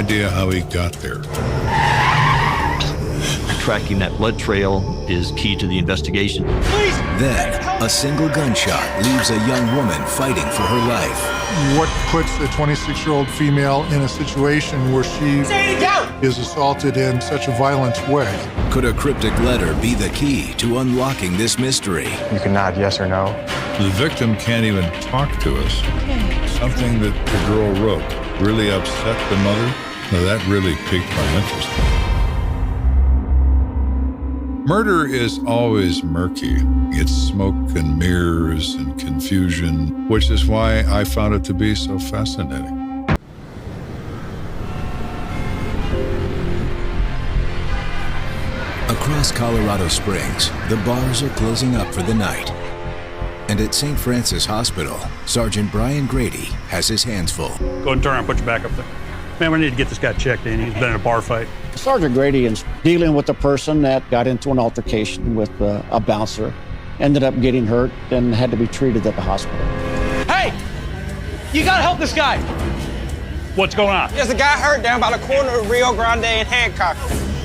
idea how he got there. Tracking that blood trail is key to the investigation. Please! Then, a single gunshot leaves a young woman fighting for her life. What puts a 26-year-old female in a situation where she is assaulted in such a violent way? Could a cryptic letter be the key to unlocking this mystery? You can nod yes or no. The victim can't even talk to us. Something that the girl wrote really upset the mother. Now that really piqued my interest. Murder is always murky. It's smoke and mirrors and confusion, which is why I found it to be so fascinating. Across Colorado Springs, the bars are closing up for the night. And at St. Francis Hospital, Sergeant Brian Grady has his hands full. Go ahead and turn around and put your back up there. Man, we need to get this guy checked in. He's been in a bar fight. Sergeant Grady is dealing with a person that got into an altercation with a bouncer, ended up getting hurt, and had to be treated at the hospital. Hey! You gotta help this guy! What's going on? There's a guy hurt down by the corner of Rio Grande and Hancock.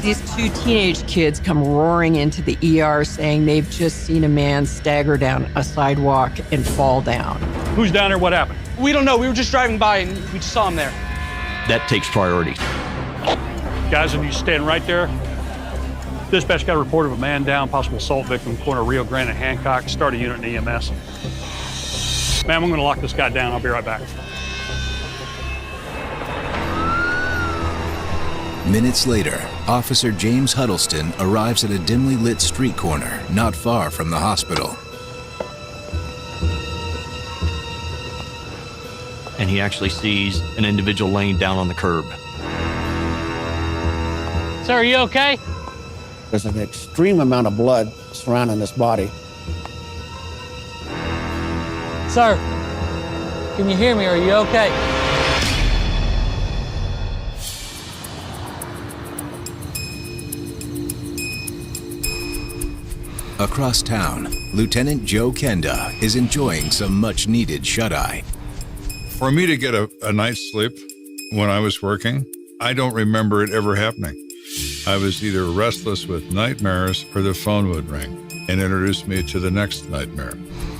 These two teenage kids come roaring into the ER saying they've just seen a man stagger down a sidewalk and fall down. Who's down there? What happened? We don't know. We were just driving by and we just saw him there. That takes priority. Guys, if you stand right there. Dispatch got a report of a man down, possible assault victim, corner of Rio Grande and Hancock. Start a unit in EMS. Ma'am, I'm gonna lock this guy down. I'll be right back. Minutes later, Officer James Huddleston arrives at a dimly lit street corner not far from the hospital. And he actually sees an individual laying down on the curb. Sir, are you okay? There's an extreme amount of blood surrounding this body. Sir, can you hear me? Are you okay? Across town, Lieutenant Joe Kenda is enjoying some much-needed shut-eye. For me to get a night's sleep when I was working, I don't remember it ever happening. I was either restless with nightmares or the phone would ring and introduce me to the next nightmare.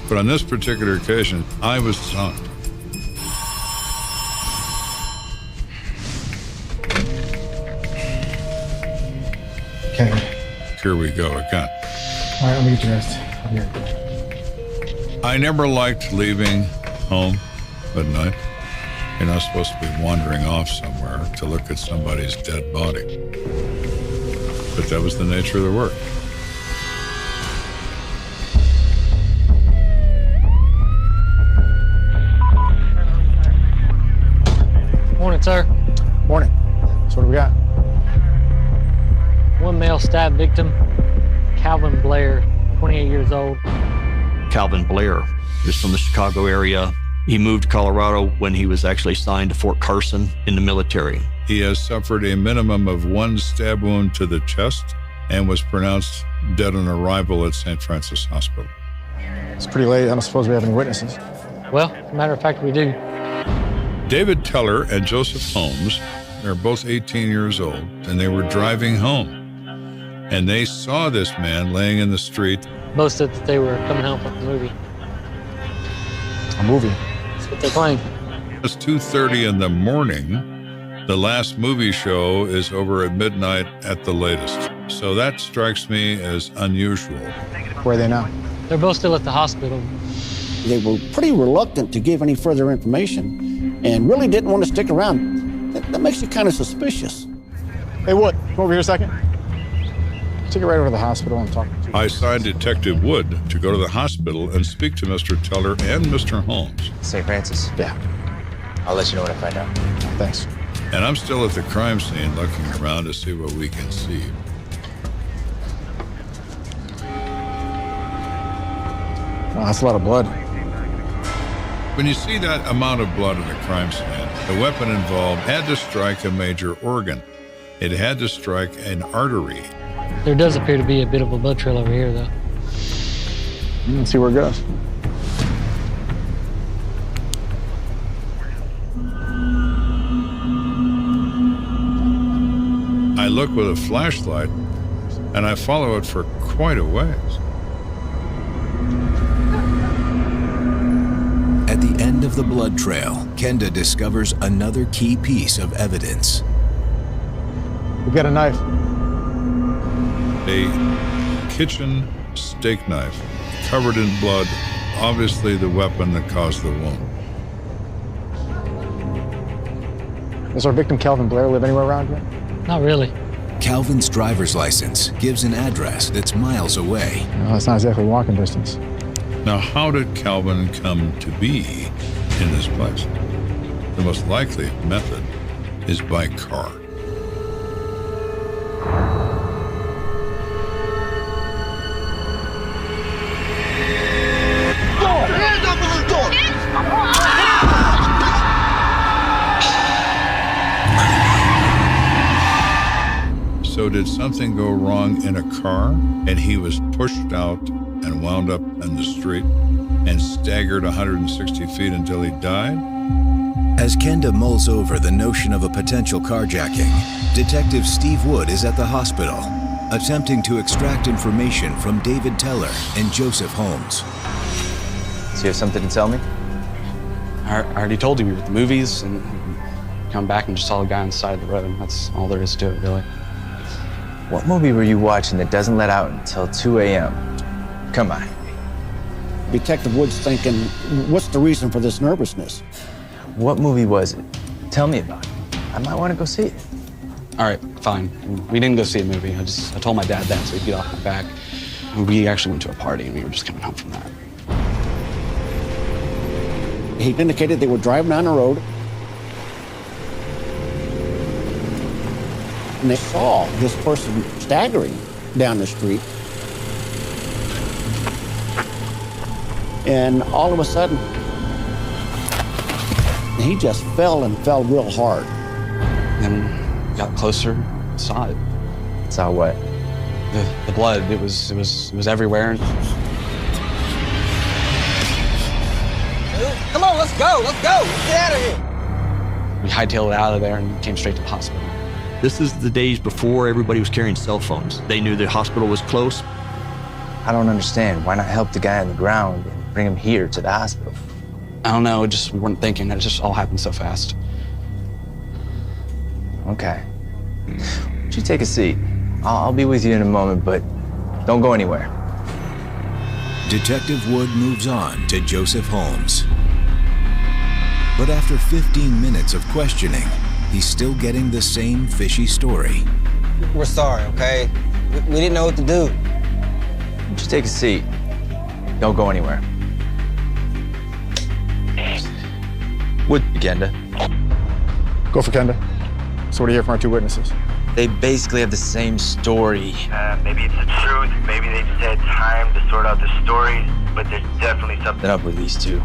But on this particular occasion, I was zonked. Okay. Here we go again. All right, let me get dressed. I'll be right back. I never liked leaving home at night. You're not supposed to be wandering off somewhere to look at somebody's dead body. But that was the nature of the work. Morning, sir. Morning. So what do we got? One male stab victim, Calvin Blair, 28 years old. Calvin Blair is from the Chicago area. He moved to Colorado when he was actually assigned to Fort Carson in the military. He has suffered a minimum of one stab wound to the chest and was pronounced dead on arrival at St. Francis Hospital. It's pretty late. I don't suppose we have any witnesses. Well, as a matter of fact, we do. David Teller and Joseph Holmes, they're both 18 years old, and they were driving home. And they saw this man laying in the street. Most of that they were coming home from the movie. A movie? That's what they're playing. It's 2:30 in the morning. The last movie show is over at midnight at the latest. So that strikes me as unusual. Where are they now? They're both still at the hospital. They were pretty reluctant to give any further information and really didn't want to stick around. That makes you kind of suspicious. Hey, Wood, come over here a second. Take it right over to the hospital and talk. I assigned Detective Wood to go to the hospital and speak to Mr. Teller and Mr. Holmes. St. Francis? Yeah. I'll let you know when I find out. Thanks. And I'm still at the crime scene looking around to see what we can see. Wow, that's a lot of blood. When you see that amount of blood in a crime scene, the weapon involved had to strike a major organ. It had to strike an artery. There does appear to be a bit of a blood trail over here, though. Let's see where it goes. look with a flashlight, and I follow it for quite a ways. At the end of the blood trail, Kenda discovers another key piece of evidence. We got a knife. A kitchen steak knife covered in blood, obviously the weapon that caused the wound. Does our victim Calvin Blair live anywhere around here? Not really. Calvin's driver's license gives an address that's miles away. No, that's not exactly walking distance. Now, how did Calvin come to be in this place? The most likely method is by car. So did something go wrong in a car and he was pushed out and wound up in the street and staggered 160 feet until he died? As Kenda mulls over the notion of a potential carjacking, Detective Steve Wood is at the hospital, attempting to extract information from David Teller and Joseph Holmes. So you have something to tell me? I already told you we were at the movies and come back and just saw a guy on the side of the road. That's all there is to it, really. What movie were you watching that doesn't let out until 2 a.m.? Come on. Detective Wood's thinking, what's the reason for this nervousness? What movie was it? Tell me about it. I might want to go see it. All right, fine. We didn't go see a movie. I told my dad that so he'd get off my back. We actually went to a party and we were just coming home from that. He indicated they were driving down the road and they saw this person staggering down the street. And all of a sudden, he just fell and fell real hard. Then got closer, saw it. Saw what? The blood. It was everywhere. Come on, let's go. Let's go. Let's get out of here. We hightailed it out of there and came straight to the hospital. This is the days before everybody was carrying cell phones. They knew the hospital was close. I don't understand. Why not help the guy on the ground and bring him here to the hospital? I don't know, we weren't thinking. It just all happened so fast. Okay. Would you take a seat? I'll be with you in a moment, but don't go anywhere. Detective Wood moves on to Joseph Holmes. But after 15 minutes of questioning, he's still getting the same fishy story. We're sorry, okay? We didn't know what to do. Would you take a seat? Don't go anywhere. Wood, Kenda. Go for Kenda. So what do you hear from our two witnesses? They basically have the same story. Maybe it's the truth. Maybe they just had time to sort out the stories, but there's definitely something up with these two.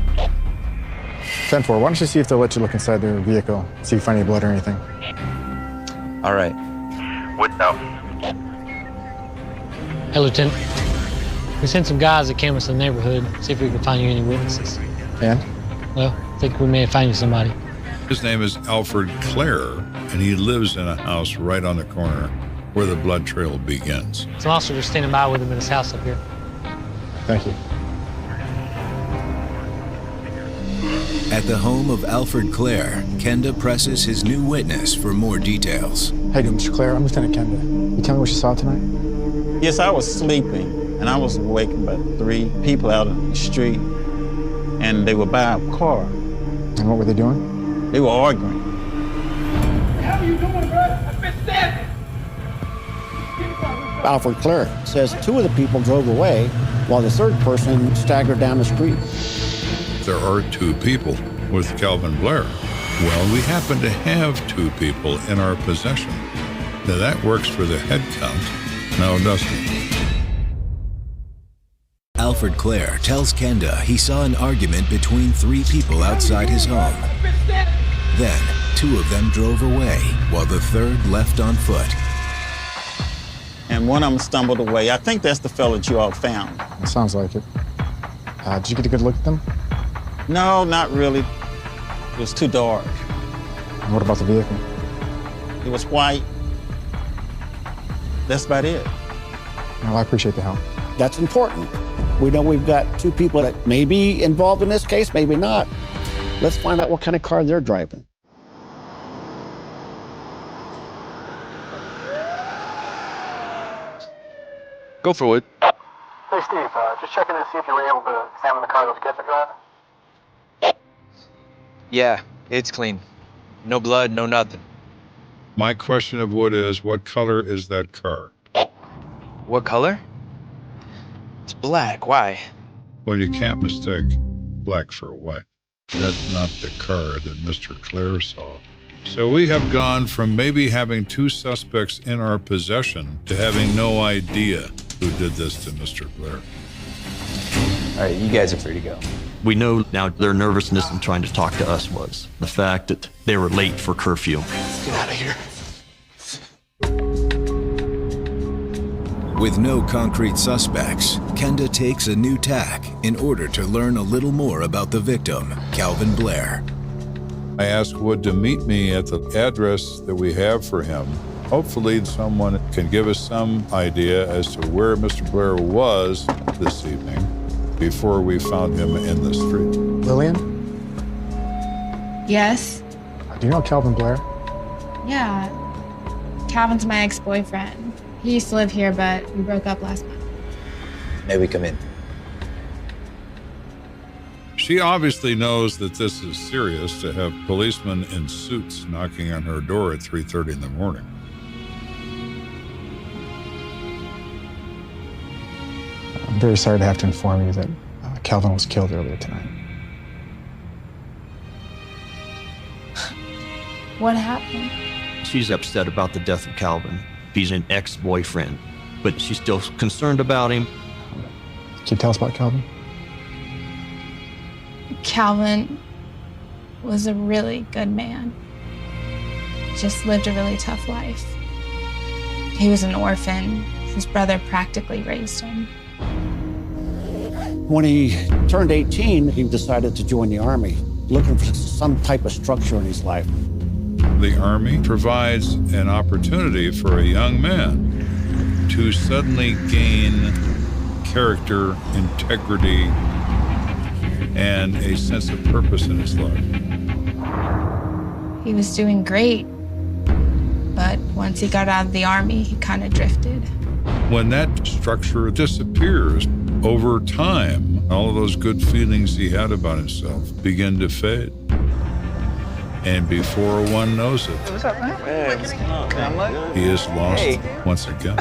10-4, why don't you see if they'll let you look inside their vehicle, see if you find any blood or anything. All right. What's up? Hey, Lieutenant. We sent some guys that canvassed the neighborhood, see if we can find you any witnesses. And? Well, I think we may have found you somebody. His name is Alfred Clare, and he lives in a house right on the corner where the blood trail begins. Some officers are standing by with him in his house up here. Thank you. At the home of Alfred Clare, Kenda presses his new witness for more details. How you doing, Mr. Clare? I'm Lieutenant Kenda. You tell me what you saw tonight? Yes, I was sleeping, and I was awakened by 3 people out on the street, and they were by a car. And what were they doing? They were arguing. What are you doing, bro? I've been stabbed. Alfred Clare says 2 of the people drove away while the 3rd person staggered down the street. There are 2 people with Calvin Blair. Well, we happen to have 2 people in our possession. Now that works for the head count, now doesn't it? Alfred Clare tells Kenda he saw an argument between 3 people outside his home. Then, 2 of them drove away, while the 3rd left on foot. And one of them stumbled away. I think that's the fellow that you all found. It sounds like it. Did you get a good look at them? No, not really. It was too dark. And what about the vehicle? It was white. That's about it. Well, I appreciate the help. That's important. We know we've got two people that may be involved in this case, maybe not. Let's find out what kind of car they're driving. Go for it. Hey, Steve, just checking to see if you were able to examine the car those kids are driving. Yeah, it's clean. No blood, no nothing. My question of Wood is, what color is that car? What color? It's black. Why? Well, you can't mistake black for white. That's not the car that Mr. Clare saw. So we have gone from maybe having two suspects in our possession to having no idea who did this to Mr. Blair. All right, you guys are free to go. We know now their nervousness in trying to talk to us was the fact that they were late for curfew. Get out of here. With no concrete suspects, Kenda takes a new tack in order to learn a little more about the victim, Calvin Blair. I asked Wood to meet me at the address that we have for him. Hopefully someone can give us some idea as to where Mr. Blair was this evening before we found him in the street. Lillian, Yes? do you know Calvin Blair? Yeah. Calvin's my ex-boyfriend. He used to live here, but we broke up last month. May we come in? She obviously knows that this is serious to have policemen in suits knocking on her door at 3:30 in the morning. I'm very sorry to have to inform you that Calvin was killed earlier tonight. What happened? She's upset about the death of Calvin. He's an ex-boyfriend, but she's still concerned about him. Can you tell us about Calvin? Calvin was a really good man. Just lived a really tough life. He was an orphan. His brother practically raised him. When he turned 18, he decided to join the Army, looking for some type of structure in his life. The Army provides an opportunity for a young man to suddenly gain character, integrity, and a sense of purpose in his life. He was doing great, but once he got out of the Army, he kind of drifted. When that structure disappears, over time, all of those good feelings he had about himself begin to fade. And before one knows it, What's up, man? Hey, what's going on? he is lost once again.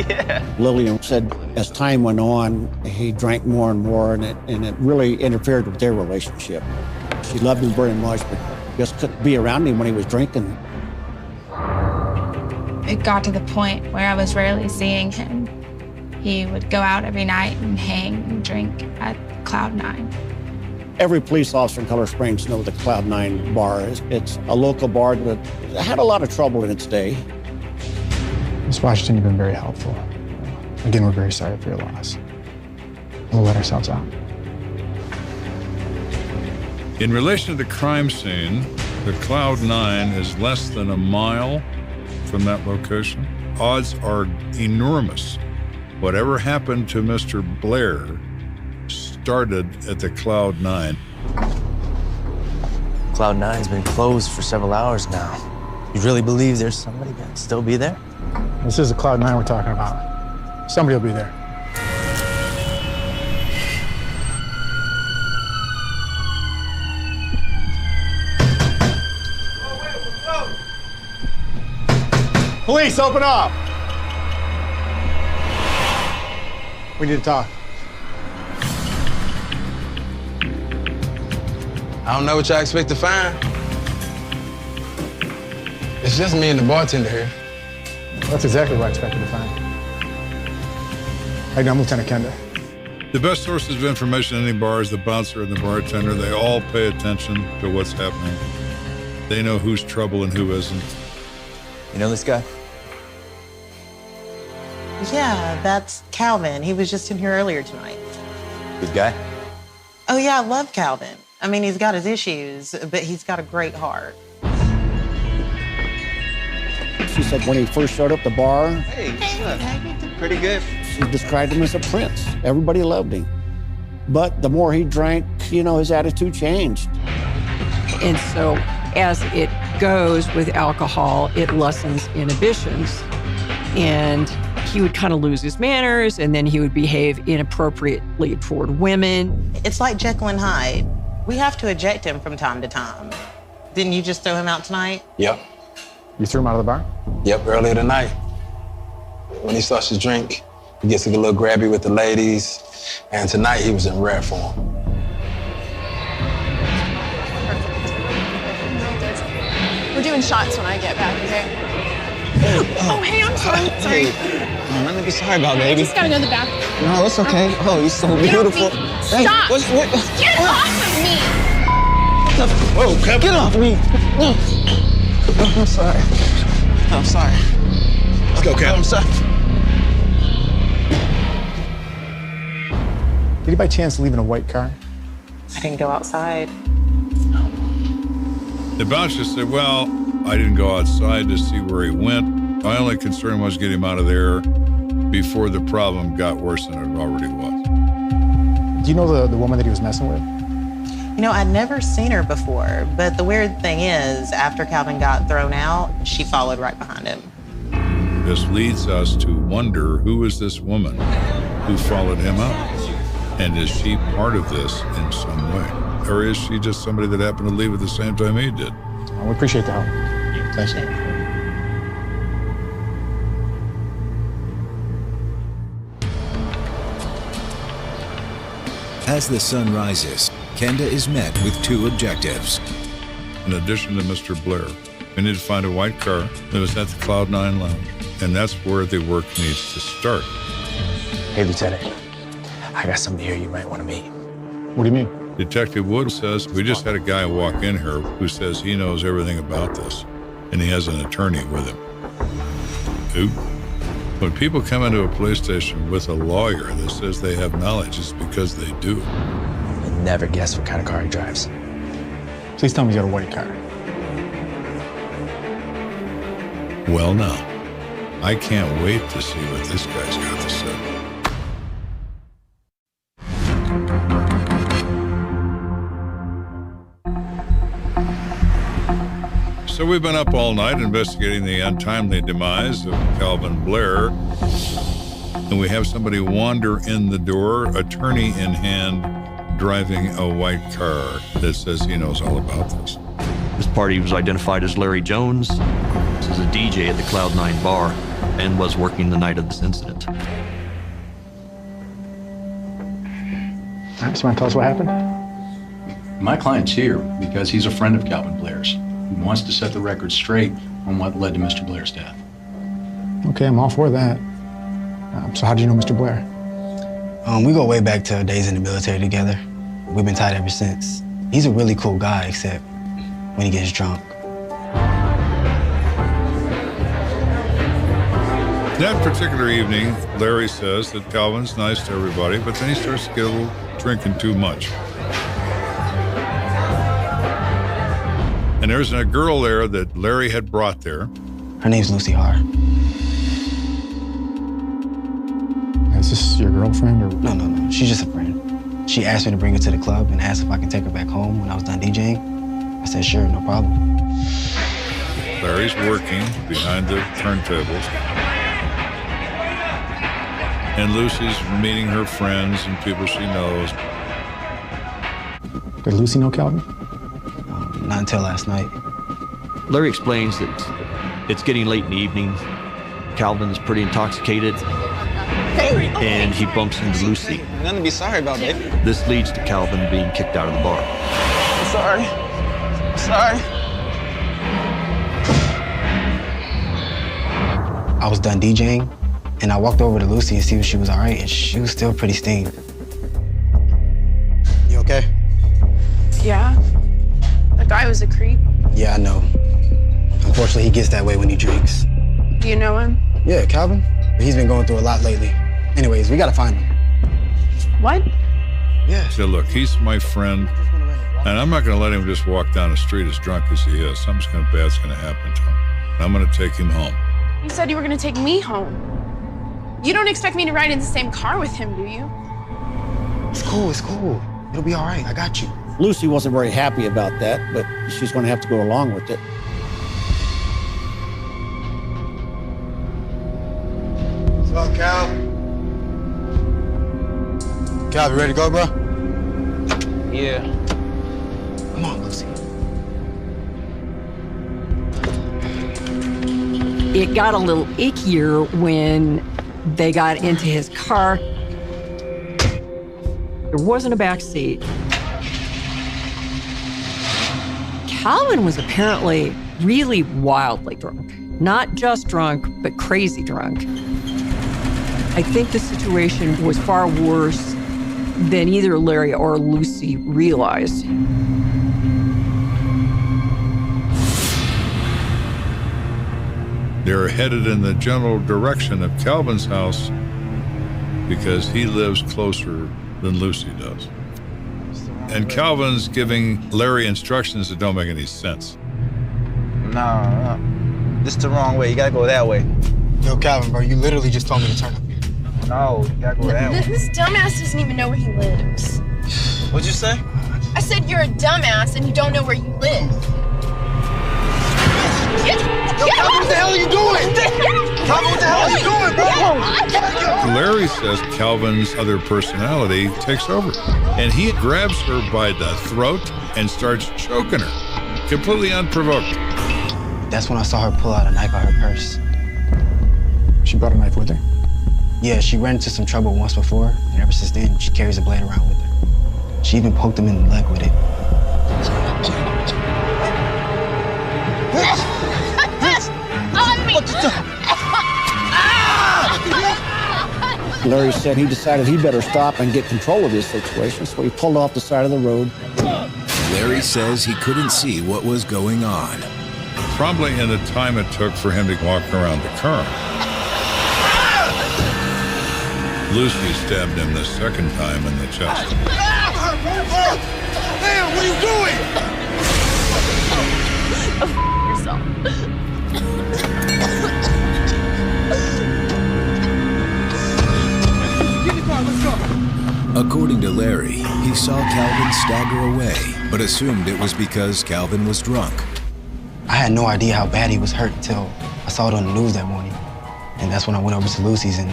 Yeah. Lillian said as time went on, he drank more and more, and it really interfered with their relationship. She loved him very much, but just couldn't be around him when he was drinking. It got to the point where I was rarely seeing him. He would go out every night and hang and drink at Cloud 9. Every police officer in Color Springs knows the Cloud 9 bar. It's a local bar that had a lot of trouble in its day. Ms. Washington, you've been very helpful. Again, we're very sorry for your loss. We'll let ourselves out. In relation to the crime scene, the Cloud 9 is less than a mile from that location. Odds are enormous. Whatever happened to Mr. Blair started at the Cloud 9. Cloud 9's been closed for several hours now. You really believe there's somebody that still be there? This is the Cloud 9 we're talking about. Somebody will be there. Police, open up! We need to talk. I don't know what y'all expect to find. It's just me and the bartender here. That's exactly what I expected to find. Hey, I'm Lieutenant Kenda. The best sources of information in any bar is the bouncer and the bartender. They all pay attention to what's happening. They know who's trouble and who isn't. You know this guy? Yeah, that's Calvin. He was just in here earlier tonight. Good guy? Oh, yeah, I love Calvin. I mean, he's got his issues, but he's got a great heart. She said when he first showed up the bar, Hey, pretty good. she described him as a prince. Everybody loved him. But the more he drank, his attitude changed. And so as it goes with alcohol, it lessens inhibitions. And he would kind of lose his manners, and then he would behave inappropriately toward women. It's like Jekyll and Hyde. We have to eject him from time to time. Didn't you just throw him out tonight? Yep. You threw him out of the bar? Yep, earlier tonight. When he starts to drink, he gets a little grabby with the ladies, and tonight he was in rare form. We're doing shots when I get back, okay? Oh, hey, I'm sorry. Sorry. Hey, nothing to be sorry about, baby. I just gotta go to the bathroom. No, it's okay. Oh, you're so Get off beautiful. me. Hey, Stop. what? Get off of me. Whoa, get off me. No. I'm sorry. I'm sorry. Let's go, Cap. I'm sorry. Did he by chance leave in a white car? I didn't go outside. The bouncer said, well, I didn't go outside to see where he went. My only concern was get him out of there before the problem got worse than it already was. Do you know the woman that he was messing with? I'd never seen her before, but the weird thing is, after Calvin got thrown out, she followed right behind him. This leads us to wonder, who is this woman who followed him out? And is she part of this in some way? Or is she just somebody that happened to leave at the same time he did? We appreciate the help. Thanks. As the sun rises, Kenda is met with two objectives. In addition to Mr. Blair, we need to find a white car that was at the Cloud 9 Lounge, and that's where the work needs to start. Hey, Lieutenant. I got somebody here you might want to meet. What do you mean? Detective Wood says, we just had a guy walk in here who says he knows everything about this, and he has an attorney with him. Who? When people come into a police station with a lawyer that says they have knowledge, it's because they do. You'll never guess what kind of car he drives. Please tell me he's got a white car. Well, now, I can't wait to see what this guy's got to say. So we've been up all night investigating the untimely demise of Calvin Blair. And we have somebody wander in the door, attorney in hand, driving a white car that says he knows all about this. This party was identified as Larry Jones. This is a DJ at the Cloud 9 bar and was working the night of this incident. All right, so you want to tell us what happened? My client's here because he's a friend of Calvin Blair's. He wants to set the record straight on what led to Mr. Blair's death. Okay, I'm all for that. So how do you know Mr. Blair? We go way back to our days in the military together. We've been tight ever since. He's a really cool guy, except when he gets drunk. That particular evening, Larry says that Calvin's nice to everybody, but then he starts to get a little drinking too much. And there's a girl there that Larry had brought there. Her name's Lucy Har. Is this your girlfriend or? No. She's just a friend. She asked me to bring her to the club and asked if I could take her back home when I was done DJing. I said, sure, no problem. Larry's working behind the turntables. And Lucy's meeting her friends and people she knows. Did Lucy know Calvin? Not until last night. Larry explains that it's getting late in the evening. Calvin's pretty intoxicated. And he bumps into Lucy. Nothing to be sorry about, baby. This leads to Calvin being kicked out of the bar. I'm sorry. I'm sorry. I was done DJing, and I walked over to Lucy to see if she was all right, and she was still pretty steamed. You okay? Yeah. That guy was a creep. Yeah, I know. Unfortunately, he gets that way when he drinks. Do you know him? Yeah, Calvin. He's been going through a lot lately. Anyways, we gotta find him. What? Yeah. So look, he's my friend, and I'm not gonna let him just walk down the street as drunk as he is. Something bad's gonna happen to him. I'm gonna take him home. You said you were gonna take me home. You don't expect me to ride in the same car with him, do you? It's cool, it's cool. It'll be all right, I got you. Lucy wasn't very happy about that, but she's going to have to go along with it. What's up, Cal? Cal, you ready to go, bro? Yeah. Come on, Lucy. It got a little ickier when they got into his car. There wasn't a back seat. Calvin was apparently really wildly drunk. Not just drunk, but crazy drunk. I think the situation was far worse than either Larry or Lucy realized. They're headed in the general direction of Calvin's house because he lives closer than Lucy does. And Calvin's giving Larry instructions that don't make any sense. No. This is the wrong way. You gotta go that way. Yo, Calvin, bro, you literally just told me to turn up here. No, you gotta go that way. This dumbass doesn't even know where he lives. What'd you say? I said you're a dumbass and you don't know where you live. What the hell are you doing? Calvin, what the hell are you doing, bro? Larry says Calvin's other personality takes over, and he grabs her by the throat and starts choking her, completely unprovoked. That's when I saw her pull out a knife out her purse. She brought a knife with her? Yeah, she ran into some trouble once before, and ever since then, she carries a blade around with her. She even poked him in the leg with it. Larry said he decided he better stop and get control of this situation, so he pulled off the side of the road. Larry says he couldn't see what was going on. Probably in the time it took for him to walk around the car. Lucy stabbed him the second time in the chest. Damn, what are you doing? According to Larry, he saw Calvin stagger away, but assumed it was because Calvin was drunk. I had no idea how bad he was hurt until I saw it on the news that morning. And that's when I went over to Lucy's and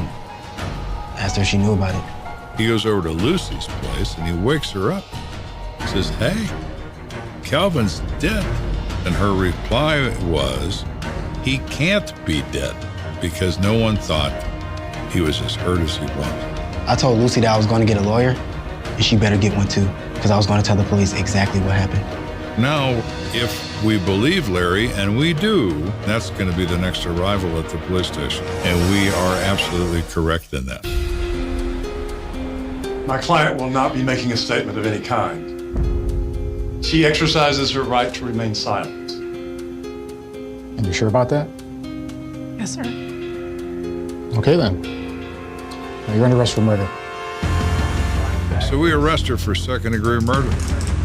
asked her if she knew about it. He goes over to Lucy's place and he wakes her up. He says, "Hey, Calvin's dead." And her reply was, "He can't be dead," because no one thought he was as hurt as he was. I told Lucy that I was going to get a lawyer, and she better get one too, because I was going to tell the police exactly what happened. Now, if we believe Larry, and we do, that's going to be the next arrival at the police station. And we are absolutely correct in that. My client will not be making a statement of any kind. She exercises her right to remain silent. And you sure about that? Yes, sir. Okay, then. Now you're under arrest for murder. So we arrest her for second-degree murder.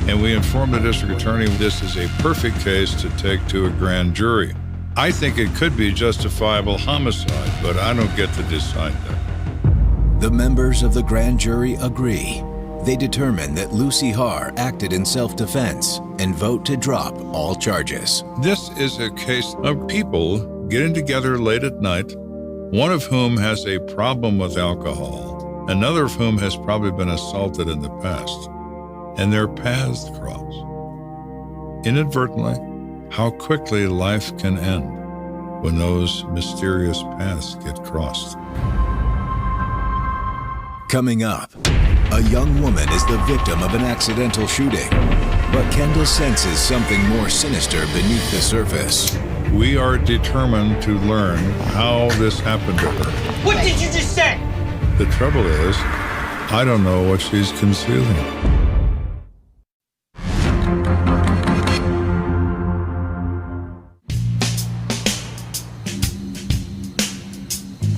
And we inform the district attorney this is a perfect case to take to a grand jury. I think it could be justifiable homicide, but I don't get to decide that. The members of the grand jury agree. They determine that Lucy Haar acted in self-defense and vote to drop all charges. This is a case of people getting together late at night, one of whom has a problem with alcohol, another of whom has probably been assaulted in the past, and their paths cross. Inadvertently, how quickly life can end when those mysterious paths get crossed. Coming up, a young woman is the victim of an accidental shooting, but Kenda senses something more sinister beneath the surface. We are determined to learn how this happened to her. What did you just say? The trouble is, I don't know what she's concealing.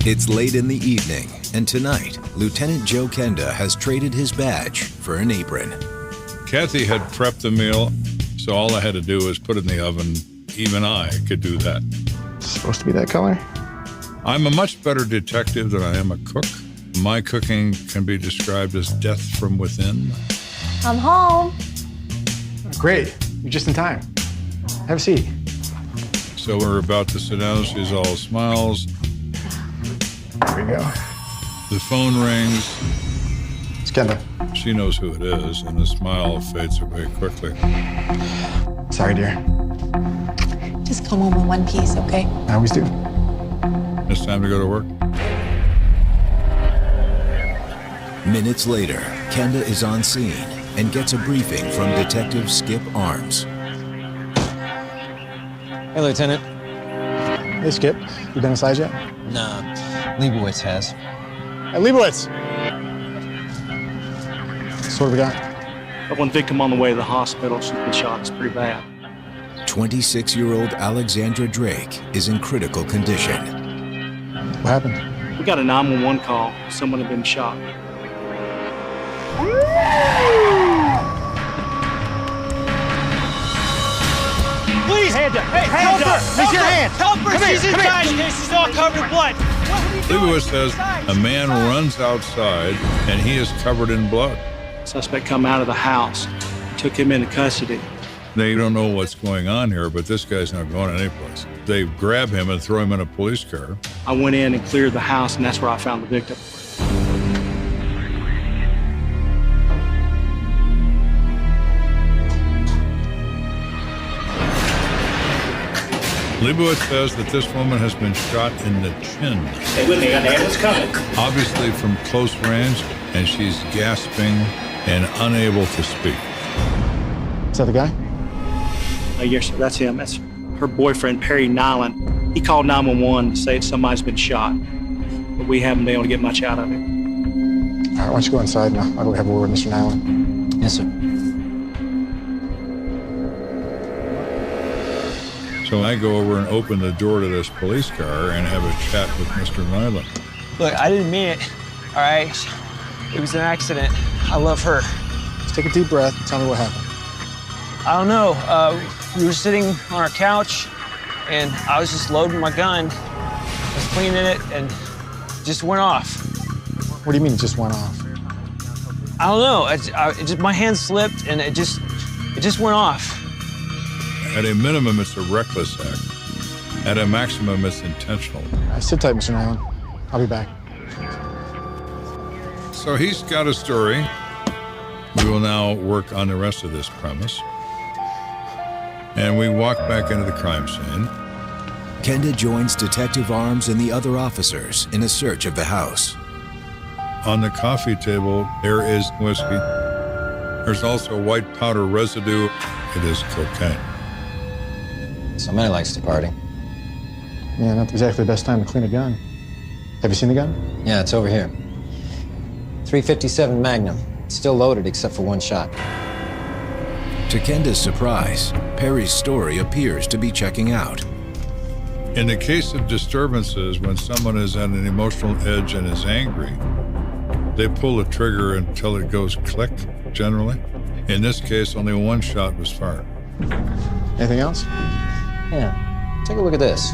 It's late in the evening, and tonight, Lieutenant Joe Kenda has traded his badge for an apron. Kathy had prepped the meal, so all I had to do was put it in the oven. Even I could do that. It's supposed to be that color? I'm a much better detective than I am a cook. My cooking can be described as death from within. I'm home. Great. You're just in time. Have a seat. So we're about to sit down. She's all smiles. There we go. The phone rings. It's Kenda. She knows who it is, and the smile fades away quickly. Sorry, dear. Just come home in one piece, okay? I always do. It's time to go to work. Minutes later, Kenda is on scene and gets a briefing from Detective Skip Arms. Hey, Lieutenant. Hey, Skip. You been inside yet? Nah, Leibowitz has. Hey, Leibowitz! So what do we got? Got one victim on the way to the hospital. She's been shot. It's pretty bad. 26-year-old Alexandra Drake is in critical condition. What happened? We got a 911 call. Someone had been shot. Please, hand her. Hey, help her! Raise your hand! Help her! She's inside. She's all covered in blood. Leibowitz says a man runs outside and he is covered in blood. Suspect come out of the house. Took him into custody. They don't know what's going on here, but this guy's not going anyplace. They grab him and throw him in a police car. I went in and cleared the house, and that's where I found the victim. Leibowitz says that this woman has been shot in the chin. Stay with me, I got the ambulance coming. Obviously from close range, and she's gasping and unable to speak. Is that the guy? Yes, sir, that's him. That's her boyfriend, Perry Nyland. He called 911 to say somebody's been shot, but we haven't been able to get much out of him. All right, why don't you go inside now? I'll go have a word with Mr. Nyland. Yes, sir. So I go over and open the door to this police car and have a chat with Mr. Nyland. Look, I didn't mean it, all right? It was an accident. I love her. Just take a deep breath and tell me what happened. I don't know. We were sitting on our couch, and I was just loading my gun. I was cleaning it, and it just went off. What do you mean it just went off? I don't know. My hand slipped, and it just went off. At a minimum, it's a reckless act. At a maximum, it's intentional. Sit tight, Mr. Nyland. I'll be back. So he's got a story. We will now work on the rest of this premise. And we walk back into the crime scene. Kenda joins Detective Arms and the other officers in a search of the house. On the coffee table, there is whiskey. There's also white powder residue. It is cocaine. Somebody likes to party. Yeah, not exactly the best time to clean a gun. Have you seen the gun? Yeah, it's over here. .357 Magnum. It's still loaded except for one shot. To Kenda's surprise, Perry's story appears to be checking out. In the case of disturbances, when someone is at an emotional edge and is angry, they pull the trigger until it goes click, generally. In this case, only one shot was fired. Anything else? Yeah, take a look at this.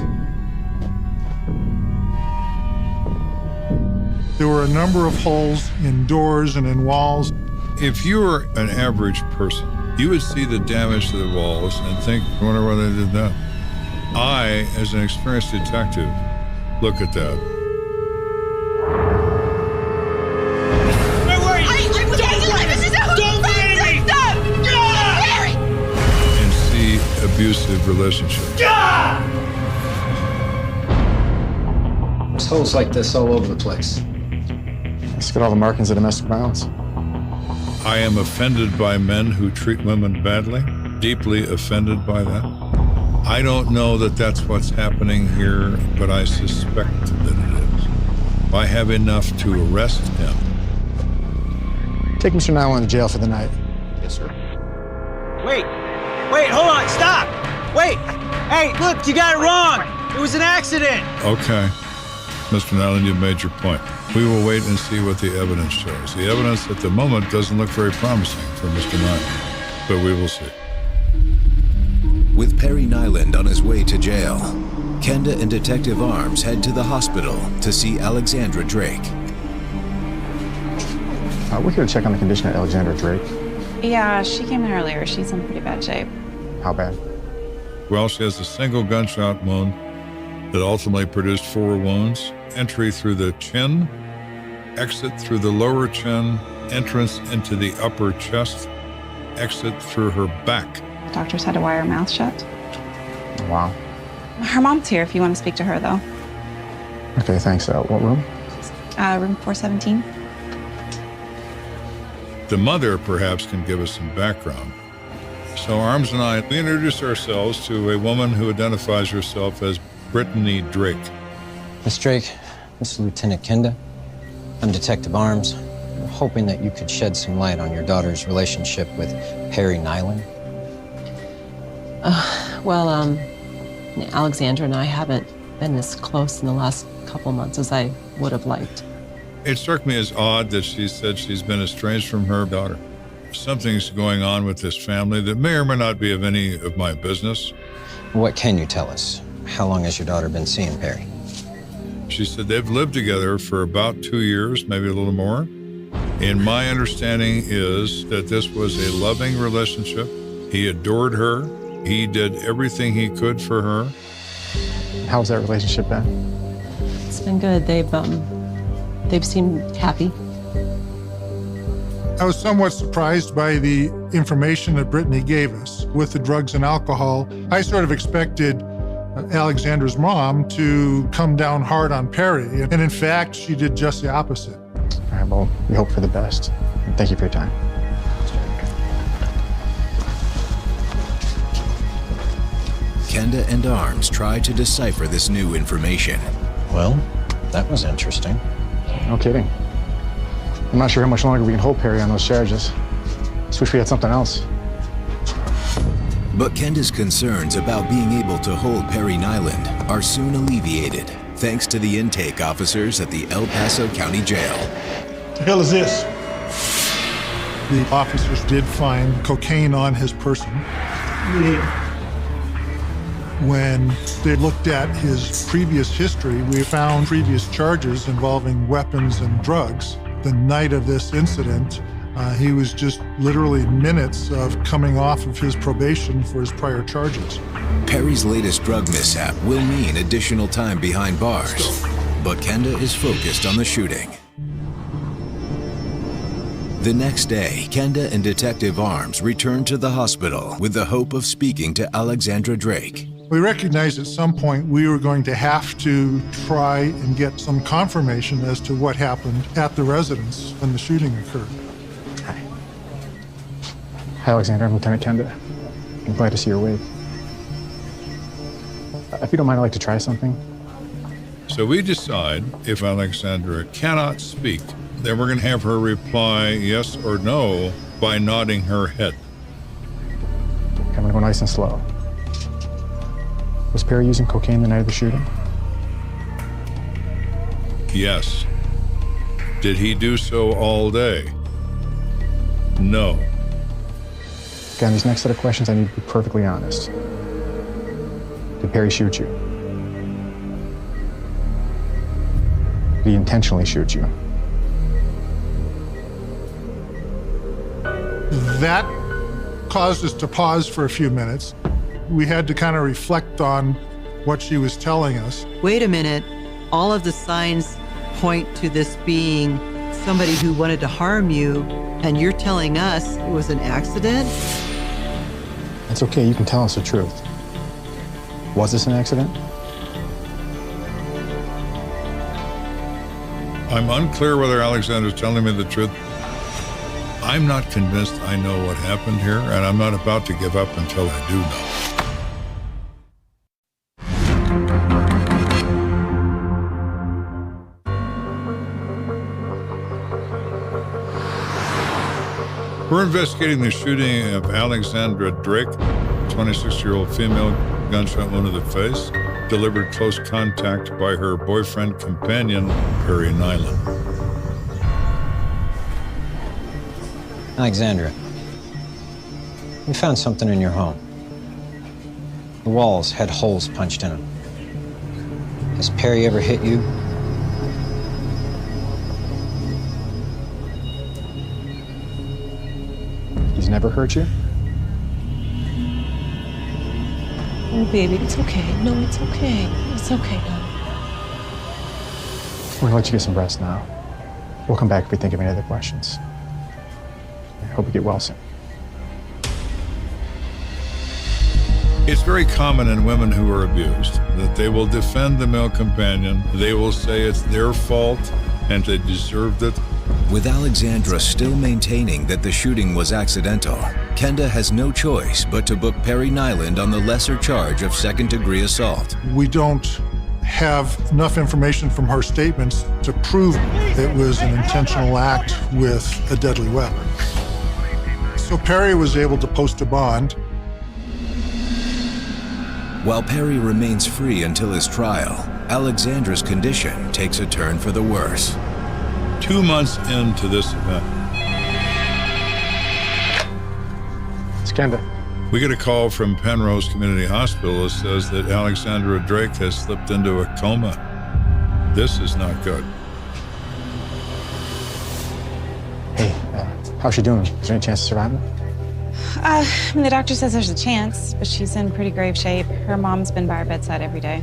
There were a number of holes in doors and in walls. If you were an average person, you would see the damage to the walls and think, I wonder why they did that. I, as an experienced detective, look at that. Where were you? And see abusive relationships. There's holes like this all over the place. Let's get all the markings of domestic violence. I am offended by men who treat women badly, deeply offended by that. I don't know that that's what's happening here, but I suspect that it is. I have enough to arrest him. Take Mr. Nyland to jail for the night. Yes, sir. Wait, hold on, stop! Wait, hey, look, you got it wrong. It was an accident. Okay. Mr. Nyland, you've made your point. We will wait and see what the evidence shows. The evidence at the moment doesn't look very promising for Mr. Nyland, but we will see. With Perry Nyland on his way to jail, Kenda and Detective Arms head to the hospital to see Alexandra Drake. We're here to check on the condition of Alexandra Drake. Yeah, she came in earlier. She's in pretty bad shape. How bad? Well, she has a single gunshot wound that ultimately produced 4 wounds. Entry through the chin, exit through the lower chin, entrance into the upper chest, exit through her back. Doctors had to wire her mouth shut. Wow. Her mom's here if you want to speak to her, though. Okay, thanks. What room? Room 417. The mother perhaps can give us some background. So Arms and I, we introduce ourselves to a woman who identifies herself as Brittany Drake. Miss Drake, this is Lieutenant Kenda. I'm Detective Arms. We're hoping that you could shed some light on your daughter's relationship with Perry Nyland. Alexandra and I haven't been as close in the last couple months as I would have liked. It struck me as odd that she said she's been estranged from her daughter. Something's going on with this family that may or may not be of any of my business. What can you tell us? How long has your daughter been seeing Perry? She said they've lived together for about 2 years, maybe a little more. And my understanding is that this was a loving relationship. He adored her. He did everything he could for her. How's that relationship been? It's been good. They've seemed happy. I was somewhat surprised by the information that Brittany gave us with the drugs and alcohol. I sort of expected Alexandra's mom to come down hard on Perry, and in fact, she did just the opposite. All right, well, we hope for the best. Thank you for your time. Kenda and Arms try to decipher this new information. Well, that was interesting. No kidding. I'm not sure how much longer we can hold Perry on those charges. Just wish we had something else. But Kenda's concerns about being able to hold Perry Nyland are soon alleviated thanks to the intake officers at the El Paso County Jail. The hell is this? The officers did find cocaine on his person. When they looked at his previous history, we found previous charges involving weapons and drugs. The night of this incident, he was just literally minutes of coming off of his probation for his prior charges. Perry's latest drug mishap will mean additional time behind bars, but Kenda is focused on the shooting. The next day, Kenda and Detective Arms return to the hospital with the hope of speaking to Alexandra Drake. We recognized at some point we were going to have to try and get some confirmation as to what happened at the residence when the shooting occurred. Hi, Alexandra. I'm Lieutenant Kenda. I'm glad to see you're awake. If you don't mind, I'd like to try something. So we decide if Alexandra cannot speak, then we're going to have her reply yes or no by nodding her head. I'm going to go nice and slow. Was Perry using cocaine the night of the shooting? Yes. Did he do so all day? No. Okay, on these next set of questions, I need to be perfectly honest. Did Perry shoot you? Did he intentionally shoot you? That caused us to pause for a few minutes. We had to kind of reflect on what she was telling us. Wait a minute. All of the signs point to this being somebody who wanted to harm you, and you're telling us it was an accident? It's okay, you can tell us the truth. Was this an accident? I'm unclear whether Alexandra's telling me the truth. I'm not convinced I know what happened here, and I'm not about to give up until I do know. We're investigating the shooting of Alexandra Drake, 26-year-old female, gunshot wound to the face, delivered close contact by her boyfriend companion, Perry Nyland. Alexandra, we found something in your home. The walls had holes punched in them. Has Perry ever hit you? He's never hurt you? Oh, baby, it's okay. No, it's okay. It's okay, now. We're gonna let you get some rest now. We'll come back if we think of any other questions. I hope you get well soon. It's very common in women who are abused that they will defend the male companion. They will say it's their fault and they deserved it. With Alexandra still maintaining that the shooting was accidental, Kenda has no choice but to book Perry Nyland on the lesser charge of second-degree assault. We don't have enough information from her statements to prove it was an intentional act with a deadly weapon. So Perry was able to post a bond. While Perry remains free until his trial, Alexandra's condition takes a turn for the worse. 2 months into this event, It's Kenda. we get a call from Penrose Community Hospital that says that Alexandra Drake has slipped into a coma. This is not good. Hey, how's she doing? Is there any chance of surviving? The doctor says there's a chance, but she's in pretty grave shape. Her mom's been by her bedside every day.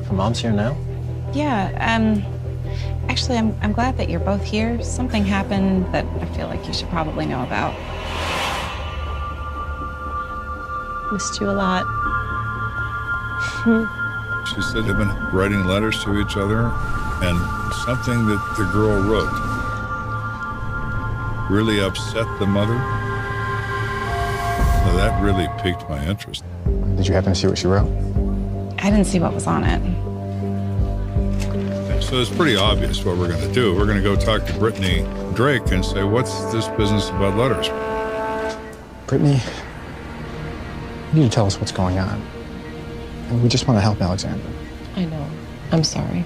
Her mom's here now? Yeah, actually, I'm glad that you're both here. Something happened that I feel like you should probably know about. Missed you a lot. She said they've been writing letters to each other, and something that the girl wrote really upset the mother. Now, that really piqued my interest. Did you happen to see what she wrote? I didn't see what was on it. So it's pretty obvious what we're going to do. We're going to go talk to Brittany Drake and say, what's this business about letters? Brittany, you need to tell us what's going on. And we just want to help Alexandra. I know. I'm sorry.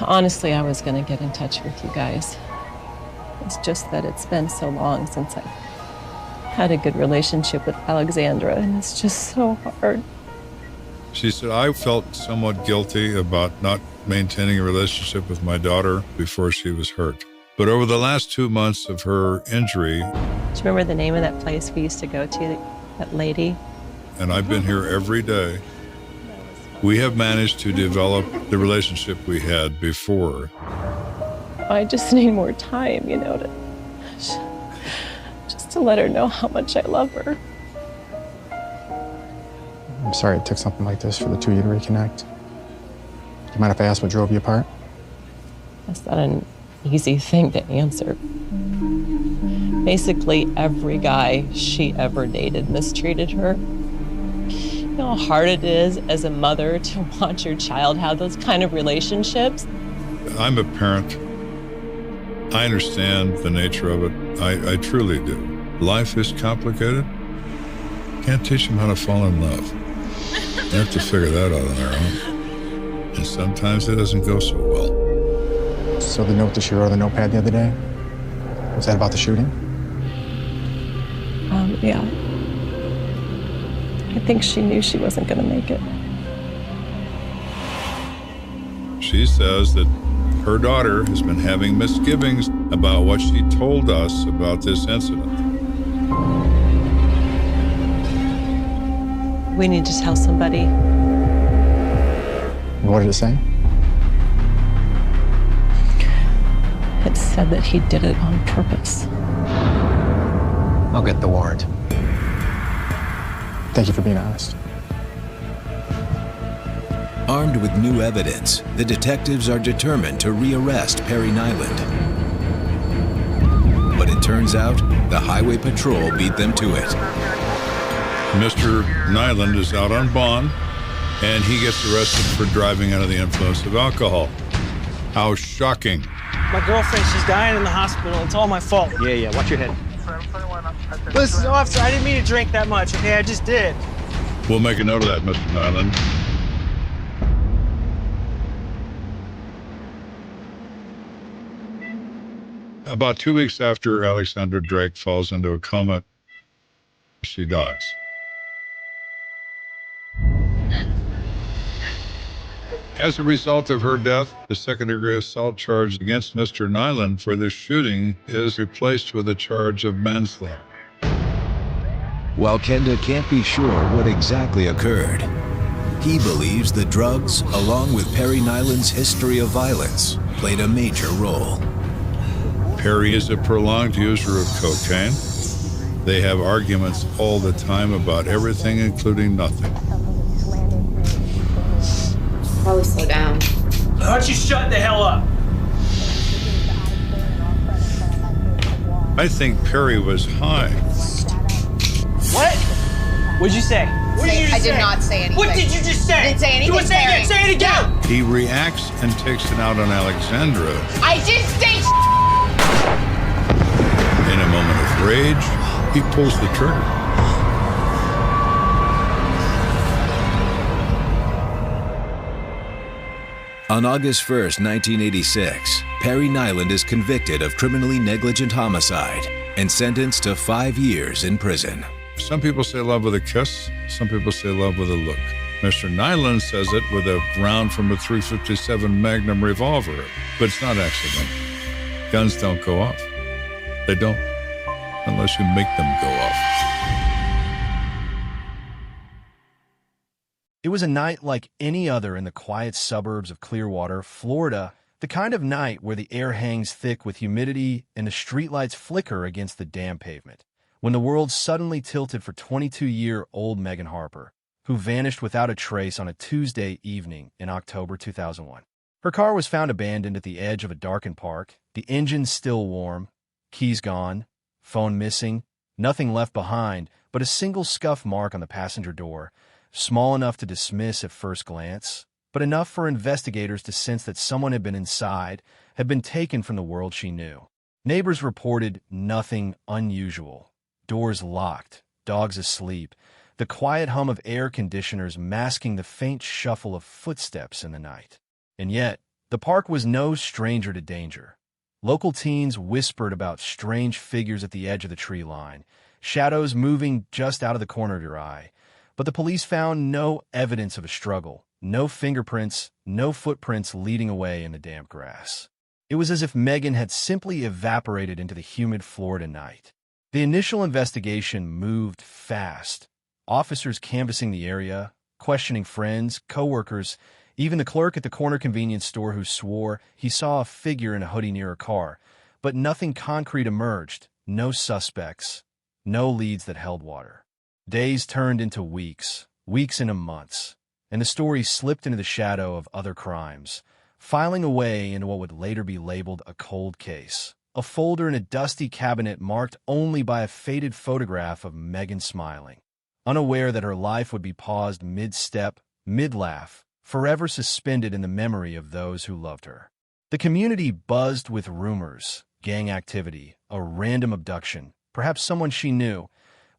Honestly, I was going to get in touch with you guys. It's just that it's been so long since I had a good relationship with Alexandra, and it's just so hard. She said, I felt somewhat guilty about not maintaining a relationship with my daughter before she was hurt. But over the last 2 months of her injury, Do you remember the name of that place we used to go to, that lady? and I've been here every day, we have managed to develop the relationship we had before. I just need more time, just to let her know how much I love her. I'm sorry it took something like this for the two of you to reconnect. Do you mind if I ask what drove you apart? That's not an easy thing to answer. Basically, every guy she ever dated mistreated her. You know how hard it is as a mother to watch your child have those kind of relationships? I'm a parent. I understand the nature of it. I truly do. Life is complicated. Can't teach them how to fall in love. They have to figure that out on their own. And sometimes it doesn't go so well. So the note that she wrote on the notepad the other day, was that about the shooting? Yeah. I think she knew she wasn't going to make it. She says that her daughter has been having misgivings about what she told us about this incident. We need to tell somebody. And what did it say? It said that he did it on purpose. I'll get the warrant. Thank you for being honest. Armed with new evidence, the detectives are determined to rearrest Perry Nyland. But it turns out the Highway Patrol beat them to it. Mr. Nyland is out on bond, and he gets arrested for driving under the influence of alcohol. How shocking. My girlfriend, she's dying in the hospital. It's all my fault. Yeah, watch your head. Listen, officer, I didn't mean to drink that much, okay? I just did. We'll make a note of that, Mr. Nyland. About 2 weeks after Alexandra Drake falls into a coma, she dies. As a result of her death, the second-degree assault charge against Mr. Nyland for the shooting is replaced with a charge of manslaughter. While Kenda can't be sure what exactly occurred, he believes the drugs, along with Perry Nyland's history of violence, played a major role. Perry is a prolonged user of cocaine. They have arguments all the time about everything, including nothing. Probably slow down. Why don't you shut the hell up? I think Perry was high. What? What'd you say? What did you just I say? did not say anything. What did you just say? I didn't say anything. You want to say it again? Say it again! He reacts and takes it out on Alexandra. I did say In a moment of rage, he pulls the trigger. On August 1st, 1986, Perry Nyland is convicted of criminally negligent homicide and sentenced to 5 years in prison. Some people say love with a kiss. Some people say love with a look. Mr. Nyland says it with a round from a .357 Magnum revolver, but it's not accidental. Guns don't go off. They don't, unless you make them go off. It was a night like any other in the quiet suburbs of Clearwater, Florida, the kind of night where the air hangs thick with humidity and the streetlights flicker against the damp pavement, when the world suddenly tilted for 22-year-old Megan Harper, who vanished without a trace on a Tuesday evening in October 2001. Her car was found abandoned at the edge of a darkened park, the engine still warm, keys gone, phone missing, nothing left behind but a single scuff mark on the passenger door, small enough to dismiss at first glance, but enough for investigators to sense that someone had been inside, had been taken from the world she knew. Neighbors reported nothing unusual. Doors locked, dogs asleep, the quiet hum of air conditioners masking the faint shuffle of footsteps in the night. And yet, the park was no stranger to danger. Local teens whispered about strange figures at the edge of the tree line, shadows moving just out of the corner of your eye. But the police found no evidence of a struggle, no fingerprints, no footprints leading away in the damp grass. It was as if Megan had simply evaporated into the humid Florida night. The initial investigation moved fast. Officers canvassing the area, questioning friends, coworkers, even the clerk at the corner convenience store who swore he saw a figure in a hoodie near her car. But nothing concrete emerged, no suspects, no leads that held water. Days turned into weeks, weeks into months, and the story slipped into the shadow of other crimes, filing away into what would later be labeled a cold case, a folder in a dusty cabinet marked only by a faded photograph of Megan smiling, unaware that her life would be paused mid-step, mid-laugh, forever suspended in the memory of those who loved her. The community buzzed with rumors, gang activity, a random abduction, perhaps someone she knew,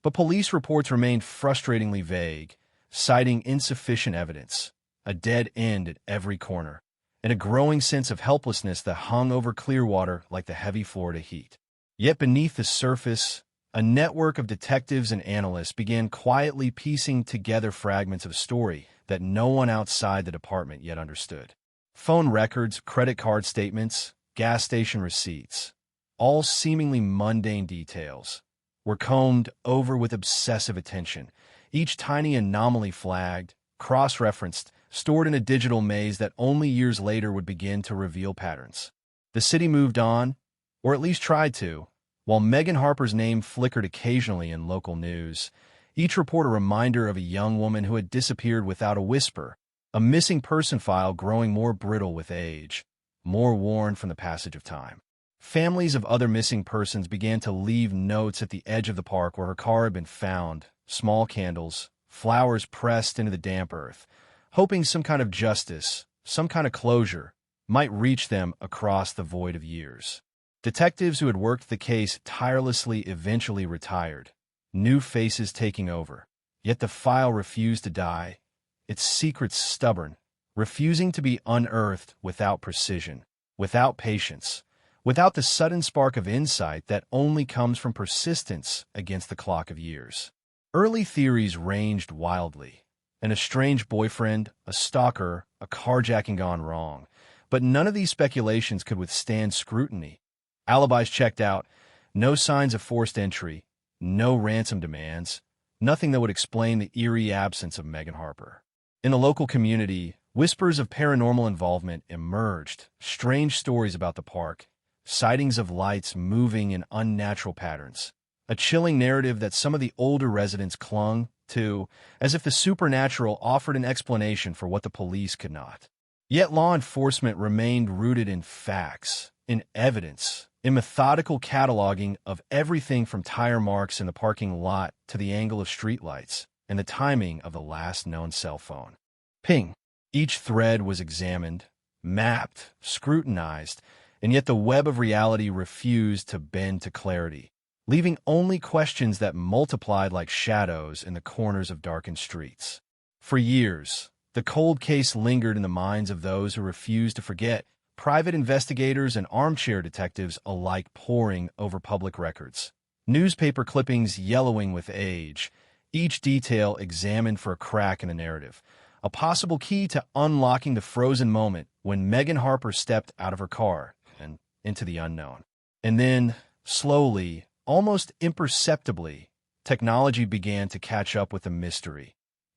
but police reports remained frustratingly vague, citing insufficient evidence, a dead end at every corner, and a growing sense of helplessness that hung over Clearwater like the heavy Florida heat. Yet beneath the surface, a network of detectives and analysts began quietly piecing together fragments of a story that no one outside the department yet understood. Phone records, credit card statements, gas station receipts, all seemingly mundane details, were combed over with obsessive attention, each tiny anomaly flagged, cross-referenced, stored in a digital maze that only years later would begin to reveal patterns. The city moved on, or at least tried to, while Megan Harper's name flickered occasionally in local news, each report a reminder of a young woman who had disappeared without a whisper, a missing person file growing more brittle with age, more worn from the passage of time. Families of other missing persons began to leave notes at the edge of the park where her car had been found, small candles, flowers pressed into the damp earth, hoping some kind of justice, some kind of closure, might reach them across the void of years. Detectives who had worked the case tirelessly eventually retired, new faces taking over, yet the file refused to die, its secrets stubborn, refusing to be unearthed without precision, without patience, without the sudden spark of insight that only comes from persistence against the clock of years. Early theories ranged wildly. An estranged boyfriend, a stalker, a carjacking gone wrong. But none of these speculations could withstand scrutiny. Alibis checked out, no signs of forced entry, no ransom demands, nothing that would explain the eerie absence of Megan Harper. In the local community, whispers of paranormal involvement emerged, strange stories about the park, sightings of lights moving in unnatural patterns, a chilling narrative that some of the older residents clung to, as if the supernatural offered an explanation for what the police could not. Yet law enforcement remained rooted in facts, in evidence, in methodical cataloging of everything from tire marks in the parking lot to the angle of streetlights and the timing of the last known cell phone. Ping. Each thread was examined, mapped, scrutinized, and yet the web of reality refused to bend to clarity, leaving only questions that multiplied like shadows in the corners of darkened streets. For years, the cold case lingered in the minds of those who refused to forget, private investigators and armchair detectives alike poring over public records. Newspaper clippings yellowing with age, each detail examined for a crack in the narrative, a possible key to unlocking the frozen moment when Megan Harper stepped out of her car and into the unknown. And then, slowly, almost imperceptibly, technology began to catch up with the mystery.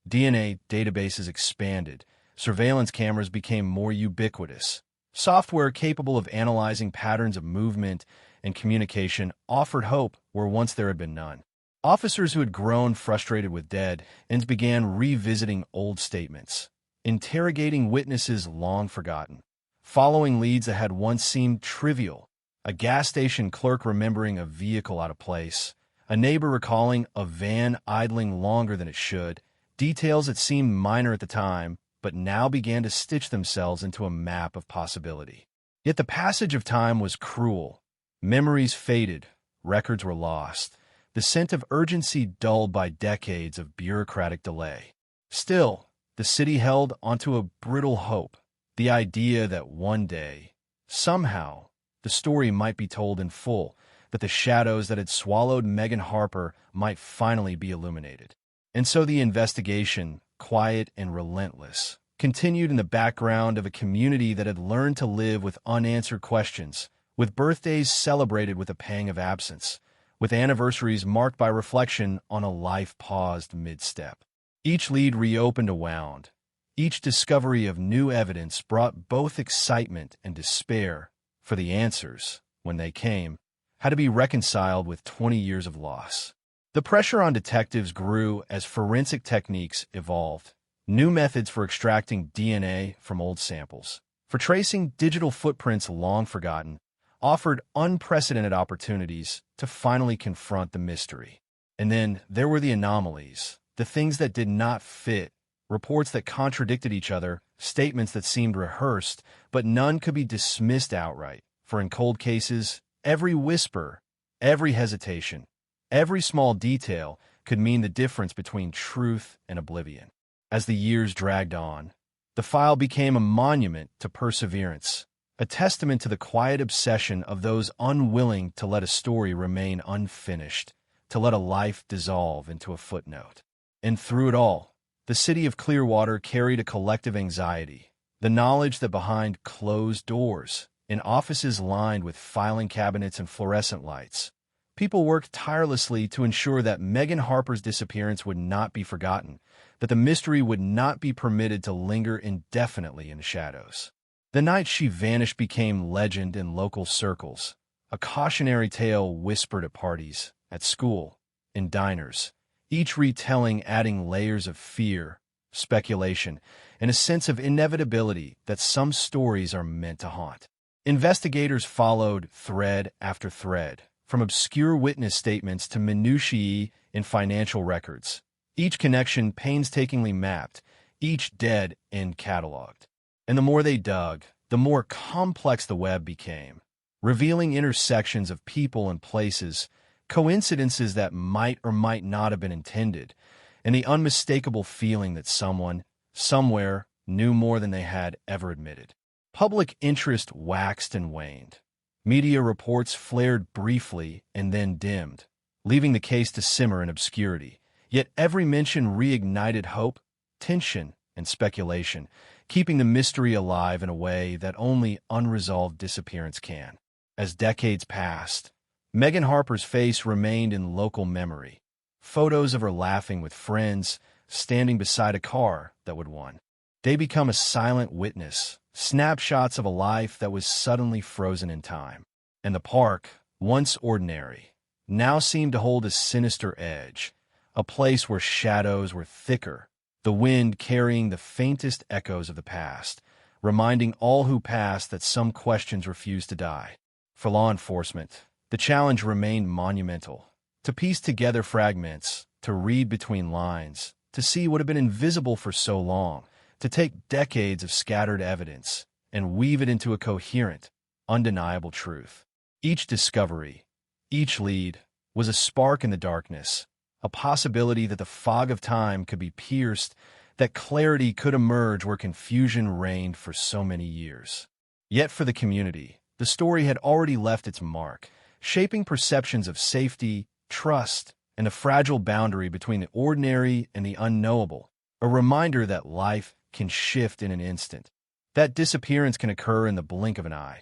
DNA databases expanded, surveillance cameras became more ubiquitous. Software capable of analyzing patterns of movement and communication offered hope where once there had been none. Officers who had grown frustrated with dead ends began revisiting old statements, interrogating witnesses long forgotten, following leads that had once seemed trivial. A gas station clerk remembering a vehicle out of place, a neighbor recalling a van idling longer than it should, details that seemed minor at the time, but now began to stitch themselves into a map of possibility. Yet the passage of time was cruel. Memories faded, records were lost, the scent of urgency dulled by decades of bureaucratic delay. Still, the city held onto a brittle hope, the idea that one day, somehow, the story might be told in full, that the shadows that had swallowed Megan Harper might finally be illuminated. And so the investigation, quiet and relentless, continued in the background of a community that had learned to live with unanswered questions, with birthdays celebrated with a pang of absence, with anniversaries marked by reflection on a life paused mid-step. Each lead reopened a wound. Each discovery of new evidence brought both excitement and despair, for the answers, when they came, had to be reconciled with 20 years of loss. The pressure on detectives grew as forensic techniques evolved. New methods for extracting DNA from old samples, for tracing digital footprints long forgotten, offered unprecedented opportunities to finally confront the mystery. And then there were the anomalies, the things that did not fit, reports that contradicted each other, statements that seemed rehearsed, but none could be dismissed outright. For in cold cases, every whisper, every hesitation, every small detail could mean the difference between truth and oblivion. As the years dragged on, the file became a monument to perseverance, a testament to the quiet obsession of those unwilling to let a story remain unfinished, to let a life dissolve into a footnote. And through it all, the city of Clearwater carried a collective anxiety, the knowledge that behind closed doors, in offices lined with filing cabinets and fluorescent lights, people worked tirelessly to ensure that Megan Harper's disappearance would not be forgotten, that the mystery would not be permitted to linger indefinitely in the shadows. The night she vanished became legend in local circles, a cautionary tale whispered at parties, at school, in diners, each retelling adding layers of fear, speculation, and a sense of inevitability that some stories are meant to haunt. Investigators followed thread after thread, from obscure witness statements to minutiae in financial records, each connection painstakingly mapped, each dead end cataloged. And the more they dug, the more complex the web became, revealing intersections of people and places, coincidences that might or might not have been intended, and the unmistakable feeling that someone, somewhere, knew more than they had ever admitted. Public interest waxed and waned. Media reports flared briefly and then dimmed, leaving the case to simmer in obscurity. Yet every mention reignited hope, tension and speculation, keeping the mystery alive in a way that only unresolved disappearance can. As decades passed, Megan Harper's face remained in local memory. Photos of her laughing with friends, standing beside a car that would won. They become a silent witness, snapshots of a life that was suddenly frozen in time. And the park, once ordinary, now seemed to hold a sinister edge, a place where shadows were thicker, the wind carrying the faintest echoes of the past, reminding all who passed that some questions refused to die. For law enforcement, the challenge remained monumental. To piece together fragments, to read between lines, to see what had been invisible for so long, to take decades of scattered evidence and weave it into a coherent, undeniable truth. Each discovery, each lead, was a spark in the darkness, a possibility that the fog of time could be pierced, that clarity could emerge where confusion reigned for so many years. Yet for the community, the story had already left its mark, shaping perceptions of safety, trust, and the fragile boundary between the ordinary and the unknowable, a reminder that life can shift in an instant, that disappearance can occur in the blink of an eye,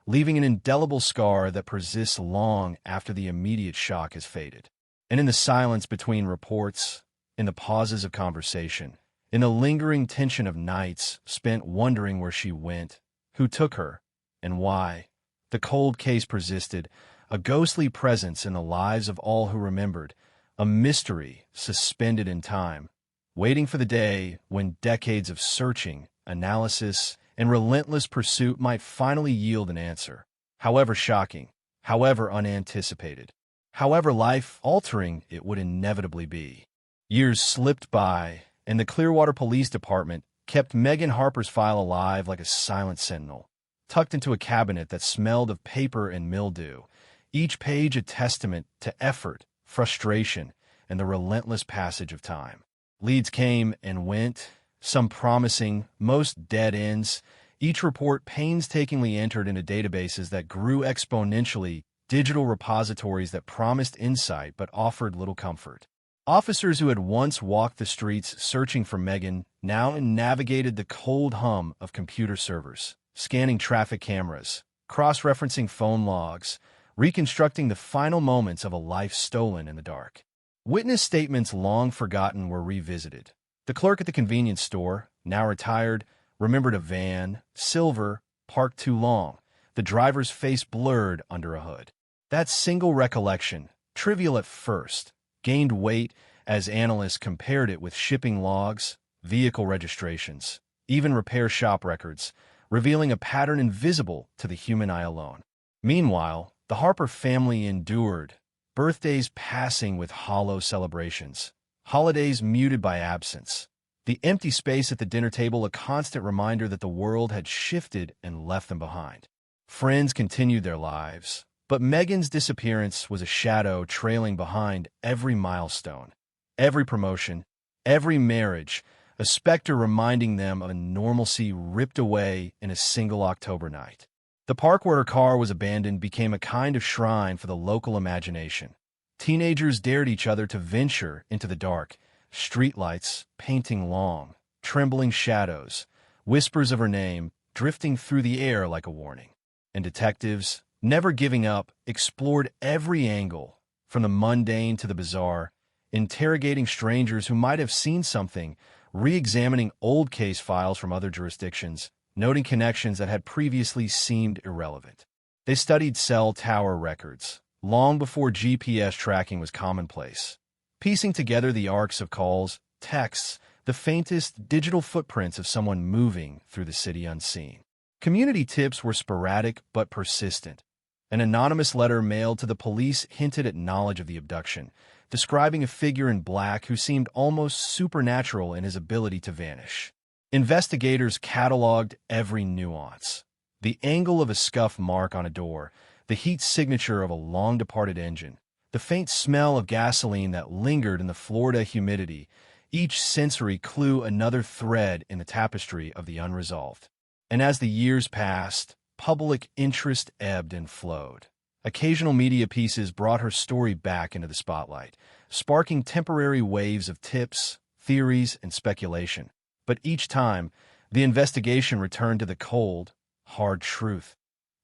leaving an indelible scar that persists long after the immediate shock has faded. And in the silence between reports, in the pauses of conversation, in the lingering tension of nights spent wondering where she went, who took her, and why, the cold case persisted, a ghostly presence in the lives of all who remembered, a mystery suspended in time, waiting for the day when decades of searching, analysis, and relentless pursuit might finally yield an answer, however shocking, however unanticipated, however life-altering it would inevitably be. Years slipped by, and the Clearwater Police Department kept Megan Harper's file alive like a silent sentinel, tucked into a cabinet that smelled of paper and mildew, each page a testament to effort, frustration, and the relentless passage of time. Leads came and went, some promising, most dead ends, each report painstakingly entered into databases that grew exponentially, digital repositories that promised insight but offered little comfort. Officers who had once walked the streets searching for Megan now navigated the cold hum of computer servers, scanning traffic cameras, cross-referencing phone logs, reconstructing the final moments of a life stolen in the dark. Witness statements long forgotten were revisited. The clerk at the convenience store, now retired, remembered a van, silver, parked too long, the driver's face blurred under a hood. That single recollection, trivial at first, gained weight as analysts compared it with shipping logs, vehicle registrations, even repair shop records, revealing a pattern invisible to the human eye alone. Meanwhile, the Harper family endured, birthdays passing with hollow celebrations, holidays muted by absence, the empty space at the dinner table a constant reminder that the world had shifted and left them behind. Friends continued their lives, but Megan's disappearance was a shadow trailing behind every milestone, every promotion, every marriage, a specter reminding them of a normalcy ripped away in a single October night. The park where her car was abandoned became a kind of shrine for the local imagination. Teenagers dared each other to venture into the dark, streetlights painting long, trembling shadows, whispers of her name drifting through the air like a warning. And detectives, never giving up, explored every angle, from the mundane to the bizarre, interrogating strangers who might have seen something, re-examining old case files from other jurisdictions, noting connections that had previously seemed irrelevant. They studied cell tower records, long before GPS tracking was commonplace, piecing together the arcs of calls, texts, the faintest digital footprints of someone moving through the city unseen. Community tips were sporadic but persistent. An anonymous letter mailed to the police hinted at knowledge of the abduction, describing a figure in black who seemed almost supernatural in his ability to vanish. Investigators cataloged every nuance. The angle of a scuff mark on a door, the heat signature of a long-departed engine, the faint smell of gasoline that lingered in the Florida humidity, each sensory clue another thread in the tapestry of the unresolved. And as the years passed, public interest ebbed and flowed. Occasional media pieces brought her story back into the spotlight, sparking temporary waves of tips, theories, and speculation. But each time, the investigation returned to the cold, hard truth.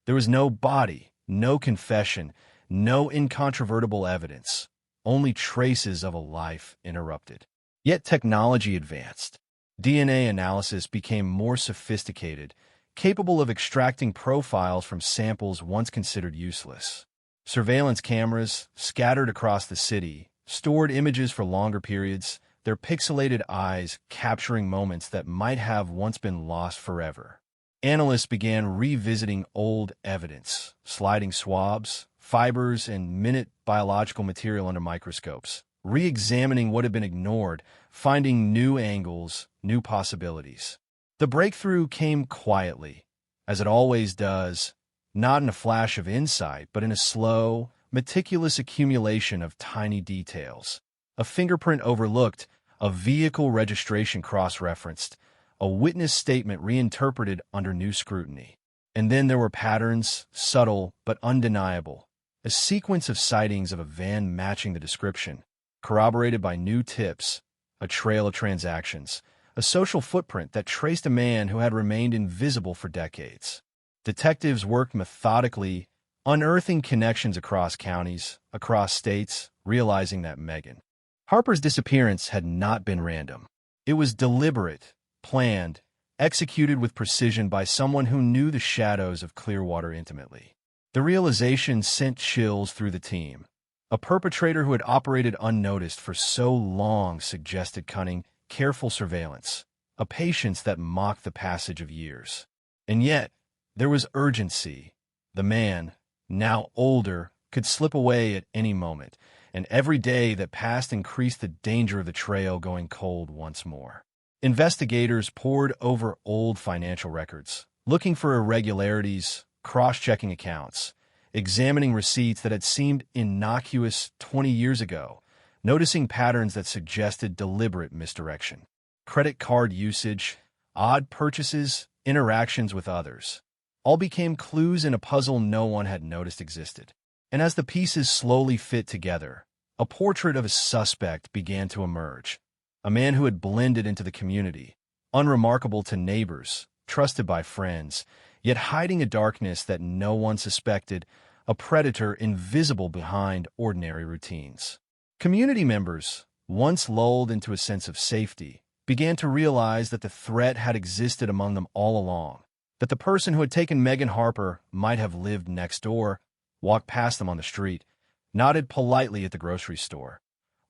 There was no body, no confession, no incontrovertible evidence, only traces of a life interrupted. Yet technology advanced. DNA analysis became more sophisticated, capable of extracting profiles from samples once considered useless. Surveillance cameras, scattered across the city, stored images for longer periods, their pixelated eyes capturing moments that might have once been lost forever. Analysts began revisiting old evidence, sliding swabs, fibers, and minute biological material under microscopes, re-examining what had been ignored, finding new angles, new possibilities. The breakthrough came quietly, as it always does, not in a flash of insight, but in a slow, meticulous accumulation of tiny details. A fingerprint overlooked, a vehicle registration cross-referenced, a witness statement reinterpreted under new scrutiny. And then there were patterns, subtle but undeniable, a sequence of sightings of a van matching the description, corroborated by new tips, a trail of transactions, a social footprint that traced a man who had remained invisible for decades. Detectives worked methodically, unearthing connections across counties, across states, realizing that Megan Harper's disappearance had not been random. It was deliberate, planned, executed with precision by someone who knew the shadows of Clearwater intimately. The realization sent chills through the team. A perpetrator who had operated unnoticed for so long suggested cunning, careful surveillance, a patience that mocked the passage of years. And yet, there was urgency. The man, now older, could slip away at any moment, and every day that passed increased the danger of the trail going cold once more. Investigators pored over old financial records, looking for irregularities, cross-checking accounts, examining receipts that had seemed innocuous 20 years ago, noticing patterns that suggested deliberate misdirection. Credit card usage, odd purchases, interactions with others, all became clues in a puzzle no one had noticed existed. And as the pieces slowly fit together, a portrait of a suspect began to emerge. A man who had blended into the community, unremarkable to neighbors, trusted by friends, yet hiding a darkness that no one suspected, a predator invisible behind ordinary routines. Community members, once lulled into a sense of safety, began to realize that the threat had existed among them all along, that the person who had taken Megan Harper might have lived next door, walked past them on the street, nodded politely at the grocery store,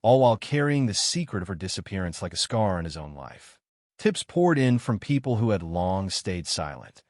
all while carrying the secret of her disappearance like a scar on his own life. Tips poured in from people who had long stayed silent.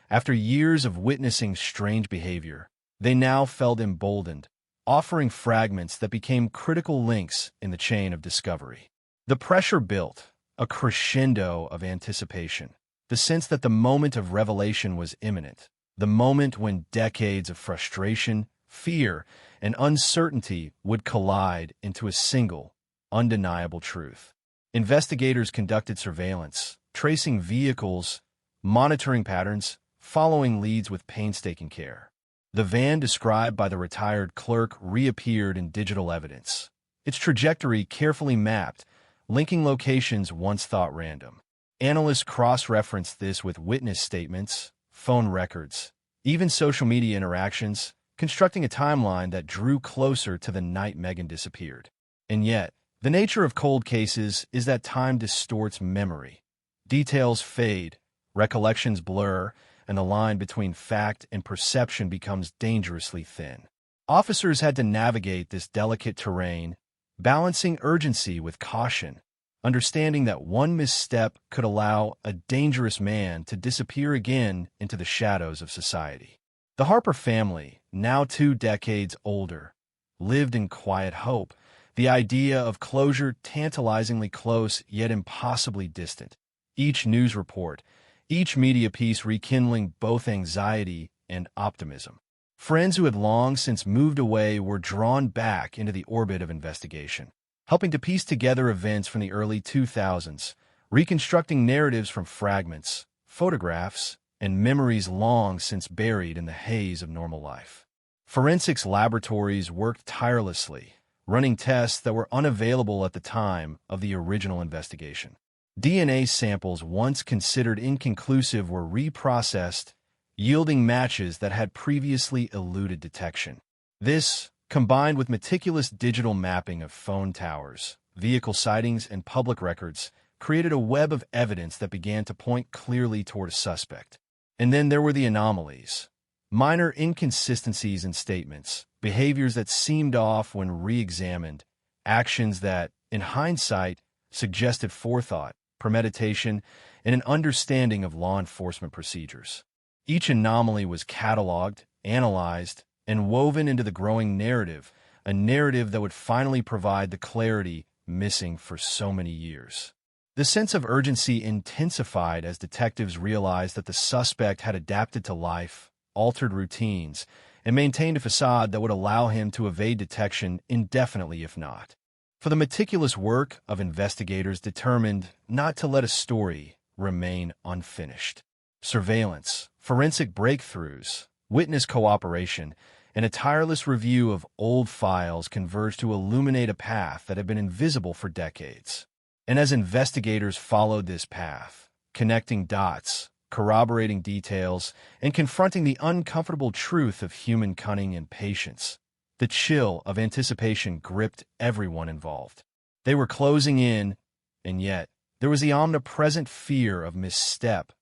After years of witnessing strange behavior, they now felt emboldened, offering fragments that became critical links in the chain of discovery. The pressure built, a crescendo of anticipation, the sense that the moment of revelation was imminent, the moment when decades of frustration, fear, and uncertainty would collide into a single, undeniable truth. Investigators conducted surveillance, tracing vehicles, monitoring patterns, following leads with painstaking care. The van described by the retired clerk reappeared in digital evidence, its trajectory carefully mapped, linking locations once thought random. Analysts cross-referenced this with witness statements, phone records, even social media interactions, constructing a timeline that drew closer to the night Megan disappeared. And yet, the nature of cold cases is that time distorts memory. Details fade, recollections blur, and the line between fact and perception becomes dangerously thin. Officers had to navigate this delicate terrain, balancing urgency with caution, understanding that one misstep could allow a dangerous man to disappear again into the shadows of society. The Harper family, now 2 decades older, lived in quiet hope, the idea of closure tantalizingly close yet impossibly distant. Each news report, each media piece rekindling both anxiety and optimism. Friends who had long since moved away were drawn back into the orbit of investigation, helping to piece together events from the early 2000s, reconstructing narratives from fragments, photographs, and memories long since buried in the haze of normal life. Forensics laboratories worked tirelessly, running tests that were unavailable at the time of the original investigation. DNA samples once considered inconclusive were reprocessed, yielding matches that had previously eluded detection. This, combined with meticulous digital mapping of phone towers, vehicle sightings, and public records, created a web of evidence that began to point clearly toward a suspect. And then there were the anomalies. Minor inconsistencies in statements, behaviors that seemed off when re-examined, actions that, in hindsight, suggested forethought, premeditation, and an understanding of law enforcement procedures. Each anomaly was cataloged, analyzed, and woven into the growing narrative, a narrative that would finally provide the clarity missing for so many years. The sense of urgency intensified as detectives realized that the suspect had adapted to life, altered routines, and maintained a facade that would allow him to evade detection indefinitely if not. For the meticulous work of investigators determined not to let a story remain unfinished. Surveillance, forensic breakthroughs, witness cooperation, and a tireless review of old files converged to illuminate a path that had been invisible for decades. And as investigators followed this path, connecting dots, corroborating details, and confronting the uncomfortable truth of human cunning and patience, the chill of anticipation gripped everyone involved. They were closing in, and yet there was the omnipresent fear of misstep,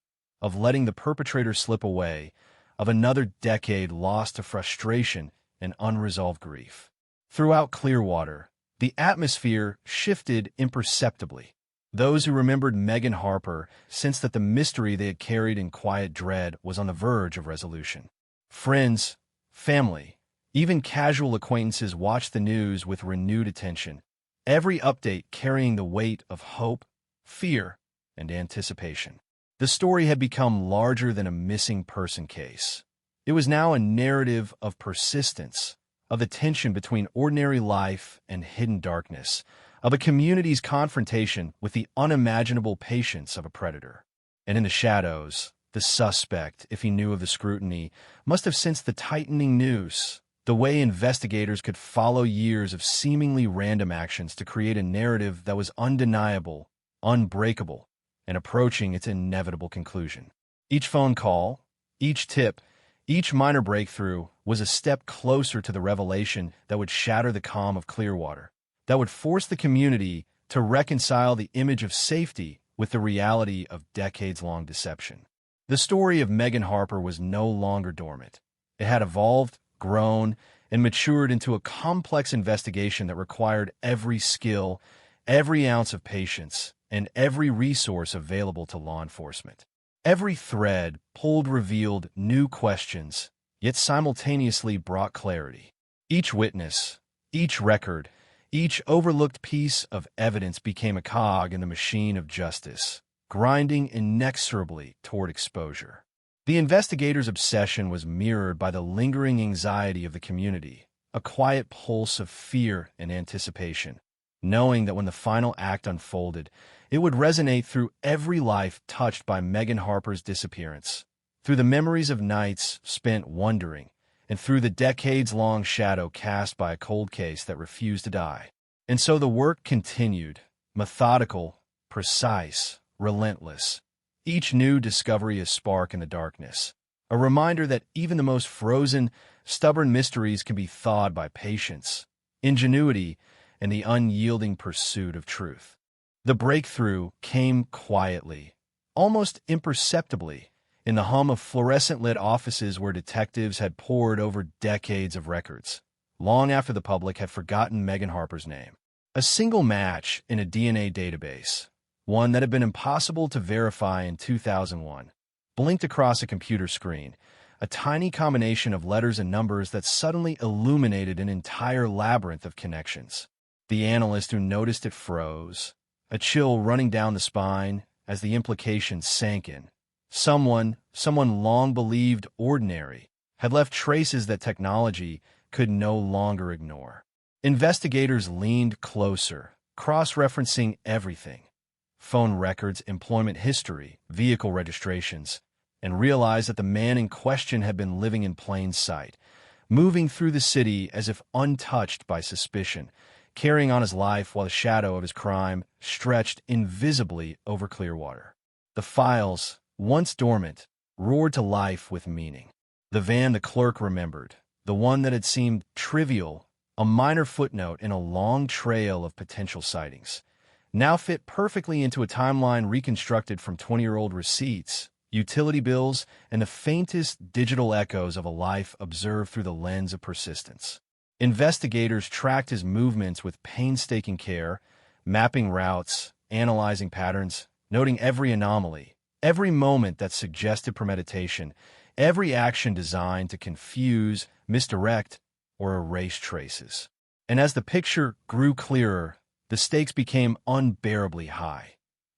of letting the perpetrator slip away, of another decade lost to frustration and unresolved grief. Throughout Clearwater, the atmosphere shifted imperceptibly. Those who remembered Megan Harper sensed that the mystery they had carried in quiet dread was on the verge of resolution. Friends, family, even casual acquaintances watched the news with renewed attention, every update carrying the weight of hope, fear, and anticipation. The story had become larger than a missing person case. It was now a narrative of persistence, of the tension between ordinary life and hidden darkness, of a community's confrontation with the unimaginable patience of a predator. And in the shadows, the suspect, if he knew of the scrutiny, must have sensed the tightening noose, the way investigators could follow years of seemingly random actions to create a narrative that was undeniable, unbreakable, and approaching its inevitable conclusion. Each phone call, each tip, each minor breakthrough was a step closer to the revelation that would shatter the calm of Clearwater, that would force the community to reconcile the image of safety with the reality of decades-long deception. The story of Megan Harper was no longer dormant. It had evolved, grown, and matured into a complex investigation that required every skill, every ounce of patience, and every resource available to law enforcement. Every thread pulled revealed new questions, yet simultaneously brought clarity. Each witness, each record, each overlooked piece of evidence became a cog in the machine of justice, grinding inexorably toward exposure. The investigators' obsession was mirrored by the lingering anxiety of the community, a quiet pulse of fear and anticipation, knowing that when the final act unfolded, it would resonate through every life touched by Megan Harper's disappearance, through the memories of nights spent wondering, and through the decades-long shadow cast by a cold case that refused to die. And so the work continued, methodical, precise, relentless, each new discovery a spark in the darkness, a reminder that even the most frozen, stubborn mysteries can be thawed by patience, ingenuity, and the unyielding pursuit of truth. The breakthrough came quietly, almost imperceptibly, in the hum of fluorescent-lit offices where detectives had pored over decades of records, long after the public had forgotten Megan Harper's name. A single match in a DNA database, one that had been impossible to verify in 2001, blinked across a computer screen, a tiny combination of letters and numbers that suddenly illuminated an entire labyrinth of connections. The analyst who noticed it froze, a chill running down the spine as the implications sank in. Someone long believed ordinary, had left traces that technology could no longer ignore. Investigators leaned closer, cross-referencing everything: phone records, employment history, vehicle registrations, and realized that the man in question had been living in plain sight, moving through the city as if untouched by suspicion, carrying on his life while the shadow of his crime stretched invisibly over Clearwater. The files, once dormant, roared to life with meaning. The van the clerk remembered, the one that had seemed trivial, a minor footnote in a long trail of potential sightings, now fit perfectly into a timeline reconstructed from 20-year-old receipts, utility bills, and the faintest digital echoes of a life observed through the lens of persistence. Investigators tracked his movements with painstaking care, mapping routes, analyzing patterns, noting every anomaly, every moment that suggested premeditation, every action designed to confuse, misdirect, or erase traces. And as the picture grew clearer, the stakes became unbearably high.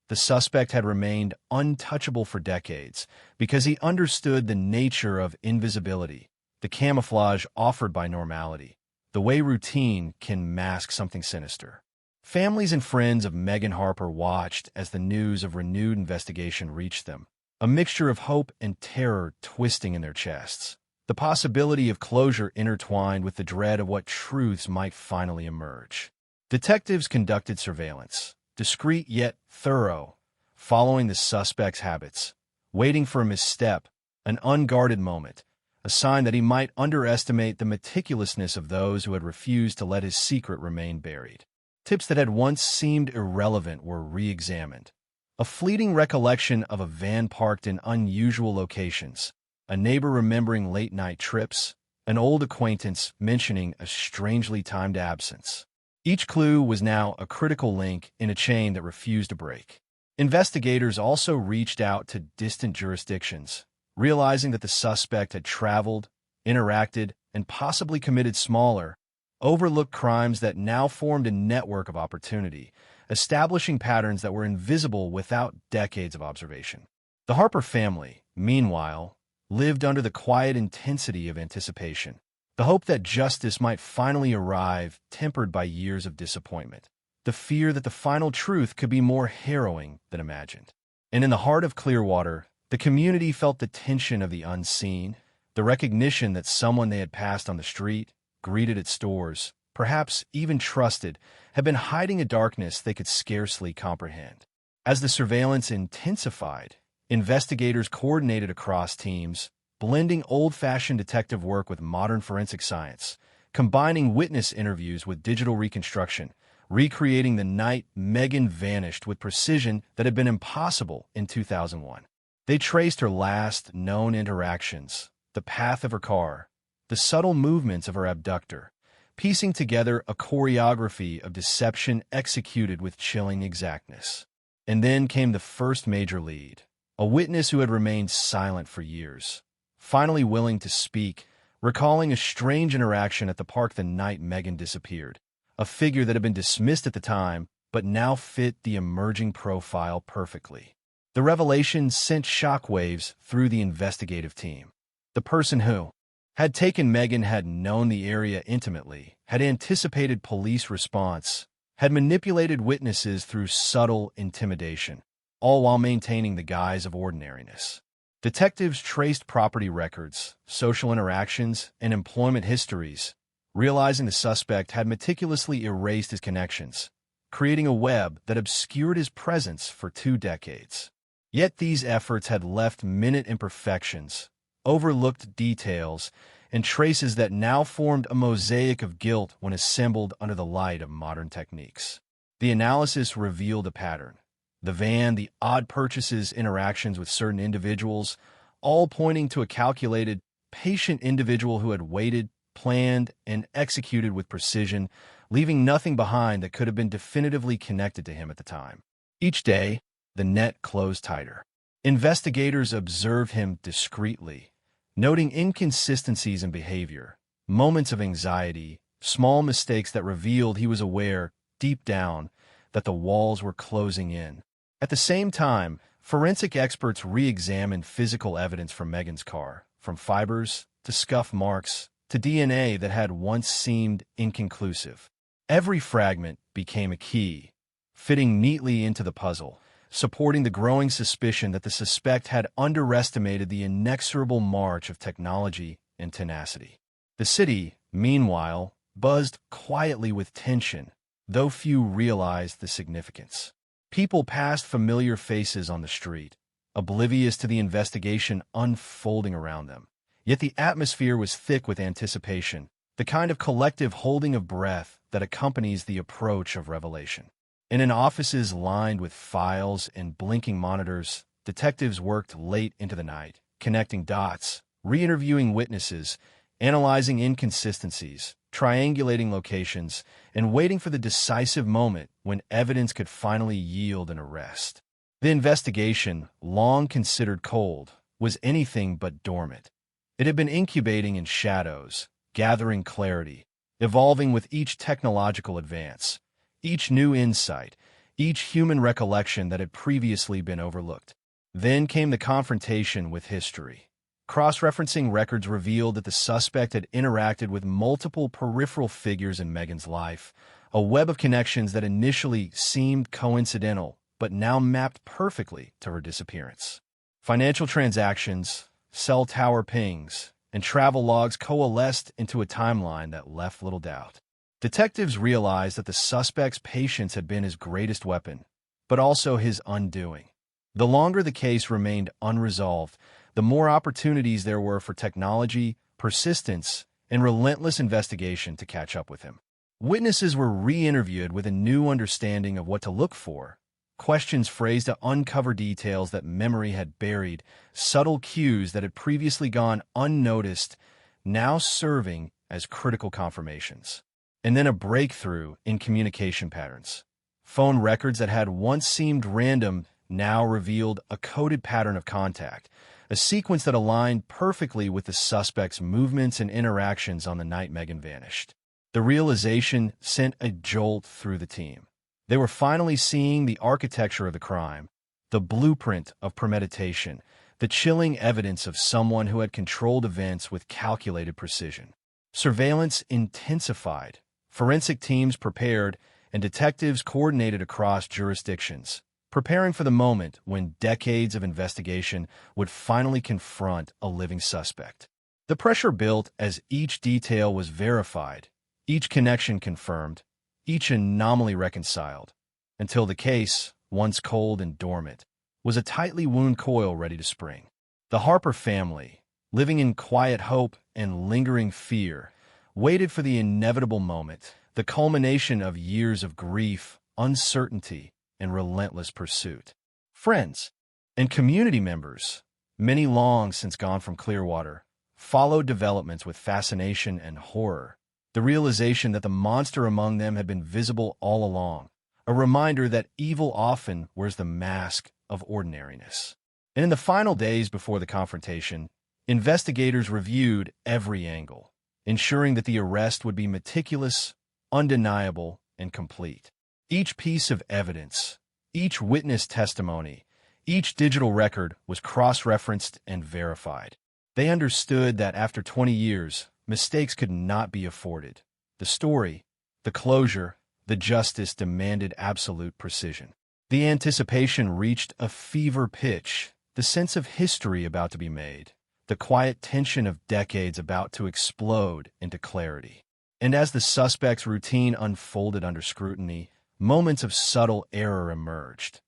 The suspect had remained untouchable for decades because he understood the nature of invisibility, the camouflage offered by normality, the way routine can mask something sinister. Families and friends of Megan Harper watched as the news of renewed investigation reached them, a mixture of hope and terror twisting in their chests, the possibility of closure intertwined with the dread of what truths might finally emerge. Detectives conducted surveillance, discreet yet thorough, following the suspect's habits, waiting for a misstep, an unguarded moment, a sign that he might underestimate the meticulousness of those who had refused to let his secret remain buried. Tips that had once seemed irrelevant were re-examined. A fleeting recollection of a van parked in unusual locations, a neighbor remembering late-night trips, an old acquaintance mentioning a strangely timed absence. Each clue was now a critical link in a chain that refused to break. Investigators also reached out to distant jurisdictions, realizing that the suspect had traveled, interacted, and possibly committed smaller, overlooked crimes that now formed a network of opportunity, establishing patterns that were invisible without decades of observation. The Harper family, meanwhile, lived under the quiet intensity of anticipation, the hope that justice might finally arrive, tempered by years of disappointment, the fear that the final truth could be more harrowing than imagined. And in the heart of Clearwater, the community felt the tension of the unseen, the recognition that someone they had passed on the street, greeted at stores, perhaps even trusted, had been hiding a darkness they could scarcely comprehend. As the surveillance intensified, investigators coordinated across teams, blending old-fashioned detective work with modern forensic science, combining witness interviews with digital reconstruction, recreating the night Megan vanished with precision that had been impossible in 2001. They traced her last known interactions, the path of her car, the subtle movements of her abductor, piecing together a choreography of deception executed with chilling exactness. And then came the first major lead, a witness who had remained silent for years, finally willing to speak, recalling a strange interaction at the park the night Megan disappeared, a figure that had been dismissed at the time but now fit the emerging profile perfectly. The revelation sent shockwaves through the investigative team. The person who had taken Megan had known the area intimately, had anticipated police response, had manipulated witnesses through subtle intimidation, all while maintaining the guise of ordinariness. Detectives traced property records, social interactions, and employment histories, realizing the suspect had meticulously erased his connections, creating a web that obscured his presence for 2 decades. Yet these efforts had left minute imperfections, overlooked details, and traces that now formed a mosaic of guilt when assembled under the light of modern techniques. The analysis revealed a pattern. The van, the odd purchases, interactions with certain individuals, all pointing to a calculated, patient individual who had waited, planned, and executed with precision, leaving nothing behind that could have been definitively connected to him at the time. Each day, the net closed tighter. Investigators observed him discreetly, noting inconsistencies in behavior, moments of anxiety, small mistakes that revealed he was aware, deep down, that the walls were closing in. At the same time, forensic experts re-examined physical evidence from Megan's car, from fibers to scuff marks to DNA that had once seemed inconclusive. Every fragment became a key, fitting neatly into the puzzle, supporting the growing suspicion that the suspect had underestimated the inexorable march of technology and tenacity. The city, meanwhile, buzzed quietly with tension, though few realized the significance. People passed familiar faces on the street, oblivious to the investigation unfolding around them. Yet the atmosphere was thick with anticipation, the kind of collective holding of breath that accompanies the approach of revelation. In offices lined with files and blinking monitors, detectives worked late into the night, connecting dots, re-interviewing witnesses, analyzing inconsistencies, triangulating locations, and waiting for the decisive moment when evidence could finally yield an arrest. The investigation, long considered cold, was anything but dormant. It had been incubating in shadows, gathering clarity, evolving with each technological advance, each new insight, each human recollection that had previously been overlooked. Then came the confrontation with history. Cross-referencing records revealed that the suspect had interacted with multiple peripheral figures in Megan's life, a web of connections that initially seemed coincidental, but now mapped perfectly to her disappearance. Financial transactions, cell tower pings, and travel logs coalesced into a timeline that left little doubt. Detectives realized that the suspect's patience had been his greatest weapon, but also his undoing. The longer the case remained unresolved, the more opportunities there were for technology, persistence, and relentless investigation to catch up with him. Witnesses were re-interviewed with a new understanding of what to look for, questions phrased to uncover details that memory had buried, subtle cues that had previously gone unnoticed, now serving as critical confirmations. And then a breakthrough in communication patterns. Phone records that had once seemed random now revealed a coded pattern of contact, a sequence that aligned perfectly with the suspect's movements and interactions on the night Megan vanished. The realization sent a jolt through the team. They were finally seeing the architecture of the crime, the blueprint of premeditation, the chilling evidence of someone who had controlled events with calculated precision. Surveillance intensified, forensic teams prepared, and detectives coordinated across jurisdictions, preparing for the moment when decades of investigation would finally confront a living suspect. The pressure built as each detail was verified, each connection confirmed, each anomaly reconciled, until the case, once cold and dormant, was a tightly wound coil ready to spring. The Harper family, living in quiet hope and lingering fear, waited for the inevitable moment, the culmination of years of grief, uncertainty, and relentless pursuit. Friends and community members, many long since gone from Clearwater, followed developments with fascination and horror, the realization that the monster among them had been visible all along, a reminder that evil often wears the mask of ordinariness. And in the final days before the confrontation, investigators reviewed every angle, ensuring that the arrest would be meticulous, undeniable, and complete. Each piece of evidence, each witness testimony, each digital record was cross-referenced and verified. They understood that after 20 years, mistakes could not be afforded. The story, the closure, the justice demanded absolute precision. The anticipation reached a fever pitch, the sense of history about to be made, the quiet tension of decades about to explode into clarity. And as the suspect's routine unfolded under scrutiny, moments of subtle error emerged.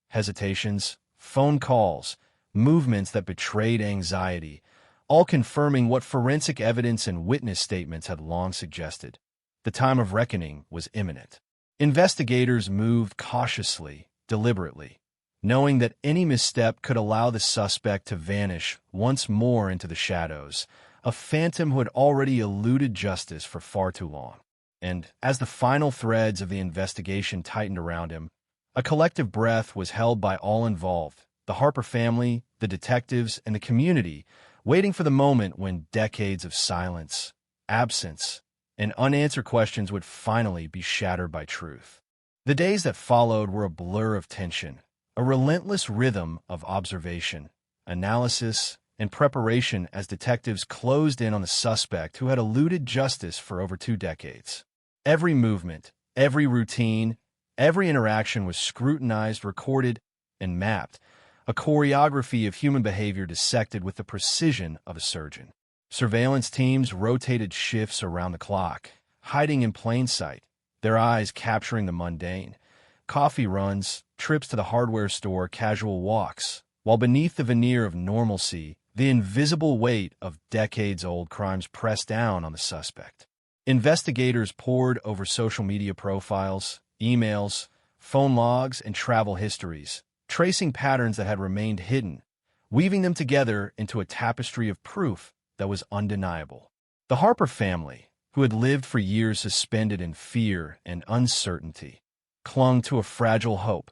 Hesitations, phone calls, movements that betrayed anxiety, all confirming what forensic evidence and witness statements had long suggested. The time of reckoning was imminent. Investigators moved cautiously, deliberately, knowing that any misstep could allow the suspect to vanish once more into the shadows, a phantom who had already eluded justice for far too long. And as the final threads of the investigation tightened around him, a collective breath was held by all involved, the Harper family, the detectives, and the community, waiting for the moment when decades of silence, absence, and unanswered questions would finally be shattered by truth. The days that followed were a blur of tension, a relentless rhythm of observation, analysis, and preparation as detectives closed in on the suspect who had eluded justice for over 2 decades. Every movement, every routine, every interaction was scrutinized, recorded, and mapped, a choreography of human behavior dissected with the precision of a surgeon. Surveillance teams rotated shifts around the clock, hiding in plain sight, their eyes capturing the mundane. Coffee runs, trips to the hardware store, casual walks, while beneath the veneer of normalcy, the invisible weight of decades-old crimes pressed down on the suspect. Investigators pored over social media profiles, emails, phone logs, and travel histories, tracing patterns that had remained hidden, weaving them together into a tapestry of proof that was undeniable. The Harper family, who had lived for years suspended in fear and uncertainty, clung to a fragile hope,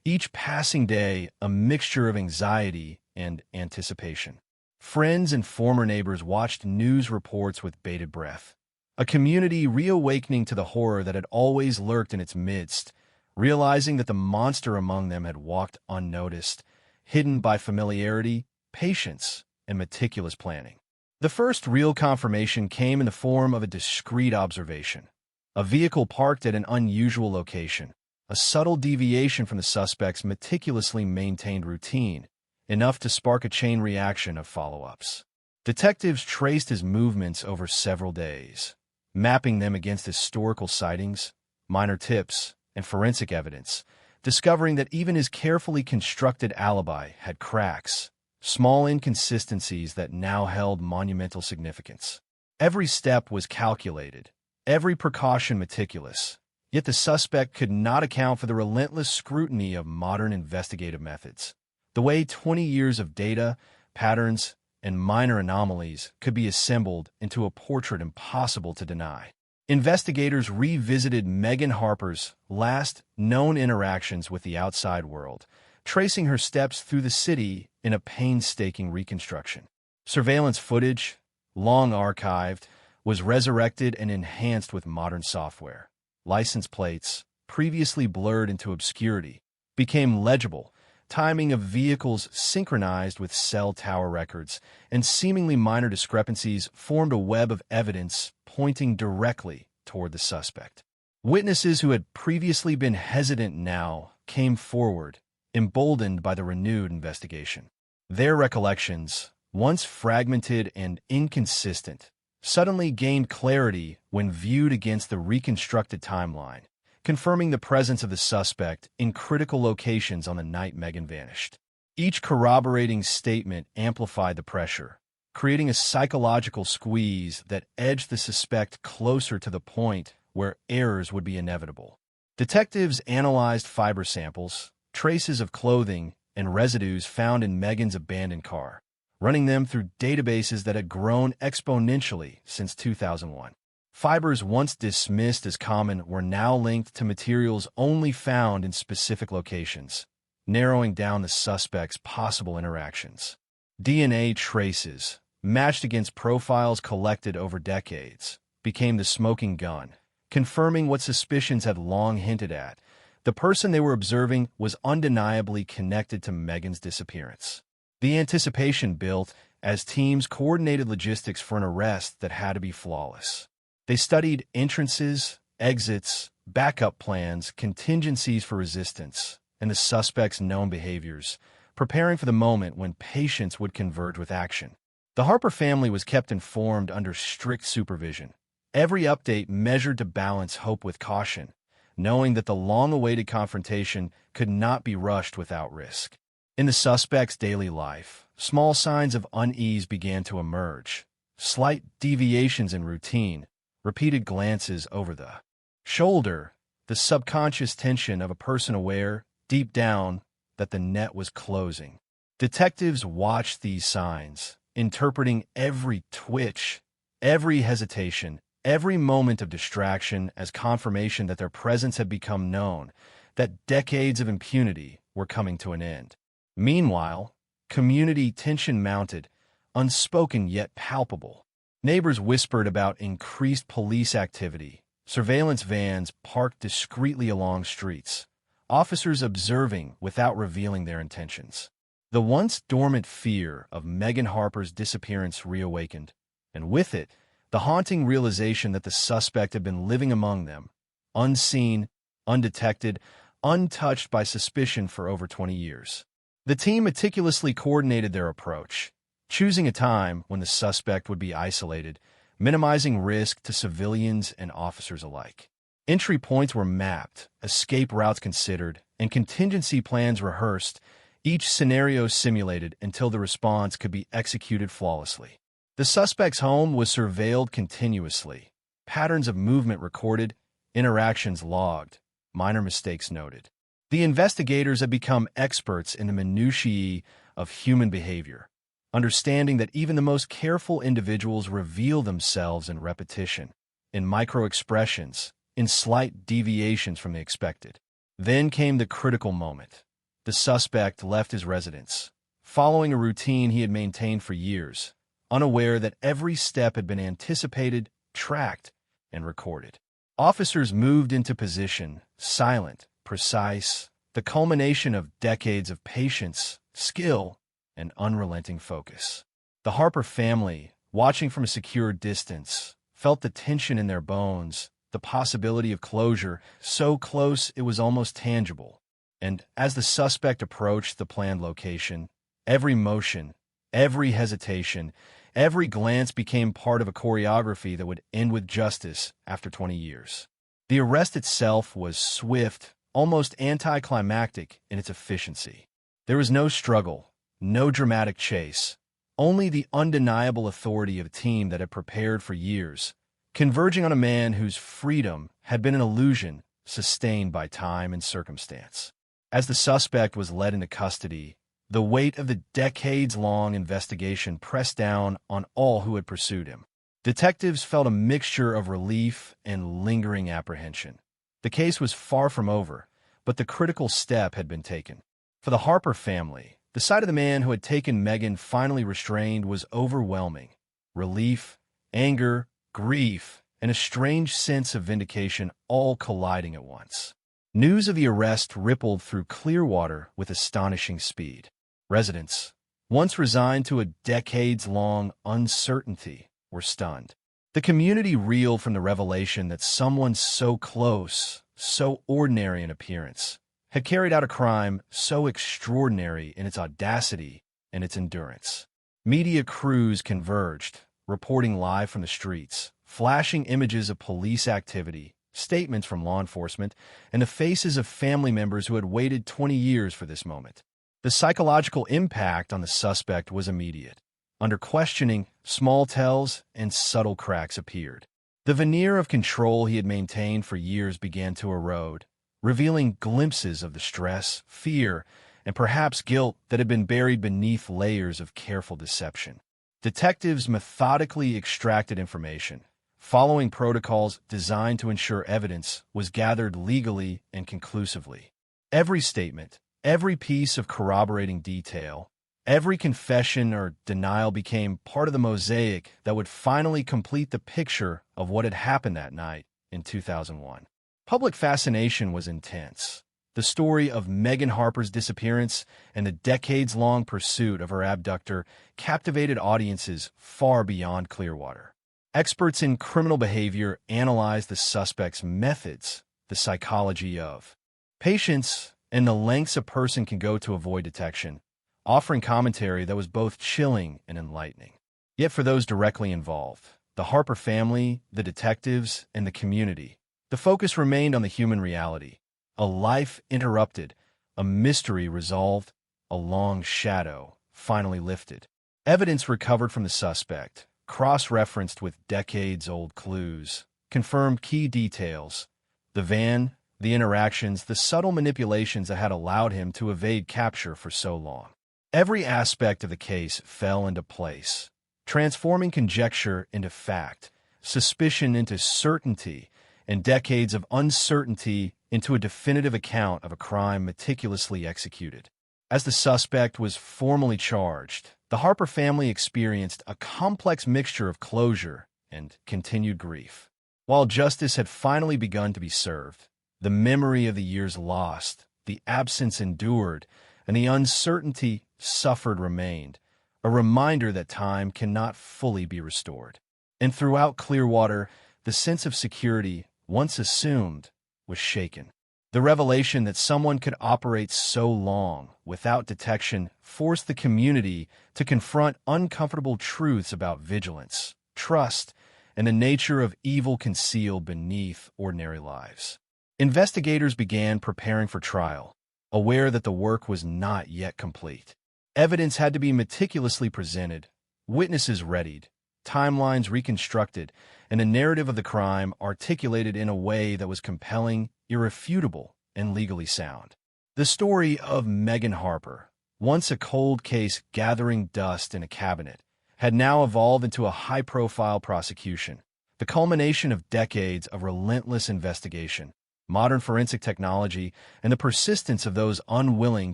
each passing day a mixture of anxiety and anticipation. Friends and former neighbors watched news reports with bated breath, a community reawakening to the horror that had always lurked in its midst, realizing that the monster among them had walked unnoticed, hidden by familiarity, patience, and meticulous planning. The first real confirmation came in the form of a discreet observation. A vehicle parked at an unusual location, a subtle deviation from the suspect's meticulously maintained routine, enough to spark a chain reaction of follow-ups. Detectives traced his movements over several days, mapping them against historical sightings, minor tips, and forensic evidence, discovering that even his carefully constructed alibi had cracks, small inconsistencies that now held monumental significance. Every step was calculated, every precaution meticulous, yet the suspect could not account for the relentless scrutiny of modern investigative methods. The way 20 years of data, patterns, and minor anomalies could be assembled into a portrait impossible to deny. Investigators revisited Megan Harper's last known interactions with the outside world, tracing her steps through the city in a painstaking reconstruction. Surveillance footage, long archived, was resurrected and enhanced with modern software. License plates, previously blurred into obscurity, became legible, timing of vehicles synchronized with cell tower records, and seemingly minor discrepancies formed a web of evidence pointing directly toward the suspect. Witnesses who had previously been hesitant now came forward, emboldened by the renewed investigation. Their recollections, once fragmented and inconsistent, suddenly gained clarity when viewed against the reconstructed timeline, confirming the presence of the suspect in critical locations on the night Megan vanished. Each corroborating statement amplified the pressure, creating a psychological squeeze that edged the suspect closer to the point where errors would be inevitable. Detectives analyzed fiber samples, traces of clothing, and residues found in Megan's abandoned car, running them through databases that had grown exponentially since 2001. Fibers once dismissed as common were now linked to materials only found in specific locations, narrowing down the suspect's possible interactions. DNA traces, matched against profiles collected over decades, became the smoking gun, confirming what suspicions had long hinted at. The person they were observing was undeniably connected to Megan's disappearance. The anticipation built as teams coordinated logistics for an arrest that had to be flawless. They studied entrances, exits, backup plans, contingencies for resistance, and the suspect's known behaviors, preparing for the moment when patience would converge with action. The Harper family was kept informed under strict supervision, every update measured to balance hope with caution, knowing that the long-awaited confrontation could not be rushed without risk. In the suspect's daily life, small signs of unease began to emerge, slight deviations in routine, repeated glances over the shoulder, the subconscious tension of a person aware, deep down, that the net was closing. Detectives watched these signs, interpreting every twitch, every hesitation, every moment of distraction as confirmation that their presence had become known, that decades of impunity were coming to an end. Meanwhile, community tension mounted, unspoken yet palpable. Neighbors whispered about increased police activity, surveillance vans parked discreetly along streets, officers observing without revealing their intentions. The once dormant fear of Megan Harper's disappearance reawakened, and with it, the haunting realization that the suspect had been living among them, unseen, undetected, untouched by suspicion for over 20 years. The team meticulously coordinated their approach, choosing a time when the suspect would be isolated, minimizing risk to civilians and officers alike. Entry points were mapped, escape routes considered, and contingency plans rehearsed, each scenario simulated until the response could be executed flawlessly. The suspect's home was surveilled continuously, patterns of movement recorded, interactions logged, minor mistakes noted. The investigators had become experts in the minutiae of human behavior, understanding that even the most careful individuals reveal themselves in repetition, in micro-expressions, in slight deviations from the expected. Then came the critical moment. The suspect left his residence, following a routine he had maintained for years, unaware that every step had been anticipated, tracked, and recorded. Officers moved into position, silent, precise, the culmination of decades of patience, skill, and unrelenting focus. The Harper family, watching from a secure distance, felt the tension in their bones, the possibility of closure, so close it was almost tangible. And as the suspect approached the planned location, every motion, every hesitation, every glance became part of a choreography that would end with justice after 20 years. The arrest itself was swift, almost anticlimactic in its efficiency. There was no struggle, no dramatic chase, only the undeniable authority of a team that had prepared for years, converging on a man whose freedom had been an illusion sustained by time and circumstance. As the suspect was led into custody, the weight of the decades-long investigation pressed down on all who had pursued him. Detectives felt a mixture of relief and lingering apprehension. The case was far from over, but the critical step had been taken. For the Harper family, the sight of the man who had taken Megan finally restrained was overwhelming. Relief, anger, grief, and a strange sense of vindication all colliding at once. News of the arrest rippled through Clearwater with astonishing speed. Residents, once resigned to a decades-long uncertainty, were stunned. The community reeled from the revelation that someone so close, so ordinary in appearance, had carried out a crime so extraordinary in its audacity and its endurance. Media crews converged, reporting live from the streets, flashing images of police activity, statements from law enforcement, and the faces of family members who had waited 20 years for this moment. The psychological impact on the suspect was immediate. Under questioning, small tells and subtle cracks appeared. The veneer of control he had maintained for years began to erode, revealing glimpses of the stress, fear, and perhaps guilt that had been buried beneath layers of careful deception. Detectives methodically extracted information, following protocols designed to ensure evidence was gathered legally and conclusively. Every statement, every piece of corroborating detail, every confession or denial became part of the mosaic that would finally complete the picture of what had happened that night in 2001. Public fascination was intense. The story of Megan Harper's disappearance and the decades-long pursuit of her abductor captivated audiences far beyond Clearwater. Experts in criminal behavior analyzed the suspect's methods, the psychology of patience, and the lengths a person can go to avoid detection, offering commentary that was both chilling and enlightening. Yet for those directly involved, the Harper family, the detectives, and the community, the focus remained on the human reality. A life interrupted, a mystery resolved, a long shadow finally lifted. Evidence recovered from the suspect, cross-referenced with decades-old clues, confirmed key details: the van, the interactions, the subtle manipulations that had allowed him to evade capture for so long. Every aspect of the case fell into place, transforming conjecture into fact, suspicion into certainty, and decades of uncertainty into a definitive account of a crime meticulously executed. As the suspect was formally charged, the Harper family experienced a complex mixture of closure and continued grief. While justice had finally begun to be served, the memory of the years lost, the absence endured, and the uncertainty suffered remained, a reminder that time cannot fully be restored. And throughout Clearwater, the sense of security, once assumed, was shaken. The revelation that someone could operate so long without detection forced the community to confront uncomfortable truths about vigilance, trust, and the nature of evil concealed beneath ordinary lives. Investigators began preparing for trial, aware that the work was not yet complete. Evidence had to be meticulously presented, witnesses readied, timelines reconstructed, and the narrative of the crime articulated in a way that was compelling, irrefutable, and legally sound. The story of Megan Harper, once a cold case gathering dust in a cabinet, had now evolved into a high-profile prosecution, the culmination of decades of relentless investigation, modern forensic technology, and the persistence of those unwilling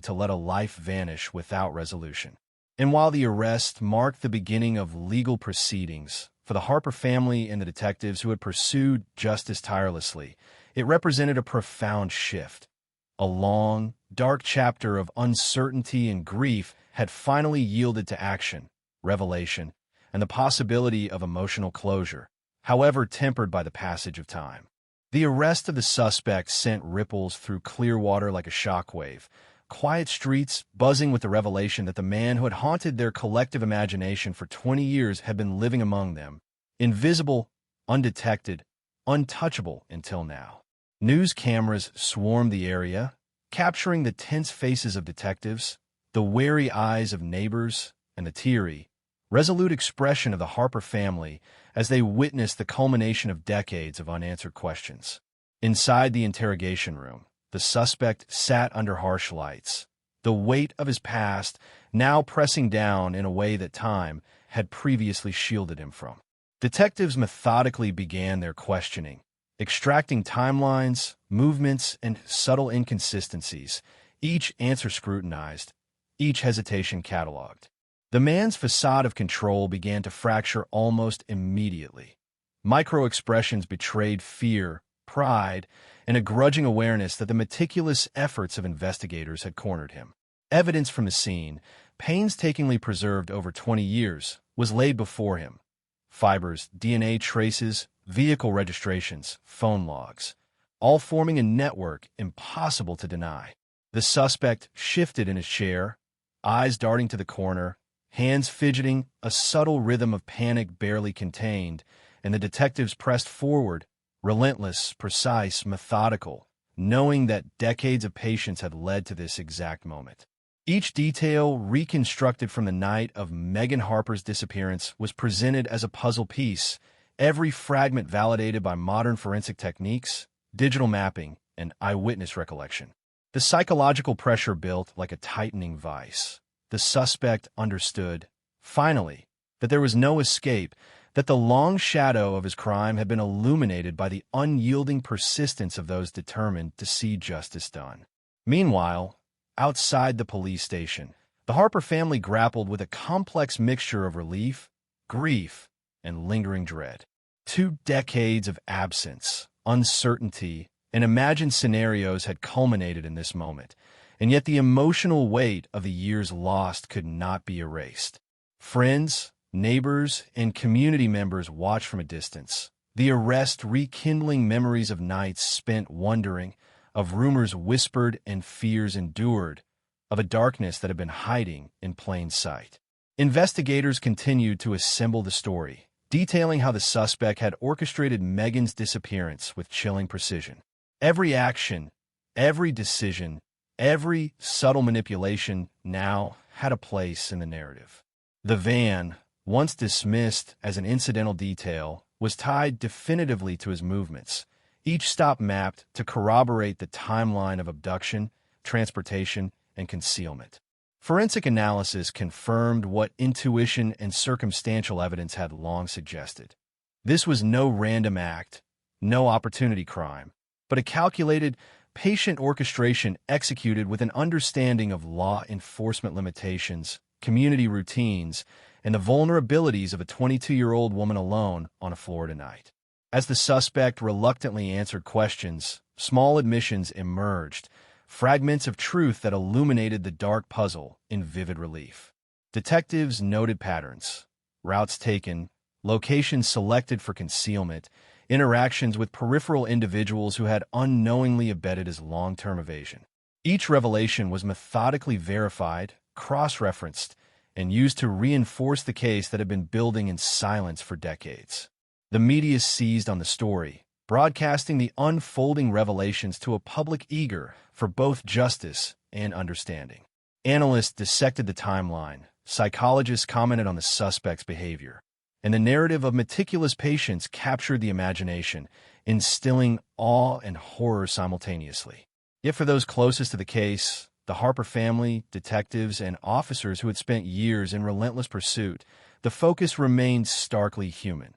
to let a life vanish without resolution. And while the arrest marked the beginning of legal proceedings for the Harper family and the detectives who had pursued justice tirelessly, it represented a profound shift. A long, dark chapter of uncertainty and grief had finally yielded to action, revelation, and the possibility of emotional closure, however tempered by the passage of time. The arrest of the suspect sent ripples through Clearwater like a shockwave, quiet streets buzzing with the revelation that the man who had haunted their collective imagination for 20 years had been living among them, invisible, undetected, untouchable until now. News cameras swarmed the area, capturing the tense faces of detectives, the wary eyes of neighbors, and the teary, resolute expression of the Harper family as they witnessed the culmination of decades of unanswered questions. Inside the interrogation room, the suspect sat under harsh lights, the weight of his past now pressing down in a way that time had previously shielded him from. Detectives methodically began their questioning, extracting timelines, movements, and subtle inconsistencies, each answer scrutinized, each hesitation cataloged. The man's facade of control began to fracture almost immediately. Micro-expressions betrayed fear, pride, and a grudging awareness that the meticulous efforts of investigators had cornered him. Evidence from the scene, painstakingly preserved over 20 years, was laid before him. Fibers, DNA traces, vehicle registrations, phone logs, all forming a network impossible to deny. The suspect shifted in his chair, eyes darting to the corner, hands fidgeting, a subtle rhythm of panic barely contained, and the detectives pressed forward, relentless, precise, methodical, knowing that decades of patience had led to this exact moment. Each detail reconstructed from the night of Megan Harper's disappearance was presented as a puzzle piece, every fragment validated by modern forensic techniques, digital mapping, and eyewitness recollection. The psychological pressure built like a tightening vice. The suspect understood, finally, that there was no escape, that the long shadow of his crime had been illuminated by the unyielding persistence of those determined to see justice done. Meanwhile, outside the police station, the Harper family grappled with a complex mixture of relief, grief, and lingering dread. 2 decades of absence, uncertainty, and imagined scenarios had culminated in this moment, and yet the emotional weight of the years lost could not be erased. Friends, neighbors, and community members watched from a distance, the arrest rekindling memories of nights spent wondering, of rumors whispered and fears endured, of a darkness that had been hiding in plain sight. Investigators continued to assemble the story, detailing how the suspect had orchestrated Megan's disappearance with chilling precision. Every action, every decision, every subtle manipulation now had a place in the narrative. The van, once dismissed as an incidental detail, was tied definitively to his movements, each stop mapped to corroborate the timeline of abduction, transportation, and concealment. Forensic analysis confirmed what intuition and circumstantial evidence had long suggested. This was no random act, no opportunity crime, but a calculated, patient orchestration executed with an understanding of law enforcement limitations, community routines, and the vulnerabilities of a 22-year-old woman alone on a Florida night. As the suspect reluctantly answered questions, small admissions emerged, fragments of truth that illuminated the dark puzzle in vivid relief. Detectives noted patterns, routes taken, locations selected for concealment, interactions with peripheral individuals who had unknowingly abetted his long-term evasion. Each revelation was methodically verified, cross-referenced, and used to reinforce the case that had been building in silence for decades. The media seized on the story, broadcasting the unfolding revelations to a public eager for both justice and understanding. Analysts dissected the timeline, psychologists commented on the suspect's behavior, and the narrative of meticulous patience captured the imagination, instilling awe and horror simultaneously. Yet for those closest to the case, the Harper family, detectives, and officers who had spent years in relentless pursuit, the focus remained starkly human.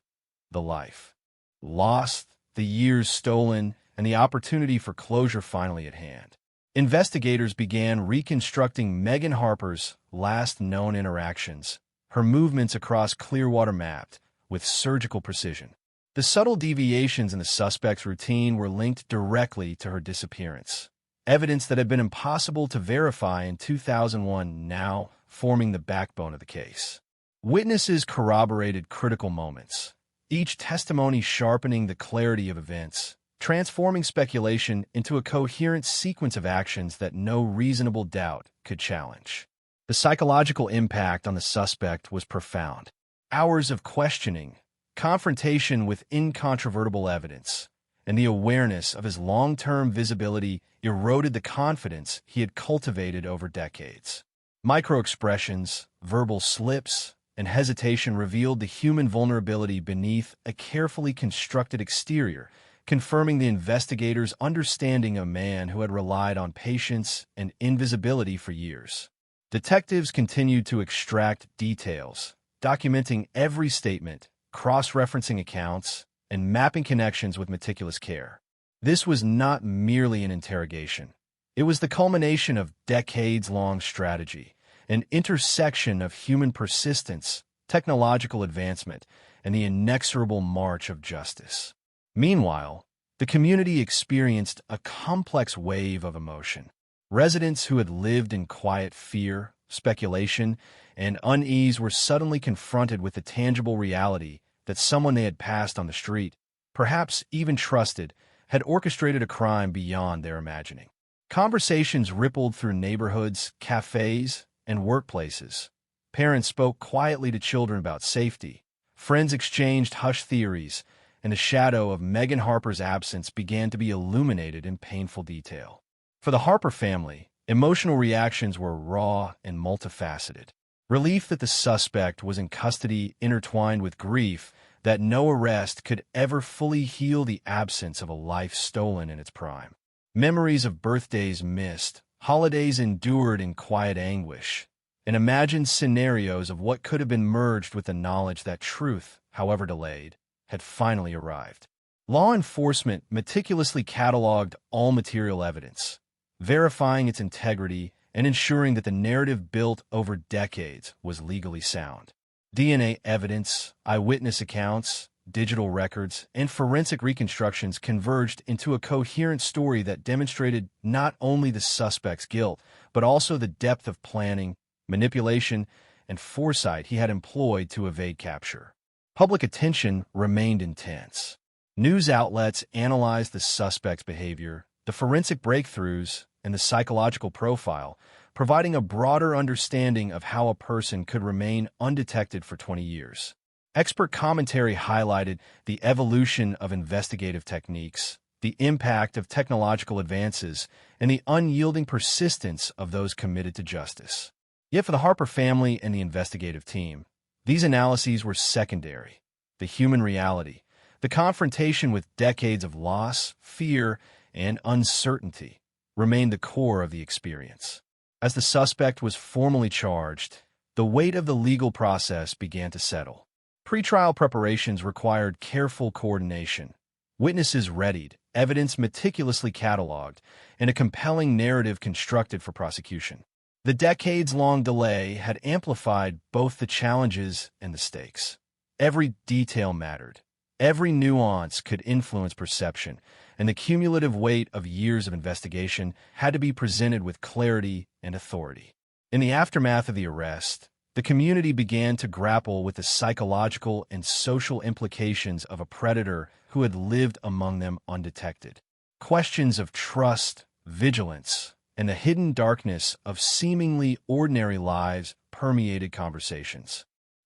The life lost, the years stolen, and the opportunity for closure finally at hand. Investigators began reconstructing Megan Harper's last known interactions, her movements across Clearwater mapped with surgical precision. The subtle deviations in the suspect's routine were linked directly to her disappearance, evidence that had been impossible to verify in 2001 now forming the backbone of the case. Witnesses corroborated critical moments, each testimony sharpening the clarity of events, transforming speculation into a coherent sequence of actions that no reasonable doubt could challenge. The psychological impact on the suspect was profound. Hours of questioning, confrontation with incontrovertible evidence, and the awareness of his long-term visibility eroded the confidence he had cultivated over decades. Microexpressions, verbal slips, and hesitation revealed the human vulnerability beneath a carefully constructed exterior, confirming the investigators' understanding of a man who had relied on patience and invisibility for years. Detectives continued to extract details, documenting every statement, cross-referencing accounts, and mapping connections with meticulous care. This was not merely an interrogation. It was the culmination of decades-long strategy, an intersection of human persistence, technological advancement, and the inexorable march of justice. Meanwhile, the community experienced a complex wave of emotion. Residents who had lived in quiet fear, speculation, and unease were suddenly confronted with the tangible reality that someone they had passed on the street, perhaps even trusted, had orchestrated a crime beyond their imagining. Conversations rippled through neighborhoods, cafes, and workplaces. Parents spoke quietly to children about safety. Friends exchanged hushed theories, and the shadow of Megan Harper's absence began to be illuminated in painful detail. For the Harper family, emotional reactions were raw and multifaceted. Relief that the suspect was in custody intertwined with grief that no arrest could ever fully heal the absence of a life stolen in its prime. Memories of birthdays missed, holidays endured in quiet anguish, and imagined scenarios of what could have been merged with the knowledge that truth, however delayed, had finally arrived. Law enforcement meticulously cataloged all material evidence, verifying its integrity and ensuring that the narrative built over decades was legally sound. DNA evidence, eyewitness accounts, digital records, and forensic reconstructions converged into a coherent story that demonstrated not only the suspect's guilt, but also the depth of planning, manipulation, and foresight he had employed to evade capture. Public attention remained intense. News outlets analyzed the suspect's behavior, the forensic breakthroughs, and the psychological profile, providing a broader understanding of how a person could remain undetected for 20 years. Expert commentary highlighted the evolution of investigative techniques, the impact of technological advances, and the unyielding persistence of those committed to justice. Yet for the Harper family and the investigative team, these analyses were secondary. The human reality, the confrontation with decades of loss, fear, and uncertainty, remained the core of the experience. As the suspect was formally charged, the weight of the legal process began to settle. Pretrial preparations required careful coordination, witnesses readied, evidence meticulously cataloged, and a compelling narrative constructed for prosecution. The decades-long delay had amplified both the challenges and the stakes. Every detail mattered. Every nuance could influence perception, and the cumulative weight of years of investigation had to be presented with clarity and authority. In the aftermath of the arrest, the community began to grapple with the psychological and social implications of a predator who had lived among them undetected. Questions of trust, vigilance, and the hidden darkness of seemingly ordinary lives permeated conversations.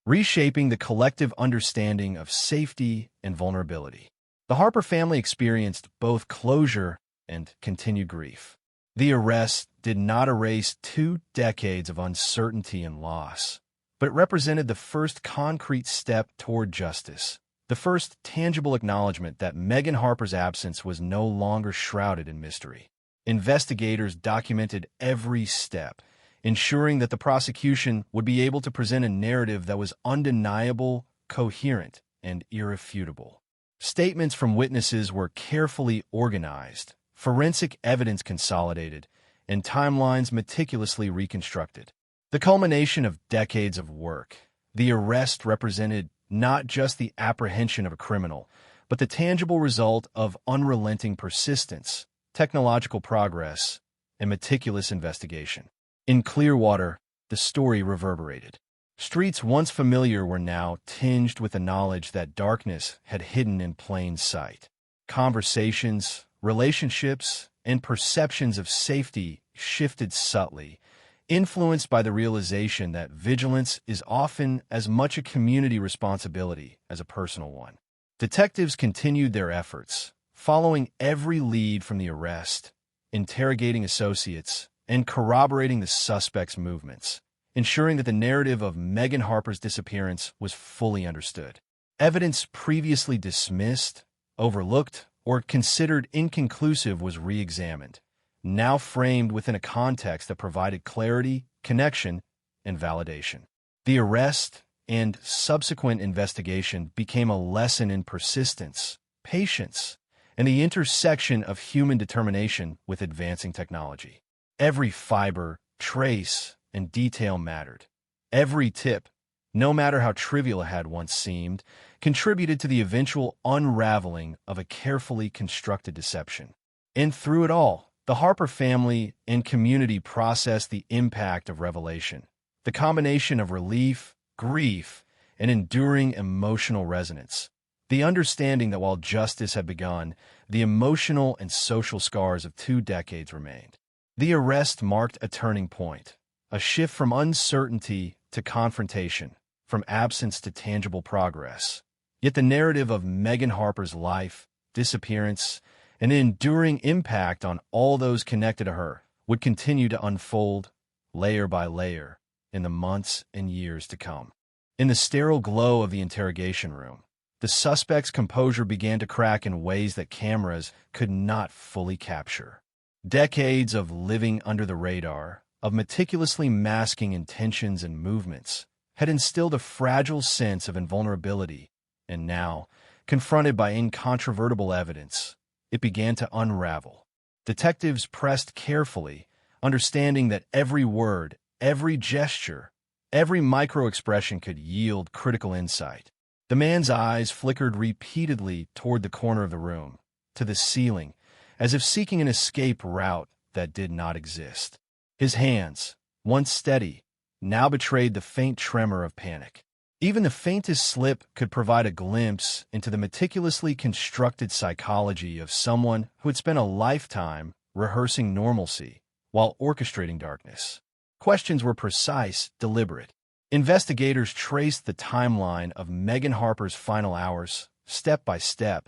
reshaping the collective understanding of safety and vulnerability. The Harper family experienced both closure and continued grief. The arrest did not erase 2 decades of uncertainty and loss, but it represented the first concrete step toward justice, the first tangible acknowledgement that Megan Harper's absence was no longer shrouded in mystery. Investigators documented every step, ensuring that the prosecution would be able to present a narrative that was undeniable, coherent, and irrefutable. Statements from witnesses were carefully organized, forensic evidence consolidated, and timelines meticulously reconstructed. The culmination of decades of work, the arrest represented not just the apprehension of a criminal, but the tangible result of unrelenting persistence, technological progress, and meticulous investigation. In Clearwater, the story reverberated. Streets once familiar were now tinged with the knowledge that darkness had hidden in plain sight. Conversations, relationships, and perceptions of safety shifted subtly, influenced by the realization that vigilance is often as much a community responsibility as a personal one. Detectives continued their efforts, following every lead from the arrest, interrogating associates, and corroborating the suspect's movements, ensuring that the narrative of Megan Harper's disappearance was fully understood. Evidence previously dismissed, overlooked, or considered inconclusive was re-examined, now framed within a context that provided clarity, connection, and validation. The arrest and subsequent investigation became a lesson in persistence, patience, and the intersection of human determination with advancing technology. Every fiber, trace, and detail mattered. Every tip, no matter how trivial it had once seemed, contributed to the eventual unraveling of a carefully constructed deception. And through it all, the Harper family and community processed the impact of revelation, the combination of relief, grief, and enduring emotional resonance. The understanding that while justice had begun, the emotional and social scars of 2 decades remained. The arrest marked a turning point, a shift from uncertainty to confrontation, from absence to tangible progress. Yet the narrative of Megan Harper's life, disappearance, and enduring impact on all those connected to her would continue to unfold, layer by layer, in the months and years to come. In the sterile glow of the interrogation room, the suspect's composure began to crack in ways that cameras could not fully capture. Decades of living under the radar, of meticulously masking intentions and movements, had instilled a fragile sense of invulnerability, and now, confronted by incontrovertible evidence, it began to unravel. Detectives pressed carefully, understanding that every word, every gesture, every micro-expression could yield critical insight. The man's eyes flickered repeatedly toward the corner of the room, to the ceiling, as if seeking an escape route that did not exist. His hands, once steady, now betrayed the faint tremor of panic. Even the faintest slip could provide a glimpse into the meticulously constructed psychology of someone who had spent a lifetime rehearsing normalcy while orchestrating darkness. Questions were precise, deliberate. Investigators traced the timeline of Megan Harper's final hours, step by step,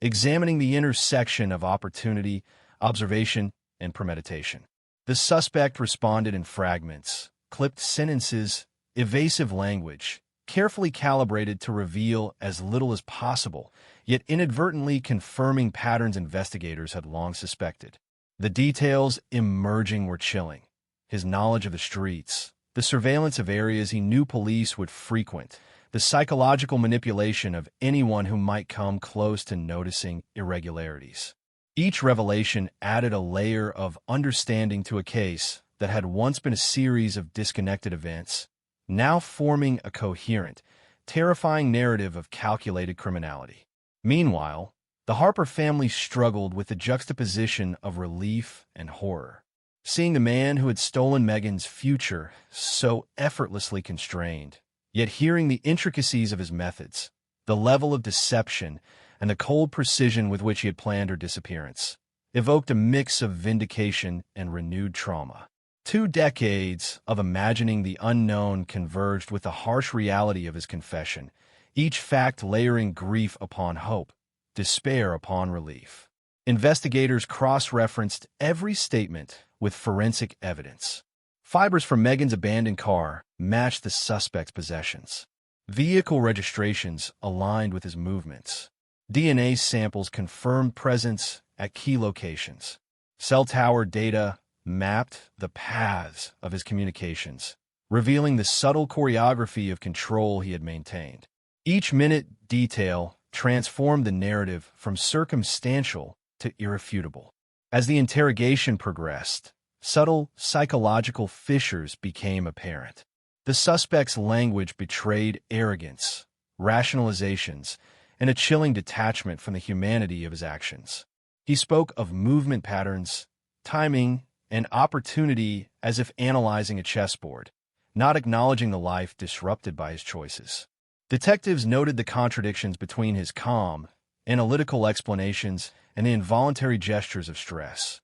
examining the intersection of opportunity, observation, and premeditation. The suspect responded in fragments, clipped sentences, evasive language, carefully calibrated to reveal as little as possible, yet inadvertently confirming patterns investigators had long suspected. The details emerging were chilling. His knowledge of the streets, the surveillance of areas he knew police would frequent, the psychological manipulation of anyone who might come close to noticing irregularities. Each revelation added a layer of understanding to a case that had once been a series of disconnected events, now forming a coherent, terrifying narrative of calculated criminality. Meanwhile, the Harper family struggled with the juxtaposition of relief and horror. Seeing the man who had stolen Megan's future so effortlessly constrained, yet hearing the intricacies of his methods, the level of deception, and the cold precision with which he had planned her disappearance, evoked a mix of vindication and renewed trauma. 2 decades of imagining the unknown converged with the harsh reality of his confession, each fact layering grief upon hope, despair upon relief. Investigators cross-referenced every statement with forensic evidence. Fibers from Megan's abandoned car matched the suspect's possessions. Vehicle registrations aligned with his movements. DNA samples confirmed presence at key locations. Cell tower data mapped the paths of his communications, revealing the subtle choreography of control he had maintained. Each minute detail transformed the narrative from circumstantial to irrefutable. As the interrogation progressed, subtle psychological fissures became apparent. The suspect's language betrayed arrogance, rationalizations, and a chilling detachment from the humanity of his actions. He spoke of movement patterns, timing, and opportunity as if analyzing a chessboard, not acknowledging the life disrupted by his choices. Detectives noted the contradictions between his calm, analytical explanations and the involuntary gestures of stress.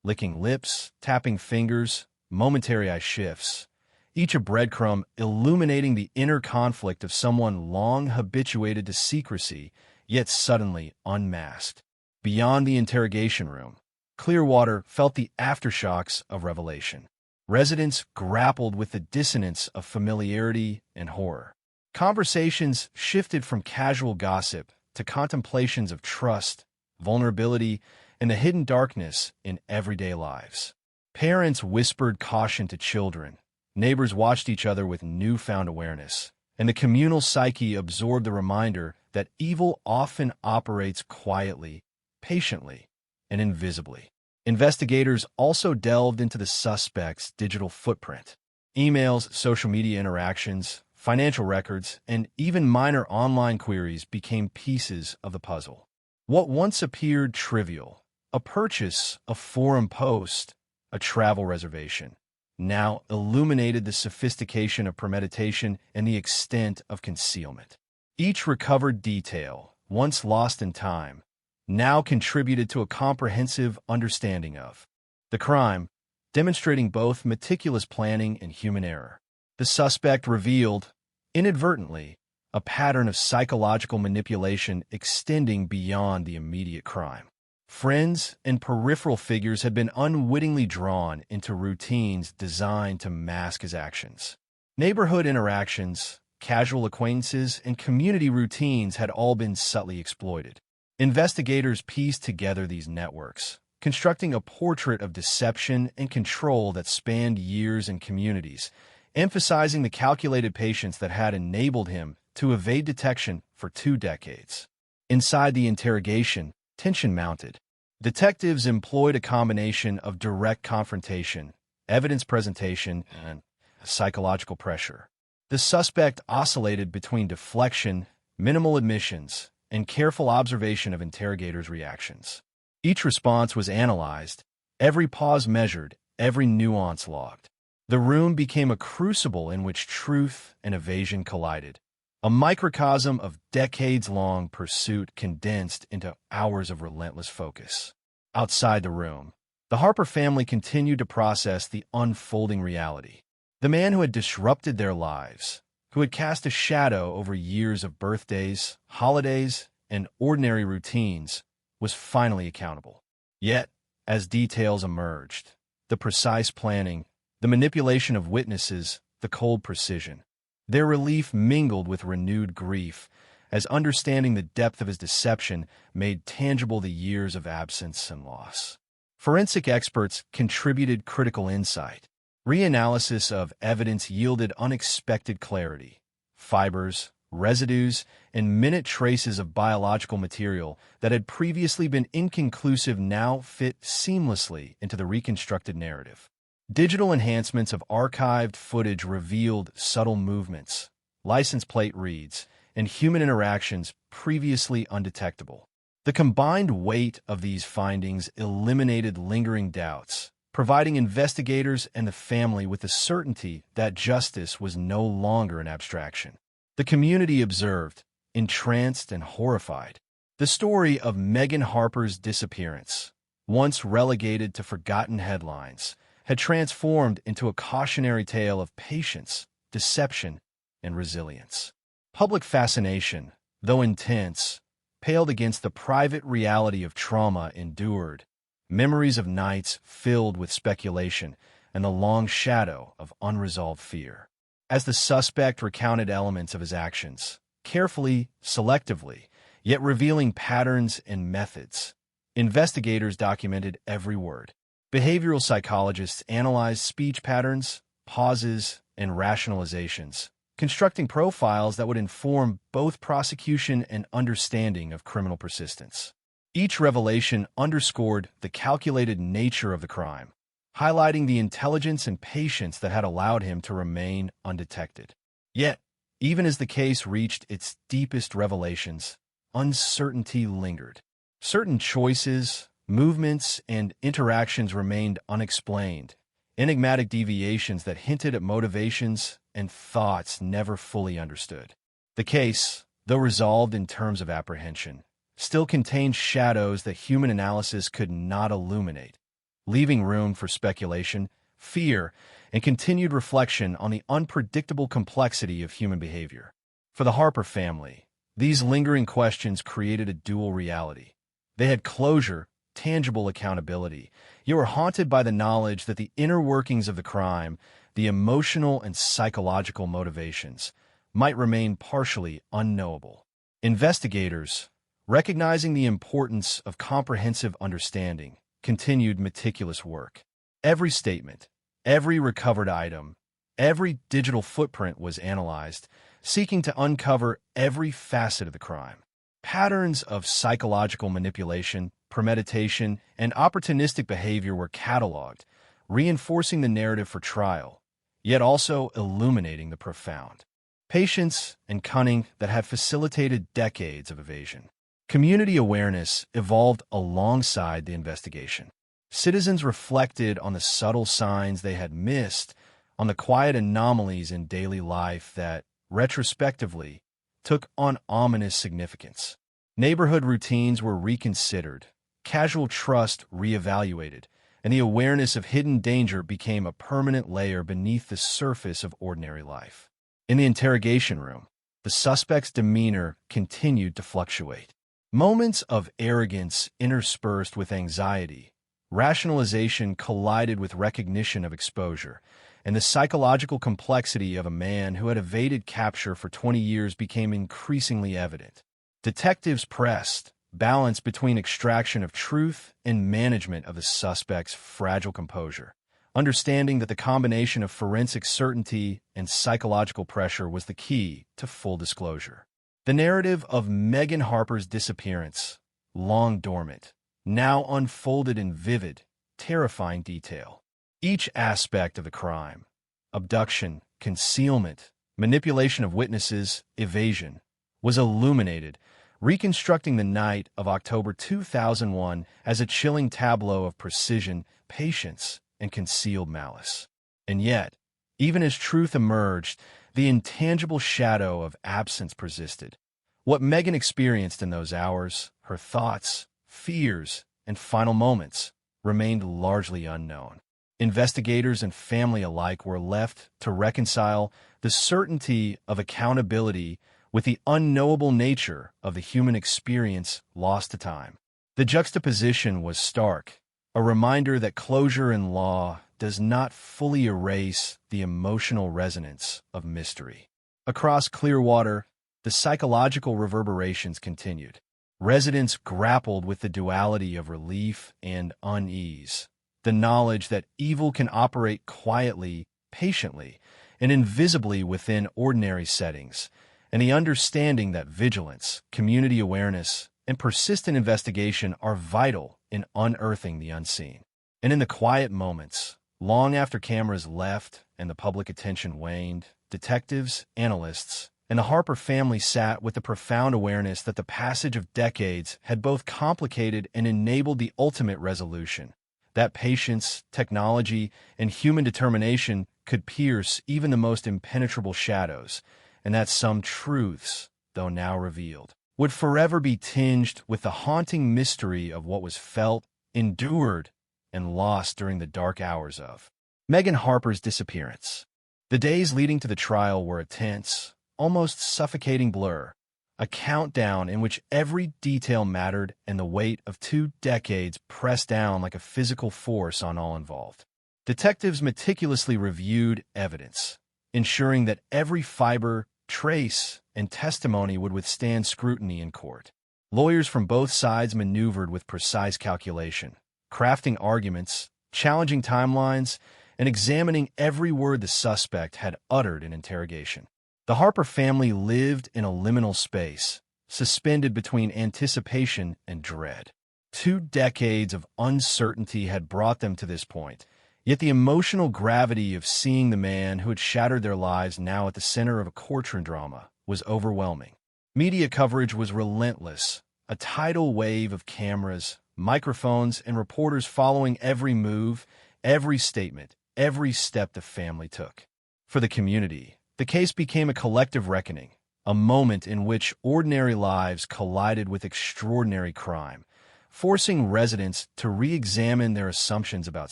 Licking lips, tapping fingers, momentary eye shifts, each a breadcrumb illuminating the inner conflict of someone long habituated to secrecy, yet suddenly unmasked. Beyond the interrogation room, Clearwater felt the aftershocks of revelation. Residents grappled with the dissonance of familiarity and horror. Conversations shifted from casual gossip to contemplations of trust, vulnerability, and the hidden darkness in everyday lives. Parents whispered caution to children. Neighbors watched each other with newfound awareness, and the communal psyche absorbed the reminder that evil often operates quietly, patiently, and invisibly. Investigators also delved into the suspect's digital footprint. Emails, social media interactions, financial records, and even minor online queries became pieces of the puzzle. What once appeared trivial, a purchase, a forum post, a travel reservation, now illuminated the sophistication of premeditation and the extent of concealment. Each recovered detail, once lost in time, now contributed to a comprehensive understanding of the crime, demonstrating both meticulous planning and human error. The suspect revealed, inadvertently, a pattern of psychological manipulation extending beyond the immediate crime. Friends and peripheral figures had been unwittingly drawn into routines designed to mask his actions. Neighborhood interactions, casual acquaintances, and community routines had all been subtly exploited. Investigators pieced together these networks, constructing a portrait of deception and control that spanned years and communities, emphasizing the calculated patience that had enabled him to evade detection for 2 decades. Inside the interrogation, tension mounted. Detectives employed a combination of direct confrontation, evidence presentation, and psychological pressure. The suspect oscillated between deflection, minimal admissions, and careful observation of interrogators' reactions. Each response was analyzed, every pause measured, every nuance logged. The room became a crucible in which truth and evasion collided, a microcosm of decades-long pursuit condensed into hours of relentless focus. Outside the room, the Harper family continued to process the unfolding reality. The man who had disrupted their lives, who had cast a shadow over years of birthdays, holidays, and ordinary routines, was finally accountable. Yet, as details emerged, the precise planning, the manipulation of witnesses, the cold precision, their relief mingled with renewed grief, as understanding the depth of his deception made tangible the years of absence and loss. Forensic experts contributed critical insight. Reanalysis of evidence yielded unexpected clarity. Fibers, residues, and minute traces of biological material that had previously been inconclusive now fit seamlessly into the reconstructed narrative. Digital enhancements of archived footage revealed subtle movements, license plate reads, and human interactions previously undetectable. The combined weight of these findings eliminated lingering doubts, providing investigators and the family with the certainty that justice was no longer an abstraction. The community observed, entranced and horrified. The story of Megan Harper's disappearance, once relegated to forgotten headlines, had transformed into a cautionary tale of patience, deception, and resilience. Public fascination, though intense, paled against the private reality of trauma endured, memories of nights filled with speculation and the long shadow of unresolved fear. As the suspect recounted elements of his actions, carefully, selectively, yet revealing patterns and methods, investigators documented every word. Behavioral psychologists analyzed speech patterns, pauses, and rationalizations, constructing profiles that would inform both prosecution and understanding of criminal persistence. Each revelation underscored the calculated nature of the crime, highlighting the intelligence and patience that had allowed him to remain undetected. Yet, even as the case reached its deepest revelations, uncertainty lingered. Certain choices, movements, and interactions remained unexplained, enigmatic deviations that hinted at motivations and thoughts never fully understood. The case, though resolved in terms of apprehension, still contained shadows that human analysis could not illuminate, leaving room for speculation, fear, and continued reflection on the unpredictable complexity of human behavior. For the Harper family, these lingering questions created a dual reality. They had closure, tangible accountability, yet were haunted by the knowledge that the inner workings of the crime, the emotional and psychological motivations, might remain partially unknowable. Investigators, recognizing the importance of comprehensive understanding, continued meticulous work. Every statement, every recovered item, every digital footprint was analyzed, seeking to uncover every facet of the crime. Patterns of psychological manipulation, premeditation, and opportunistic behavior were cataloged, reinforcing the narrative for trial, yet also illuminating the profound patience and cunning that had facilitated decades of evasion. Community awareness evolved alongside the investigation. Citizens reflected on the subtle signs they had missed, on the quiet anomalies in daily life that, retrospectively, took on ominous significance. Neighborhood routines were reconsidered, casual trust reevaluated, and the awareness of hidden danger became a permanent layer beneath the surface of ordinary life. In the interrogation room, the suspect's demeanor continued to fluctuate. Moments of arrogance interspersed with anxiety, rationalization collided with recognition of exposure, and the psychological complexity of a man who had evaded capture for 20 years became increasingly evident. Detectives pressed, balance between extraction of truth and management of the suspect's fragile composure, understanding that the combination of forensic certainty and psychological pressure was the key to full disclosure. The narrative of Megan Harper's disappearance, long dormant, now unfolded in vivid, terrifying detail. Each aspect of the crime, abduction, concealment, manipulation of witnesses, evasion, was illuminated, reconstructing the night of October 2001 as a chilling tableau of precision, patience, and concealed malice. And yet, even as truth emerged, the intangible shadow of absence persisted. What Megan experienced in those hours, her thoughts, fears, and final moments, remained largely unknown. Investigators and family alike were left to reconcile the certainty of accountability with the unknowable nature of the human experience lost to time. The juxtaposition was stark, a reminder that closure in law does not fully erase the emotional resonance of mystery. Across Clearwater, the psychological reverberations continued. Residents grappled with the duality of relief and unease, the knowledge that evil can operate quietly, patiently, and invisibly within ordinary settings, and the understanding that vigilance, community awareness, and persistent investigation are vital in unearthing the unseen. And in the quiet moments, long after cameras left and the public attention waned, detectives, analysts, and the Harper family sat with the profound awareness that the passage of decades had both complicated and enabled the ultimate resolution, that patience, technology, and human determination could pierce even the most impenetrable shadows, and that some truths, though now revealed, would forever be tinged with the haunting mystery of what was felt, endured, and lost during the dark hours of Megan Harper's disappearance. The days leading to the trial were a tense, almost suffocating blur, a countdown in which every detail mattered and the weight of 2 decades pressed down like a physical force on all involved. Detectives meticulously reviewed evidence, ensuring that every fiber, trace, and testimony would withstand scrutiny in court. Lawyers from both sides maneuvered with precise calculation, crafting arguments, challenging timelines, and examining every word the suspect had uttered in interrogation. The Harper family lived in a liminal space, suspended between anticipation and dread. 2 decades of uncertainty had brought them to this point, yet the emotional gravity of seeing the man who had shattered their lives now at the center of a courtroom drama was overwhelming. Media coverage was relentless, a tidal wave of cameras, microphones, and reporters following every move, every statement, every step the family took. For the community, the case became a collective reckoning, a moment in which ordinary lives collided with extraordinary crime, forcing residents to re-examine their assumptions about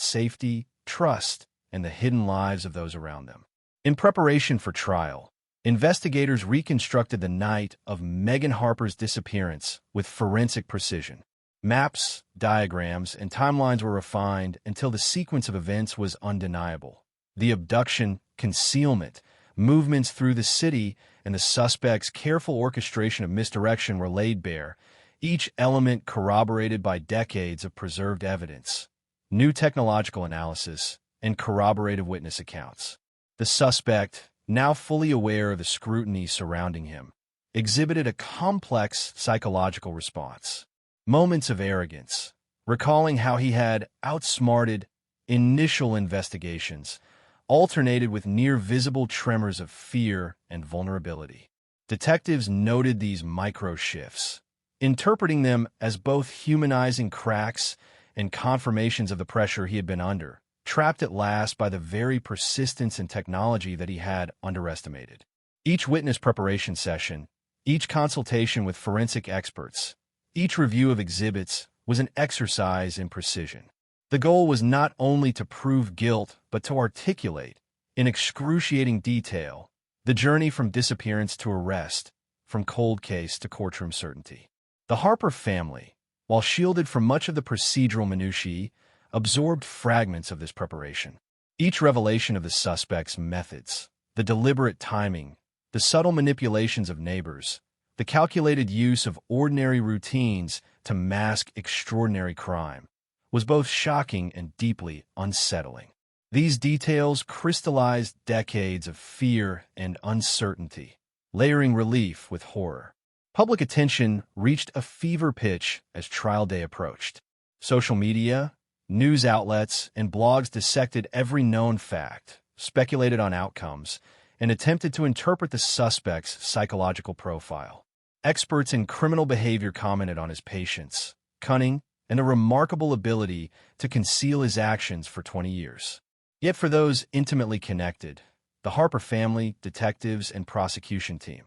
safety, trust, and the hidden lives of those around them. In preparation for trial, investigators reconstructed the night of Megan Harper's disappearance with forensic precision. Maps, diagrams, and timelines were refined until the sequence of events was undeniable. The abduction, concealment, movements through the city, and the suspect's careful orchestration of misdirection were laid bare, each element corroborated by decades of preserved evidence, new technological analysis, and corroborative witness accounts. The suspect, now fully aware of the scrutiny surrounding him, exhibited a complex psychological response. Moments of arrogance, recalling how he had outsmarted initial investigations, alternated with near-visible tremors of fear and vulnerability. Detectives noted these micro-shifts, interpreting them as both humanizing cracks and confirmations of the pressure he had been under, trapped at last by the very persistence and technology that he had underestimated. Each witness preparation session, each consultation with forensic experts, each review of exhibits was an exercise in precision. The goal was not only to prove guilt, but to articulate, in excruciating detail, the journey from disappearance to arrest, from cold case to courtroom certainty. The Harper family, while shielded from much of the procedural minutiae, absorbed fragments of this preparation. Each revelation of the suspect's methods, the deliberate timing, the subtle manipulations of neighbors, the calculated use of ordinary routines to mask extraordinary crime, was both shocking and deeply unsettling. These details crystallized decades of fear and uncertainty, layering relief with horror. Public attention reached a fever pitch as trial day approached. Social media, news outlets, and blogs dissected every known fact, speculated on outcomes, and attempted to interpret the suspect's psychological profile. Experts in criminal behavior commented on his patience, cunning, and a remarkable ability to conceal his actions for 20 years. Yet for those intimately connected, the Harper family, detectives, and prosecution team,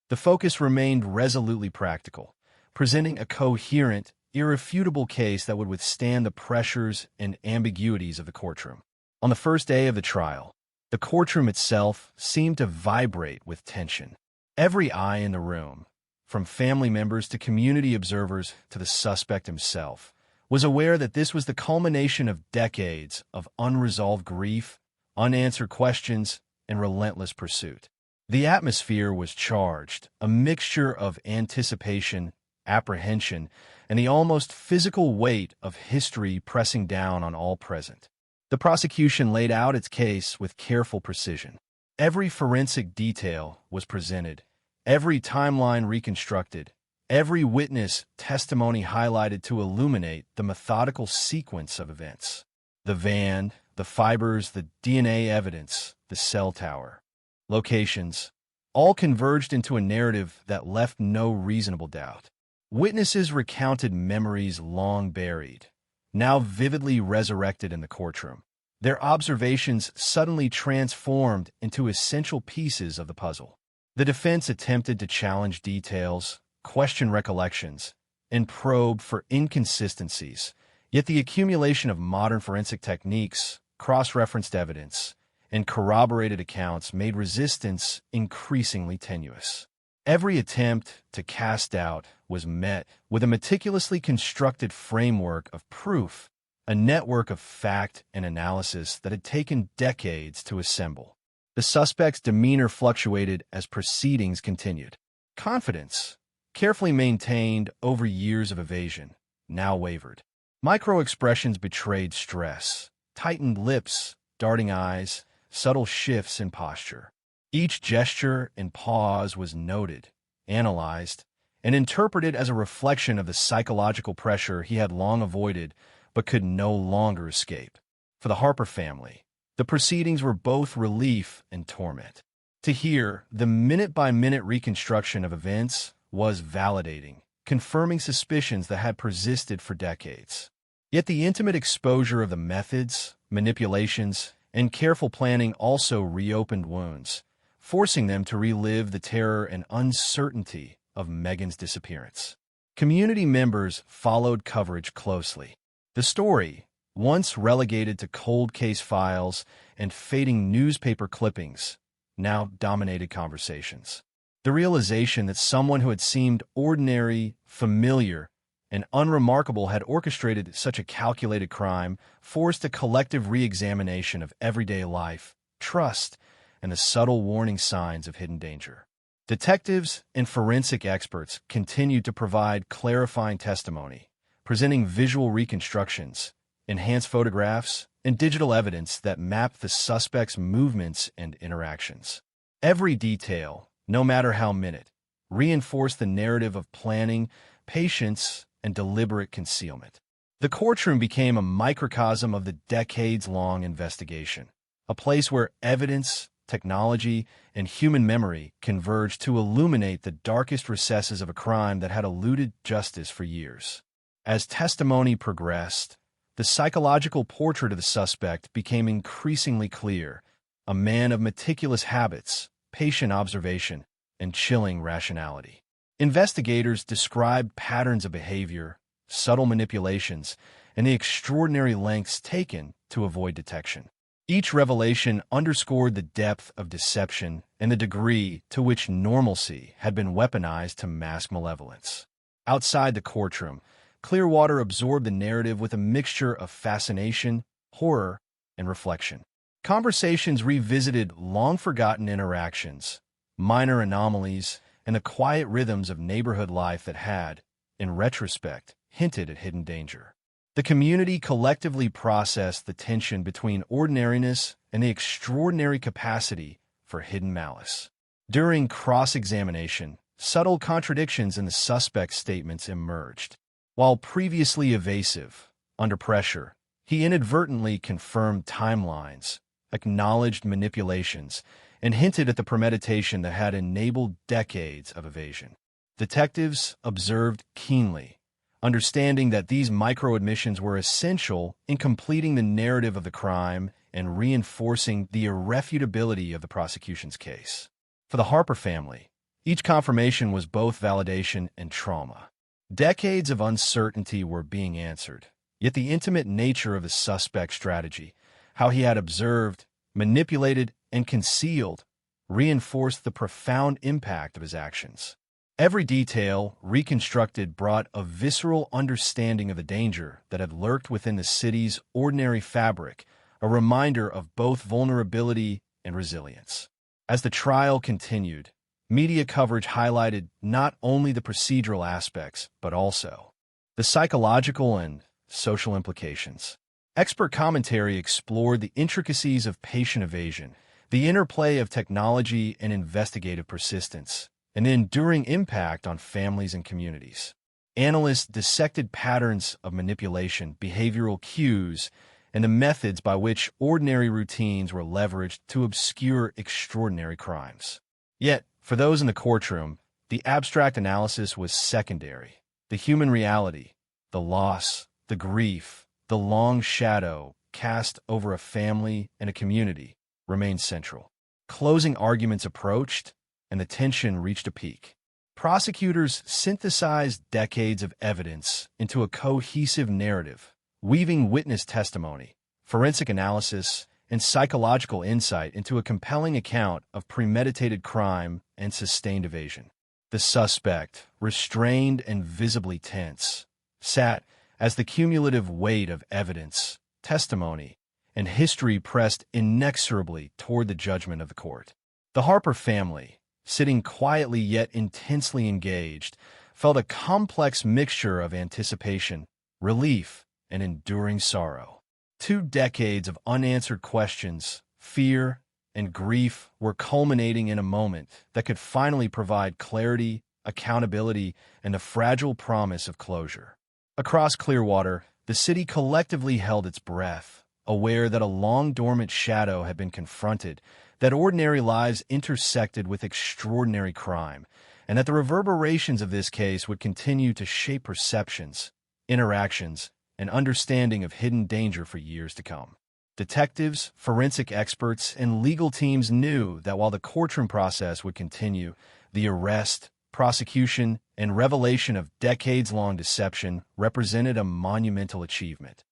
the focus remained resolutely practical, presenting a coherent, irrefutable case that would withstand the pressures and ambiguities of the courtroom. On the first day of the trial, the courtroom itself seemed to vibrate with tension. Every eye in the room, from family members to community observers to the suspect himself, was aware that this was the culmination of decades of unresolved grief, unanswered questions, and relentless pursuit. The atmosphere was charged, a mixture of anticipation, apprehension, and the almost physical weight of history pressing down on all present. The prosecution laid out its case with careful precision. Every forensic detail was presented, every timeline reconstructed, every witness testimony highlighted to illuminate the methodical sequence of events. The van, the fibers, the DNA evidence, the cell tower, locations, all converged into a narrative that left no reasonable doubt. Witnesses recounted memories long buried, now vividly resurrected in the courtroom. Their observations suddenly transformed into essential pieces of the puzzle. The defense attempted to challenge details, question recollections, and probe for inconsistencies, yet the accumulation of modern forensic techniques, cross-referenced evidence, and corroborated accounts made resistance increasingly tenuous. Every attempt to cast doubt was met with a meticulously constructed framework of proof, a network of fact and analysis that had taken decades to assemble. The suspect's demeanor fluctuated as proceedings continued. Confidence, carefully maintained over years of evasion, now wavered. Micro-expressions betrayed stress, tightened lips, darting eyes, subtle shifts in posture. Each gesture and pause was noted, analyzed, and interpreted as a reflection of the psychological pressure he had long avoided but could no longer escape. For the Harper family, the proceedings were both relief and torment. To hear the minute-by-minute reconstruction of events was validating, confirming suspicions that had persisted for decades. Yet the intimate exposure of the methods, manipulations, and careful planning also reopened wounds, forcing them to relive the terror and uncertainty of Megan's disappearance. Community members followed coverage closely. The story, once relegated to cold case files and fading newspaper clippings, now dominated conversations. The realization that someone who had seemed ordinary, familiar, and unremarkable had orchestrated such a calculated crime forced a collective re-examination of everyday life, trust, and the subtle warning signs of hidden danger. Detectives and forensic experts continued to provide clarifying testimony, presenting visual reconstructions, enhanced photographs, and digital evidence that mapped the suspect's movements and interactions. Every detail, no matter how minute, reinforced the narrative of planning, patience, and deliberate concealment. The courtroom became a microcosm of the decades-long investigation, a place where evidence, technology, and human memory converged to illuminate the darkest recesses of a crime that had eluded justice for years. As testimony progressed, the psychological portrait of the suspect became increasingly clear, a man of meticulous habits, patient observation, and chilling rationality. Investigators described patterns of behavior, subtle manipulations, and the extraordinary lengths taken to avoid detection. Each revelation underscored the depth of deception and the degree to which normalcy had been weaponized to mask malevolence. Outside the courtroom, Clearwater absorbed the narrative with a mixture of fascination, horror, and reflection. Conversations revisited long-forgotten interactions, minor anomalies, and the quiet rhythms of neighborhood life that had, in retrospect, hinted at hidden danger. The community collectively processed the tension between ordinariness and the extraordinary capacity for hidden malice. During cross-examination, subtle contradictions in the suspect's statements emerged. While previously evasive, under pressure, he inadvertently confirmed timelines, acknowledged manipulations, and hinted at the premeditation that had enabled decades of evasion. Detectives observed keenly, understanding that these micro-admissions were essential in completing the narrative of the crime and reinforcing the irrefutability of the prosecution's case. For the Harper family, each confirmation was both validation and trauma. Decades of uncertainty were being answered, yet the intimate nature of the suspect's strategy, how he had observed, manipulated, and concealed, reinforced the profound impact of his actions. Every detail reconstructed brought a visceral understanding of the danger that had lurked within the city's ordinary fabric, a reminder of both vulnerability and resilience. As the trial continued, media coverage highlighted not only the procedural aspects, but also the psychological and social implications. Expert commentary explored the intricacies of patient evasion, the interplay of technology and investigative persistence, and the enduring impact on families and communities. Analysts dissected patterns of manipulation, behavioral cues, and the methods by which ordinary routines were leveraged to obscure extraordinary crimes. Yet, for those in the courtroom, the abstract analysis was secondary. The human reality, the loss, the grief, the long shadow cast over a family and a community remained central. Closing arguments approached, and the tension reached a peak. Prosecutors synthesized decades of evidence into a cohesive narrative, weaving witness testimony, forensic analysis, and psychological insight into a compelling account of premeditated crime and sustained evasion. The suspect, restrained and visibly tense, sat as the cumulative weight of evidence, testimony, and history pressed inexorably toward the judgment of the court. The Harper family, sitting quietly yet intensely engaged, felt a complex mixture of anticipation, relief, and enduring sorrow. 2 decades of unanswered questions, fear, and grief were culminating in a moment that could finally provide clarity, accountability, and a fragile promise of closure. Across Clearwater, the city collectively held its breath, aware that a long-dormant shadow had been confronted, that ordinary lives intersected with extraordinary crime, and that the reverberations of this case would continue to shape perceptions, interactions, and understanding of hidden danger for years to come. Detectives, forensic experts, and legal teams knew that while the courtroom process would continue, the arrest, prosecution, and revelation of decades-long deception represented a monumental achievement.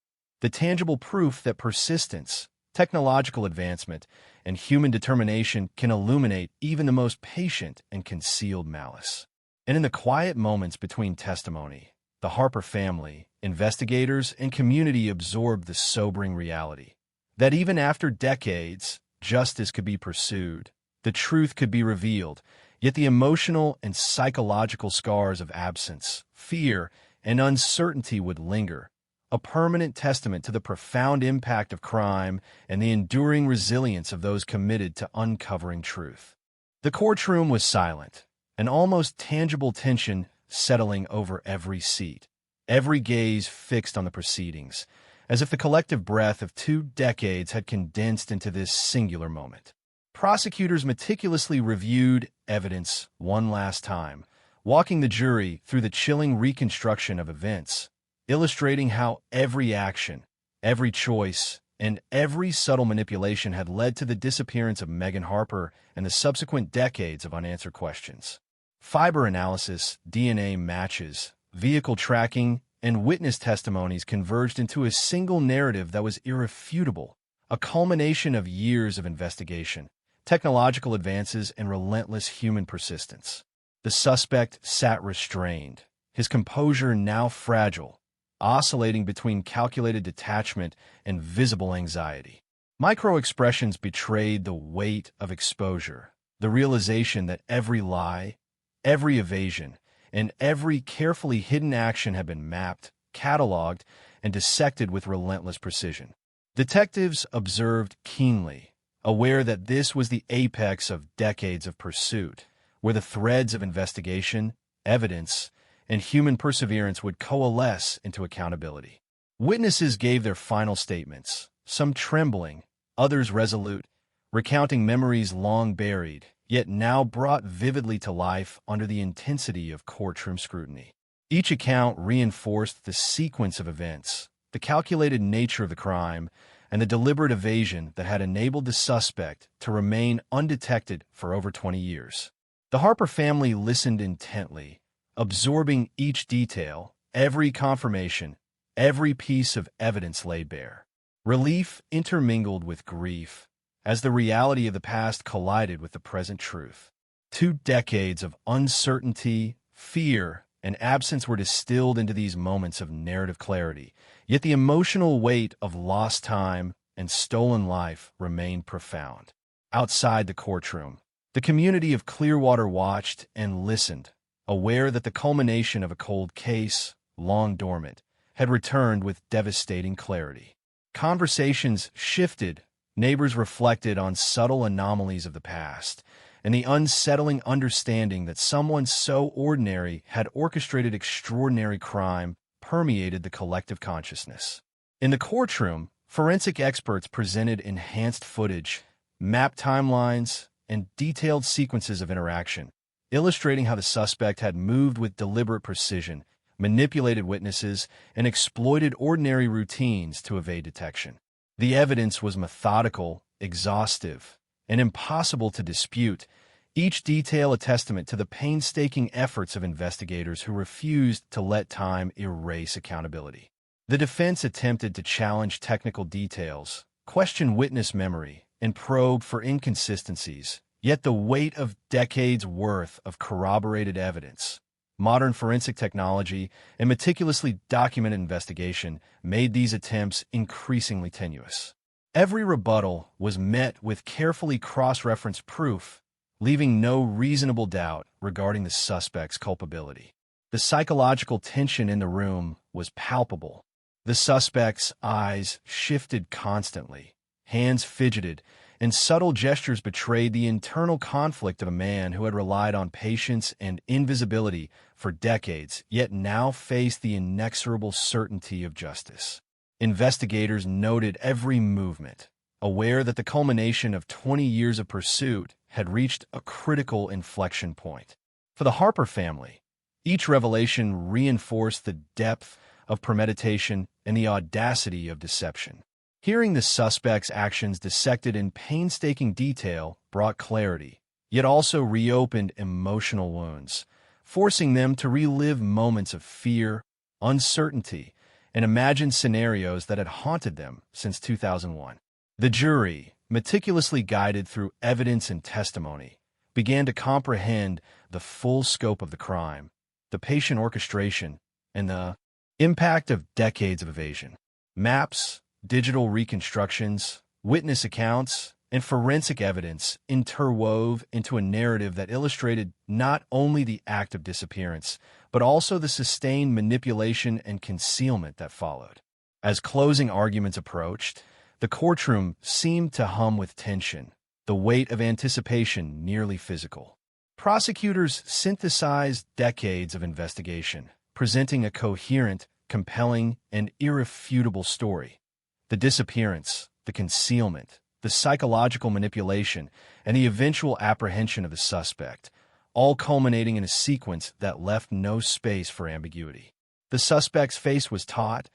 The tangible proof that persistence, technological advancement, and human determination can illuminate even the most patient and concealed malice. And in the quiet moments between testimony, the Harper family, investigators, and community absorbed the sobering reality that even after decades, justice could be pursued, the truth could be revealed, yet the emotional and psychological scars of absence, fear, and uncertainty would linger, a permanent testament to the profound impact of crime and the enduring resilience of those committed to uncovering truth. The courtroom was silent, an almost tangible tension settling over every seat, every gaze fixed on the proceedings, as if the collective breath of 2 decades had condensed into this singular moment. Prosecutors meticulously reviewed evidence one last time, walking the jury through the chilling reconstruction of events, illustrating how every action, every choice, and every subtle manipulation had led to the disappearance of Megan Harper and the subsequent decades of unanswered questions. Fiber analysis, DNA matches, vehicle tracking, and witness testimonies converged into a single narrative that was irrefutable, a culmination of years of investigation, technological advances, and relentless human persistence. The suspect sat restrained, his composure now fragile, oscillating between calculated detachment and visible anxiety. Micro-expressions betrayed the weight of exposure, the realization that every lie, every evasion, and every carefully hidden action had been mapped, cataloged, and dissected with relentless precision. Detectives observed keenly, aware that this was the apex of decades of pursuit, where the threads of investigation, evidence, and human perseverance would coalesce into accountability. Witnesses gave their final statements, some trembling, others resolute, recounting memories long buried, yet now brought vividly to life under the intensity of courtroom scrutiny. Each account reinforced the sequence of events, the calculated nature of the crime, and the deliberate evasion that had enabled the suspect to remain undetected for over 20 years. The Harper family listened intently, absorbing each detail, every confirmation, every piece of evidence laid bare. Relief intermingled with grief, as the reality of the past collided with the present truth. 2 decades of uncertainty, fear, and absence were distilled into these moments of narrative clarity, yet the emotional weight of lost time and stolen life remained profound. Outside the courtroom, the community of Clearwater watched and listened, aware that the culmination of a cold case, long dormant, had returned with devastating clarity. Conversations shifted. Neighbors reflected on subtle anomalies of the past and the unsettling understanding that someone so ordinary had orchestrated extraordinary crime permeated the collective consciousness. In the courtroom, forensic experts presented enhanced footage, mapped timelines, and detailed sequences of interaction, illustrating how the suspect had moved with deliberate precision, manipulated witnesses, and exploited ordinary routines to evade detection. The evidence was methodical, exhaustive, and impossible to dispute, each detail a testament to the painstaking efforts of investigators who refused to let time erase accountability. The defense attempted to challenge technical details, question witness memory, and probe for inconsistencies, yet the weight of decades' worth of corroborated evidence, modern forensic technology, and meticulously documented investigation made these attempts increasingly tenuous. Every rebuttal was met with carefully cross-referenced proof, leaving no reasonable doubt regarding the suspect's culpability. The psychological tension in the room was palpable. The suspect's eyes shifted constantly, hands fidgeted, and subtle gestures betrayed the internal conflict of a man who had relied on patience and invisibility for decades, yet now faced the inexorable certainty of justice. Investigators noted every movement, aware that the culmination of 20 years of pursuit had reached a critical inflection point. For the Harper family, each revelation reinforced the depth of premeditation and the audacity of deception. Hearing the suspect's actions dissected in painstaking detail brought clarity, yet also reopened emotional wounds, forcing them to relive moments of fear, uncertainty, and imagined scenarios that had haunted them since 2001. The jury, meticulously guided through evidence and testimony, began to comprehend the full scope of the crime, the patient orchestration, and the impact of decades of evasion. Maps, digital reconstructions, witness accounts, and forensic evidence interwove into a narrative that illustrated not only the act of disappearance, but also the sustained manipulation and concealment that followed. As closing arguments approached, the courtroom seemed to hum with tension, the weight of anticipation nearly physical. Prosecutors synthesized decades of investigation, presenting a coherent, compelling, and irrefutable story. The disappearance, the concealment, the psychological manipulation, and the eventual apprehension of the suspect, all culminating in a sequence that left no space for ambiguity. The suspect's face was taut,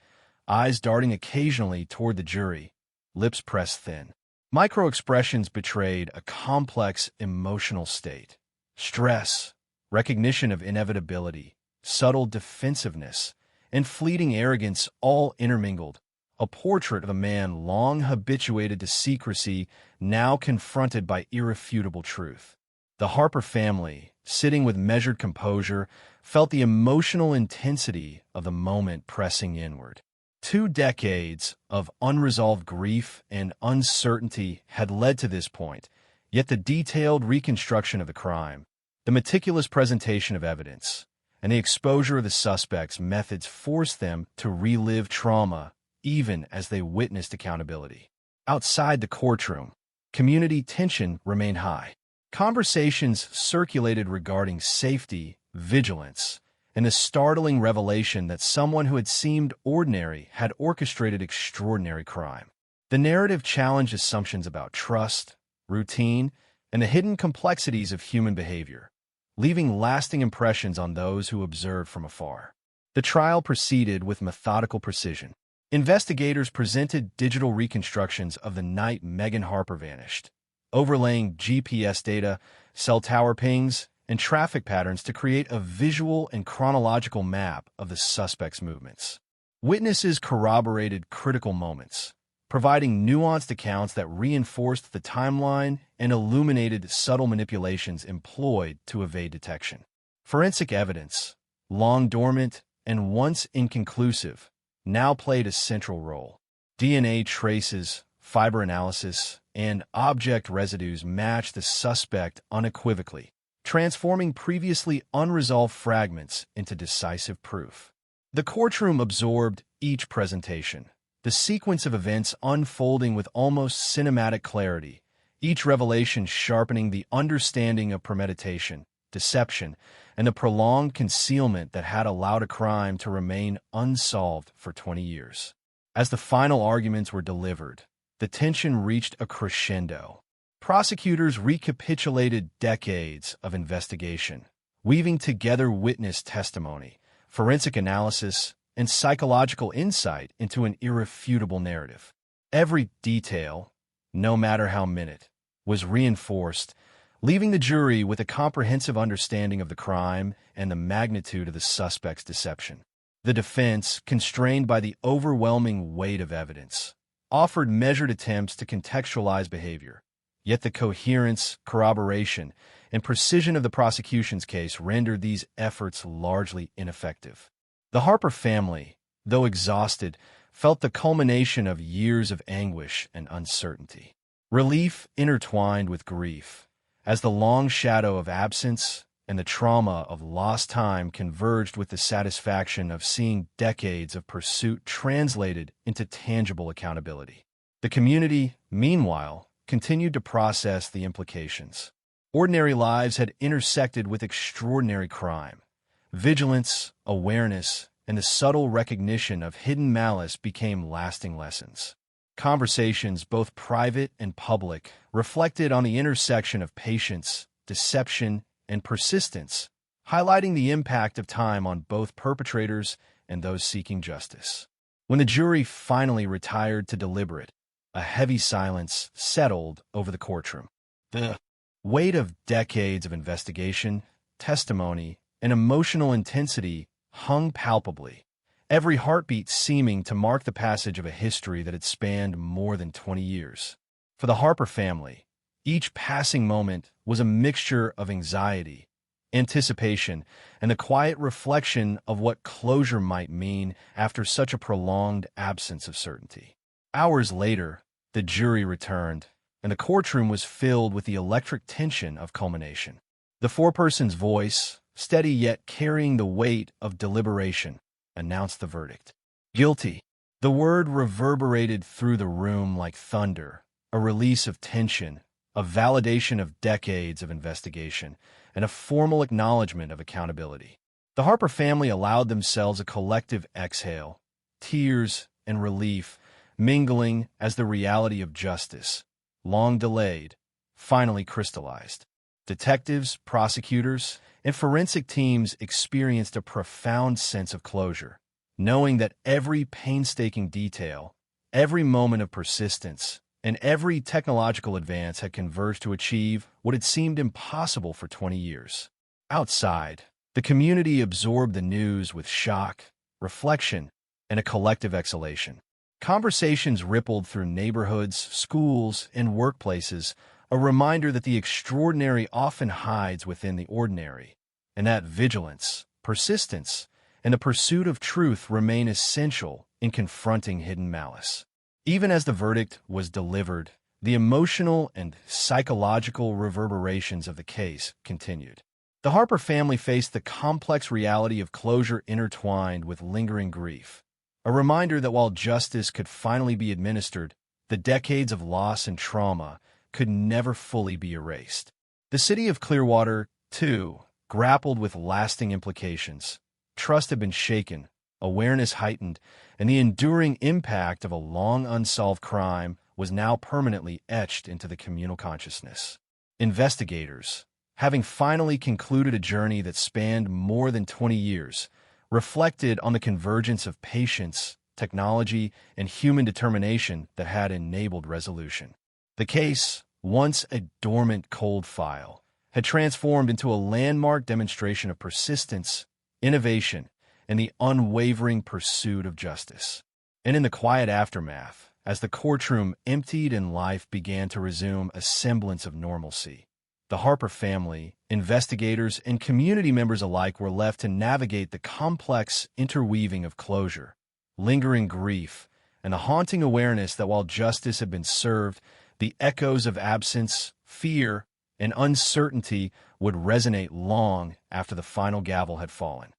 eyes darting occasionally toward the jury, lips pressed thin. Micro-expressions betrayed a complex emotional state. Stress, recognition of inevitability, subtle defensiveness, and fleeting arrogance all intermingled, a portrait of a man long habituated to secrecy, now confronted by irrefutable truth. The Harper family, sitting with measured composure, felt the emotional intensity of the moment pressing inward. 2 decades of unresolved grief and uncertainty had led to this point, yet the detailed reconstruction of the crime, the meticulous presentation of evidence, and the exposure of the suspect's methods forced them to relive trauma even as they witnessed accountability. Outside the courtroom, community tension remained high. Conversations circulated regarding safety, vigilance, and the startling revelation that someone who had seemed ordinary had orchestrated extraordinary crime. The narrative challenged assumptions about trust, routine, and the hidden complexities of human behavior, leaving lasting impressions on those who observed from afar. The trial proceeded with methodical precision. Investigators presented digital reconstructions of the night Megan Harper vanished, overlaying GPS data, cell tower pings, and traffic patterns to create a visual and chronological map of the suspect's movements. Witnesses corroborated critical moments, providing nuanced accounts that reinforced the timeline and illuminated subtle manipulations employed to evade detection. Forensic evidence, long dormant and once inconclusive, now played a central role. DNA traces, fiber analysis, and object residues matched the suspect unequivocally, transforming previously unresolved fragments into decisive proof. The courtroom absorbed each presentation, the sequence of events unfolding with almost cinematic clarity, each revelation sharpening the understanding of premeditation, deception, and the prolonged concealment that had allowed a crime to remain unsolved for 20 years. As the final arguments were delivered, the tension reached a crescendo. Prosecutors recapitulated decades of investigation, weaving together witness testimony, forensic analysis, and psychological insight into an irrefutable narrative. Every detail, no matter how minute, was reinforced, leaving the jury with a comprehensive understanding of the crime and the magnitude of the suspect's deception. The defense, constrained by the overwhelming weight of evidence, offered measured attempts to contextualize behavior. Yet the coherence, corroboration, and precision of the prosecution's case rendered these efforts largely ineffective. The Harper family, though exhausted, felt the culmination of years of anguish and uncertainty. Relief intertwined with grief, as the long shadow of absence and the trauma of lost time converged with the satisfaction of seeing decades of pursuit translated into tangible accountability. The community, meanwhile, continued to process the implications. Ordinary lives had intersected with extraordinary crime. Vigilance, awareness, and the subtle recognition of hidden malice became lasting lessons. Conversations, both private and public, reflected on the intersection of patience, deception, and persistence, highlighting the impact of time on both perpetrators and those seeking justice. When the jury finally retired to deliberate, a heavy silence settled over the courtroom. The weight of decades of investigation, testimony, and emotional intensity hung palpably, every heartbeat seeming to mark the passage of a history that had spanned more than 20 years. For the Harper family, each passing moment was a mixture of anxiety, anticipation, and the quiet reflection of what closure might mean after such a prolonged absence of certainty. Hours later, the jury returned, and the courtroom was filled with the electric tension of culmination. The foreperson's voice, steady yet carrying the weight of deliberation, announced the verdict. Guilty. The word reverberated through the room like thunder, a release of tension, a validation of decades of investigation, and a formal acknowledgement of accountability. The Harper family allowed themselves a collective exhale, tears and relief mingling as the reality of justice, long delayed, finally crystallized. Detectives, prosecutors, and forensic teams experienced a profound sense of closure, knowing that every painstaking detail, every moment of persistence, and every technological advance had converged to achieve what had seemed impossible for 20 years. Outside, the community absorbed the news with shock, reflection, and a collective exhalation. Conversations rippled through neighborhoods, schools, and workplaces, a reminder that the extraordinary often hides within the ordinary, and that vigilance, persistence, and the pursuit of truth remain essential in confronting hidden malice. Even as the verdict was delivered, the emotional and psychological reverberations of the case continued. The Harper family faced the complex reality of closure intertwined with lingering grief, a reminder that while justice could finally be administered, the decades of loss and trauma could never fully be erased. The city of Clearwater, too, grappled with lasting implications. Trust had been shaken, awareness heightened, and the enduring impact of a long unsolved crime was now permanently etched into the communal consciousness. Investigators, having finally concluded a journey that spanned more than 20 years, reflected on the convergence of patience, technology, and human determination that had enabled resolution. The case, once a dormant cold file, had transformed into a landmark demonstration of persistence, innovation, and the unwavering pursuit of justice. And in the quiet aftermath, as the courtroom emptied and life began to resume a semblance of normalcy, the Harper family, investigators, and community members alike were left to navigate the complex interweaving of closure, lingering grief, and the haunting awareness that while justice had been served, the echoes of absence, fear, and uncertainty would resonate long after the final gavel had fallen.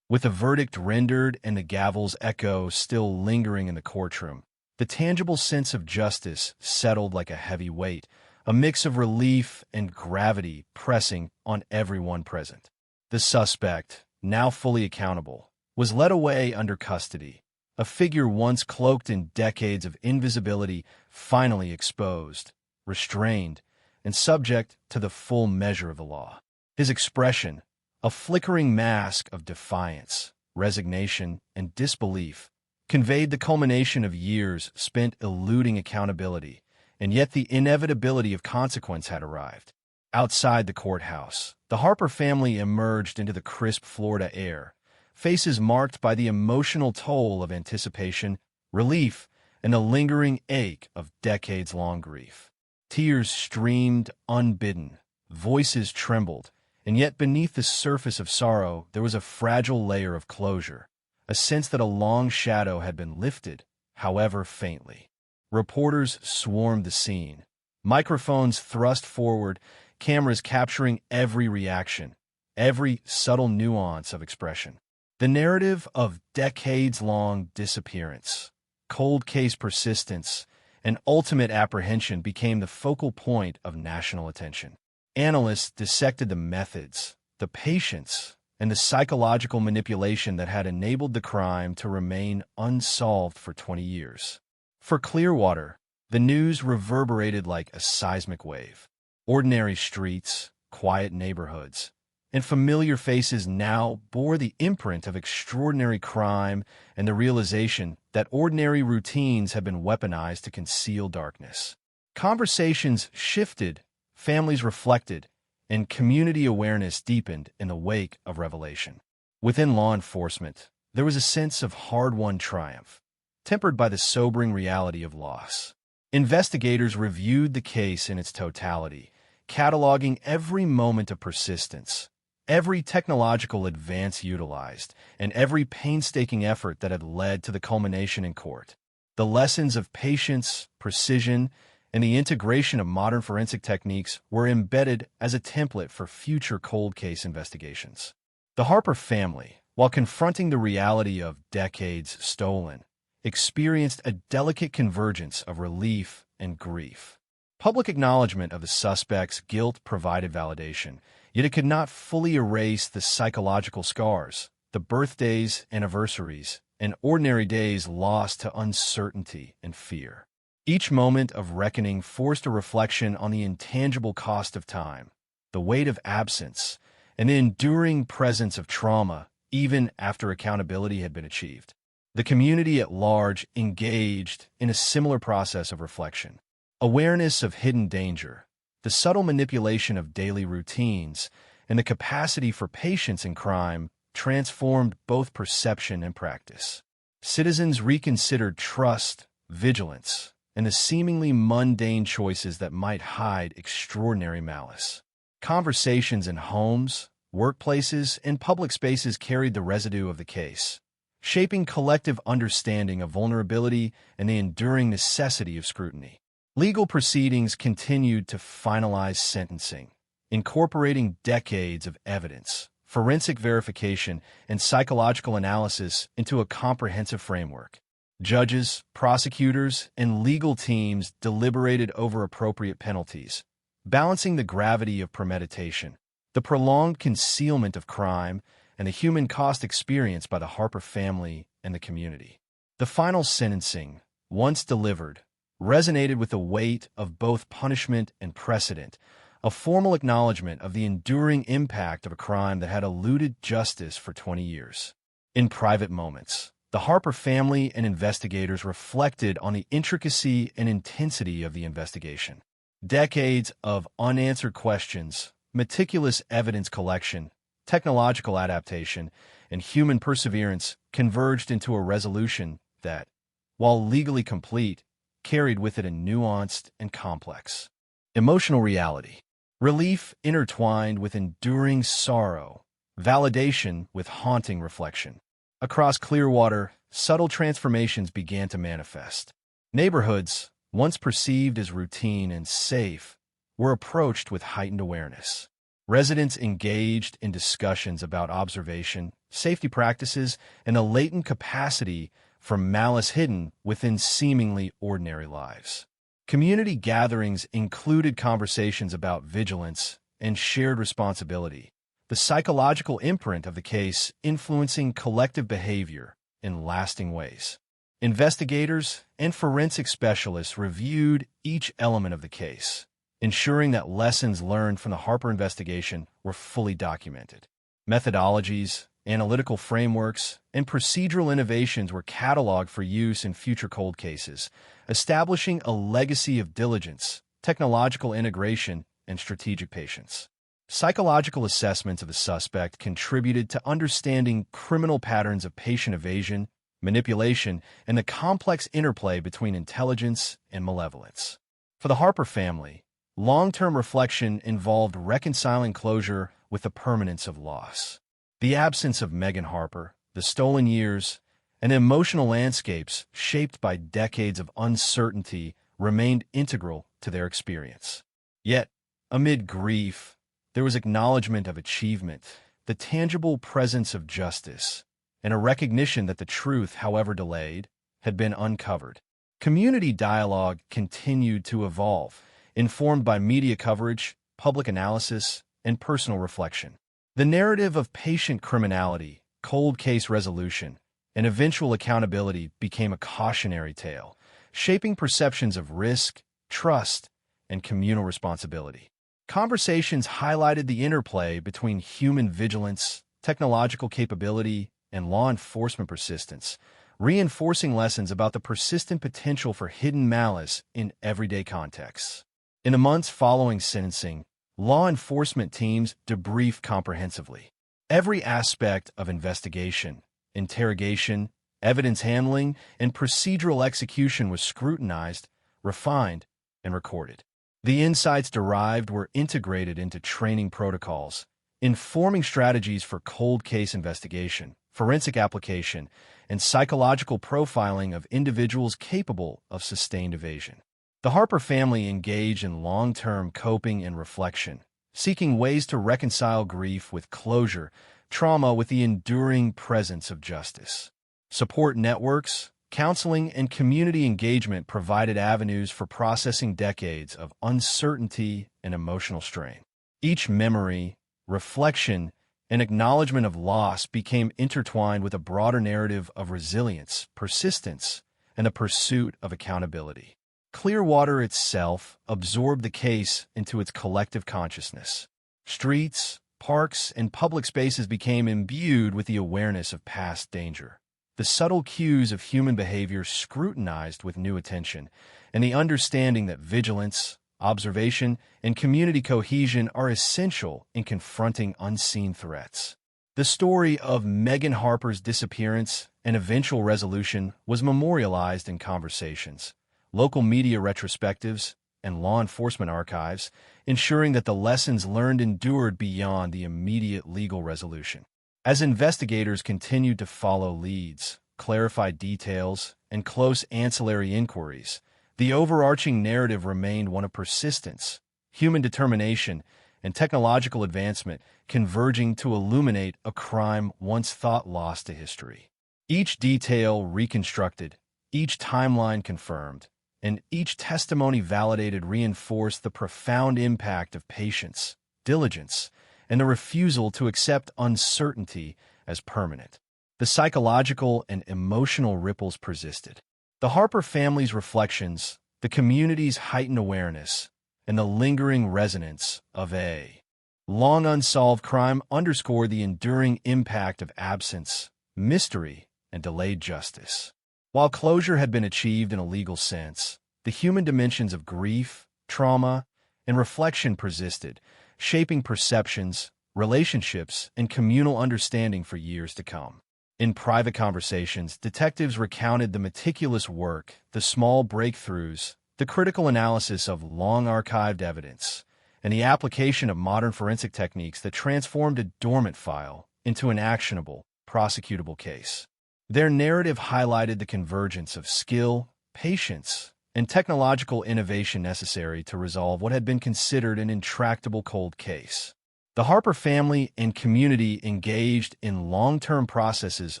With the verdict rendered and the gavel's echo still lingering in the courtroom, the tangible sense of justice settled like a heavy weight, a mix of relief and gravity pressing on everyone present. The suspect, now fully accountable, was led away under custody, a figure once cloaked in decades of invisibility finally exposed, restrained, and subject to the full measure of the law. His expression, a flickering mask of defiance, resignation, and disbelief, conveyed the culmination of years spent eluding accountability, and yet the inevitability of consequence had arrived. Outside the courthouse, the Harper family emerged into the crisp Florida air, faces marked by the emotional toll of anticipation, relief, and the lingering ache of decades-long grief. Tears streamed unbidden, voices trembled, and yet beneath the surface of sorrow there was a fragile layer of closure, a sense that a long shadow had been lifted, however faintly. Reporters swarmed the scene, microphones thrust forward, cameras capturing every reaction, every subtle nuance of expression. The narrative of decades-long disappearance, cold case persistence, and ultimate apprehension became the focal point of national attention. Analysts dissected the methods, the patience, and the psychological manipulation that had enabled the crime to remain unsolved for 20 years. For Clearwater, the news reverberated like a seismic wave. Ordinary streets, quiet neighborhoods, and familiar faces now bore the imprint of extraordinary crime and the realization that ordinary routines had been weaponized to conceal darkness. Conversations shifted, families reflected, and community awareness deepened in the wake of revelation. Within law enforcement, there was a sense of hard-won triumph, tempered by the sobering reality of loss. Investigators reviewed the case in its totality, cataloging every moment of persistence, every technological advance utilized, and every painstaking effort that had led to the culmination in court. The lessons of patience, precision, and the integration of modern forensic techniques were embedded as a template for future cold case investigations. The Harper family, while confronting the reality of decades stolen, experienced a delicate convergence of relief and grief. Public acknowledgement of the suspect's guilt provided validation, yet it could not fully erase the psychological scars, the birthdays, anniversaries, and ordinary days lost to uncertainty and fear. Each moment of reckoning forced a reflection on the intangible cost of time, the weight of absence, and the enduring presence of trauma even after accountability had been achieved. The community at large engaged in a similar process of reflection. Awareness of hidden danger, the subtle manipulation of daily routines, and the capacity for patience in crime transformed both perception and practice. Citizens reconsidered trust, vigilance, and the seemingly mundane choices that might hide extraordinary malice. Conversations in homes, workplaces, and public spaces carried the residue of the case, shaping collective understanding of vulnerability and the enduring necessity of scrutiny. Legal proceedings continued to finalize sentencing, incorporating decades of evidence, forensic verification, and psychological analysis into a comprehensive framework. Judges, prosecutors, and legal teams deliberated over appropriate penalties, balancing the gravity of premeditation, the prolonged concealment of crime, and the human cost experienced by the Harper family and the community. The final sentencing, once delivered, resonated with the weight of both punishment and precedent, a formal acknowledgement of the enduring impact of a crime that had eluded justice for 20 years. In private moments, the Harper family and investigators reflected on the intricacy and intensity of the investigation. Decades of unanswered questions, meticulous evidence collection, technological adaptation, and human perseverance converged into a resolution that, while legally complete, carried with it a nuanced and complex emotional reality. Relief intertwined with enduring sorrow, validation with haunting reflection. Across Clearwater, subtle transformations began to manifest. Neighborhoods, once perceived as routine and safe, were approached with heightened awareness. Residents engaged in discussions about observation, safety practices, and a latent capacity for malice hidden within seemingly ordinary lives. Community gatherings included conversations about vigilance and shared responsibility, the psychological imprint of the case influencing collective behavior in lasting ways. Investigators and forensic specialists reviewed each element of the case, ensuring that lessons learned from the Harper investigation were fully documented. Methodologies, analytical frameworks, and procedural innovations were cataloged for use in future cold cases, establishing a legacy of diligence, technological integration, and strategic patience. Psychological assessments of the suspect contributed to understanding criminal patterns of patient evasion, manipulation, and the complex interplay between intelligence and malevolence. For the Harper family, long-term reflection involved reconciling closure with the permanence of loss. The absence of Megan Harper, the stolen years, and emotional landscapes shaped by decades of uncertainty remained integral to their experience. Yet, amid grief, there was acknowledgement of achievement, the tangible presence of justice, and a recognition that the truth, however delayed, had been uncovered. Community dialogue continued to evolve, informed by media coverage, public analysis, and personal reflection. The narrative of patient criminality, cold case resolution, and eventual accountability became a cautionary tale, shaping perceptions of risk, trust, and communal responsibility. Conversations highlighted the interplay between human vigilance, technological capability, and law enforcement persistence, reinforcing lessons about the persistent potential for hidden malice in everyday contexts. In the months following sentencing, law enforcement teams debriefed comprehensively. Every aspect of investigation, interrogation, evidence handling, and procedural execution was scrutinized, refined, and recorded. The insights derived were integrated into training protocols, informing strategies for cold case investigation, forensic application, and psychological profiling of individuals capable of sustained evasion. The Harper family engaged in long-term coping and reflection, seeking ways to reconcile grief with closure, trauma with the enduring presence of justice. Support networks, counseling, and community engagement provided avenues for processing decades of uncertainty and emotional strain. Each memory, reflection, and acknowledgement of loss became intertwined with a broader narrative of resilience, persistence, and the pursuit of accountability. Clearwater itself absorbed the case into its collective consciousness. Streets, parks, and public spaces became imbued with the awareness of past danger. The subtle cues of human behavior scrutinized with new attention, and the understanding that vigilance, observation, and community cohesion are essential in confronting unseen threats. The story of Megan Harper's disappearance and eventual resolution was memorialized in conversations, local media retrospectives, and law enforcement archives, ensuring that the lessons learned endured beyond the immediate legal resolution. As investigators continued to follow leads, clarify details, and close ancillary inquiries, the overarching narrative remained one of persistence, human determination, and technological advancement converging to illuminate a crime once thought lost to history. Each detail reconstructed, each timeline confirmed, and each testimony validated reinforced the profound impact of patience, diligence, and the refusal to accept uncertainty as permanent. The psychological and emotional ripples persisted. The Harper family's reflections, the community's heightened awareness, and the lingering resonance of a long unsolved crime underscore the enduring impact of absence, mystery, and delayed justice. While closure had been achieved in a legal sense, the human dimensions of grief, trauma, and reflection persisted, shaping perceptions, relationships, and communal understanding for years to come. In private conversations, detectives recounted the meticulous work, the small breakthroughs, the critical analysis of long-archived evidence, and the application of modern forensic techniques that transformed a dormant file into an actionable, prosecutable case. Their narrative highlighted the convergence of skill, patience, and technological innovation necessary to resolve what had been considered an intractable cold case. The Harper family and community engaged in long-term processes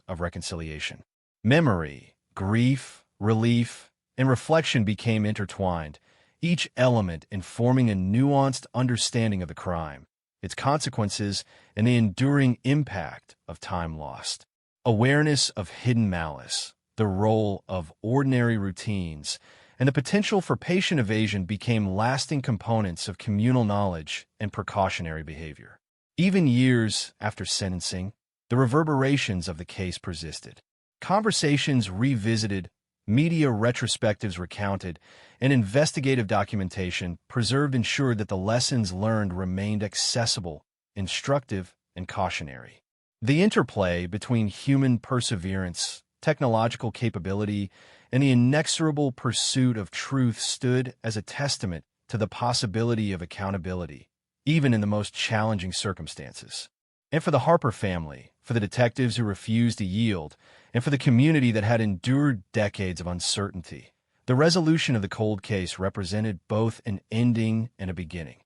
of reconciliation. Memory, grief, relief, and reflection became intertwined, each element informing a nuanced understanding of the crime, its consequences, and the enduring impact of time lost. Awareness of hidden malice, the role of ordinary routines, and the potential for patient evasion became lasting components of communal knowledge and precautionary behavior. Even years after sentencing, the reverberations of the case persisted. Conversations revisited media retrospectives recounted, and investigative documentation preserved ensured that the lessons learned remained accessible, instructive, and cautionary. The interplay between human perseverance, technological capability, and the inexorable pursuit of truth stood as a testament to the possibility of accountability, even in the most challenging circumstances. And for the Harper family, for the detectives who refused to yield, and for the community that had endured decades of uncertainty, the resolution of the cold case represented both an ending and a beginning,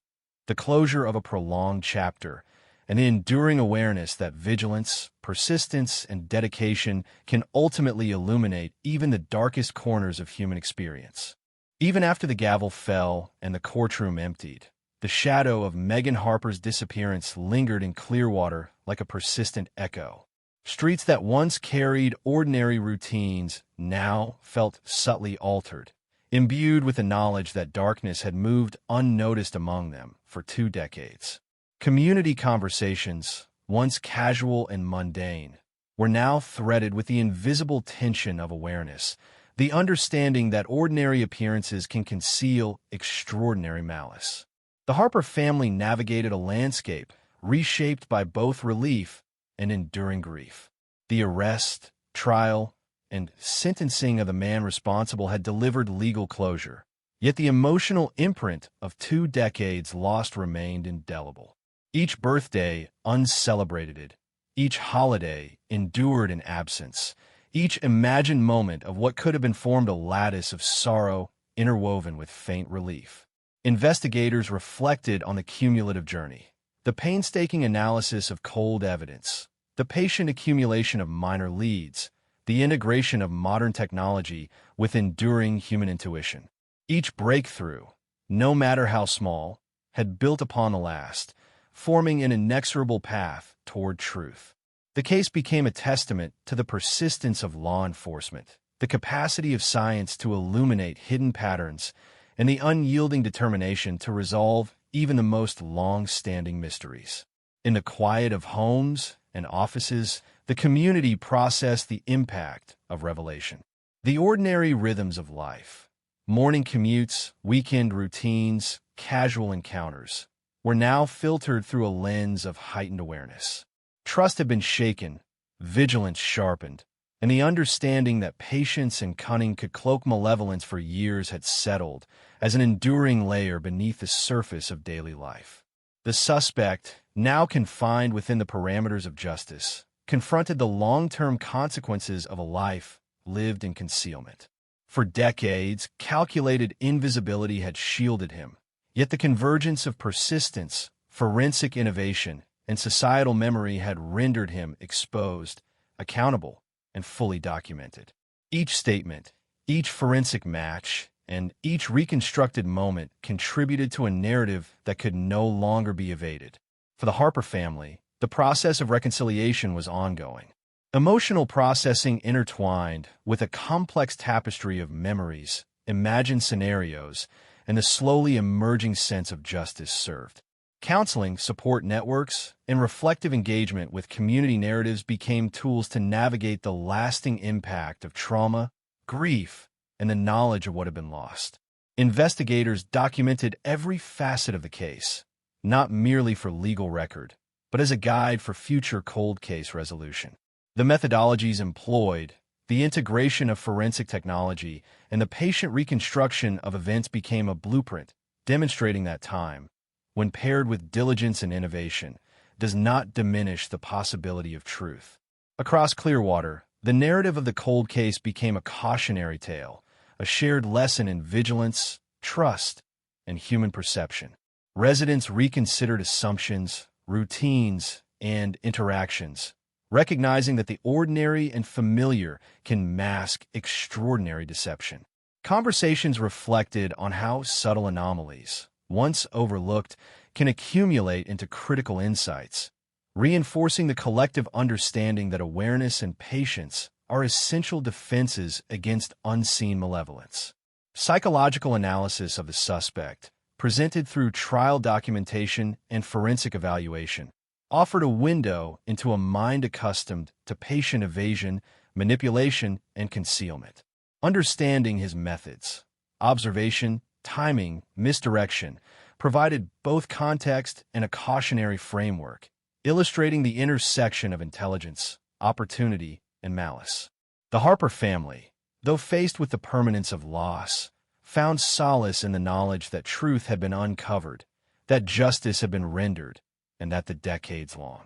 the closure of a prolonged chapter, and the enduring awareness that vigilance, persistence, and dedication can ultimately illuminate even the darkest corners of human experience. Even after the gavel fell and the courtroom emptied, the shadow of Megan Harper's disappearance lingered in Clearwater like a persistent echo. Streets that once carried ordinary routines now felt subtly altered, imbued with the knowledge that darkness had moved unnoticed among them for 2 decades. Community conversations, once casual and mundane, were now threaded with the invisible tension of awareness, the understanding that ordinary appearances can conceal extraordinary malice. The Harper family navigated a landscape reshaped by both relief and enduring grief. The arrest, trial, and sentencing of the man responsible had delivered legal closure, yet the emotional imprint of 2 decades lost remained indelible. Each birthday uncelebrated, each holiday endured in absence, each imagined moment of what could have been formed a lattice of sorrow interwoven with faint relief. Investigators reflected on the cumulative journey, the painstaking analysis of cold evidence, the patient accumulation of minor leads, the integration of modern technology with enduring human intuition. Each breakthrough, no matter how small, had built upon the last, forming an inexorable path toward truth. The case became a testament to the persistence of law enforcement, the capacity of science to illuminate hidden patterns, and the unyielding determination to resolve even the most long-standing mysteries. In the quiet of homes and offices, the community processed the impact of revelation. The ordinary rhythms of life, morning commutes, weekend routines, casual encounters, were now filtered through a lens of heightened awareness. Trust had been shaken, vigilance sharpened, and the understanding that patience and cunning could cloak malevolence for years had settled as an enduring layer beneath the surface of daily life. The suspect, now confined within the parameters of justice, confronted the long-term consequences of a life lived in concealment. For decades, calculated invisibility had shielded him, yet the convergence of persistence, forensic innovation, and societal memory had rendered him exposed, accountable, and fully documented. Each statement, each forensic match, and each reconstructed moment contributed to a narrative that could no longer be evaded. For the Harper family, the process of reconciliation was ongoing. Emotional processing intertwined with a complex tapestry of memories, imagined scenarios, and the slowly emerging sense of justice served. Counseling, support networks, and reflective engagement with community narratives became tools to navigate the lasting impact of trauma, grief, and the knowledge of what had been lost. Investigators documented every facet of the case, not merely for legal record, but as a guide for future cold case resolution. The methodologies employed, the integration of forensic technology, and the patient reconstruction of events became a blueprint, demonstrating that time, when paired with diligence and innovation, does not diminish the possibility of truth. Across Clearwater, the narrative of the cold case became a cautionary tale, a shared lesson in vigilance, trust, and human perception. Residents reconsidered assumptions, routines, and interactions, recognizing that the ordinary and familiar can mask extraordinary deception. Conversations reflected on how subtle anomalies, once overlooked, can accumulate into critical insights, reinforcing the collective understanding that awareness and patience are essential defenses against unseen malevolence. Psychological analysis of the suspect, presented through trial documentation and forensic evaluation, offered a window into a mind accustomed to patient evasion, manipulation, and concealment. Understanding his methods, observation, timing, misdirection, provided both context and a cautionary framework, illustrating the intersection of intelligence, opportunity, and malice. The Harper family, though faced with the permanence of loss, found solace in the knowledge that truth had been uncovered, that justice had been rendered, and that the decades-long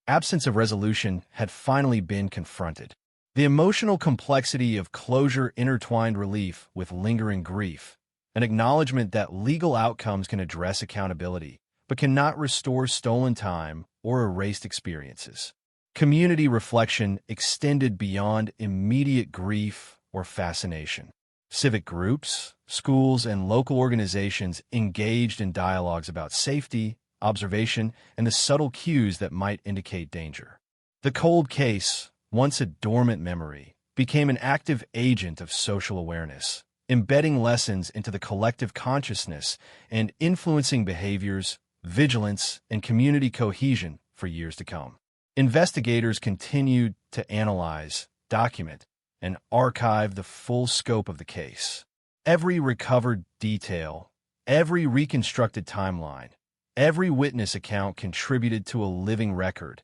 absence of resolution had finally been confronted. The emotional complexity of closure intertwined relief with lingering grief, an acknowledgement that legal outcomes can address accountability, but cannot restore stolen time or erased experiences. Community reflection extended beyond immediate grief or fascination. Civic groups, schools, and local organizations engaged in dialogues about safety, observation, and the subtle cues that might indicate danger. The cold case, once a dormant memory, became an active agent of social awareness, embedding lessons into the collective consciousness and influencing behaviors, vigilance, and community cohesion for years to come. Investigators continued to analyze, document, and archive the full scope of the case. Every recovered detail, every reconstructed timeline, every witness account contributed to a living record,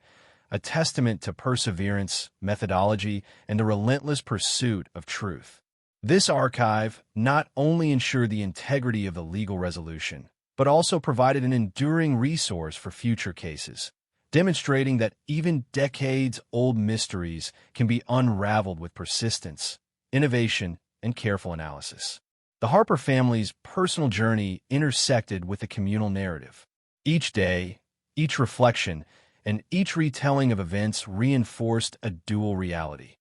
a testament to perseverance, methodology, and the relentless pursuit of truth. This archive not only ensured the integrity of the legal resolution, but also provided an enduring resource for future cases, demonstrating that even decades-old mysteries can be unraveled with persistence, innovation, and careful analysis. The Harper family's personal journey intersected with the communal narrative. Each day, each reflection, and each retelling of events reinforced a dual reality: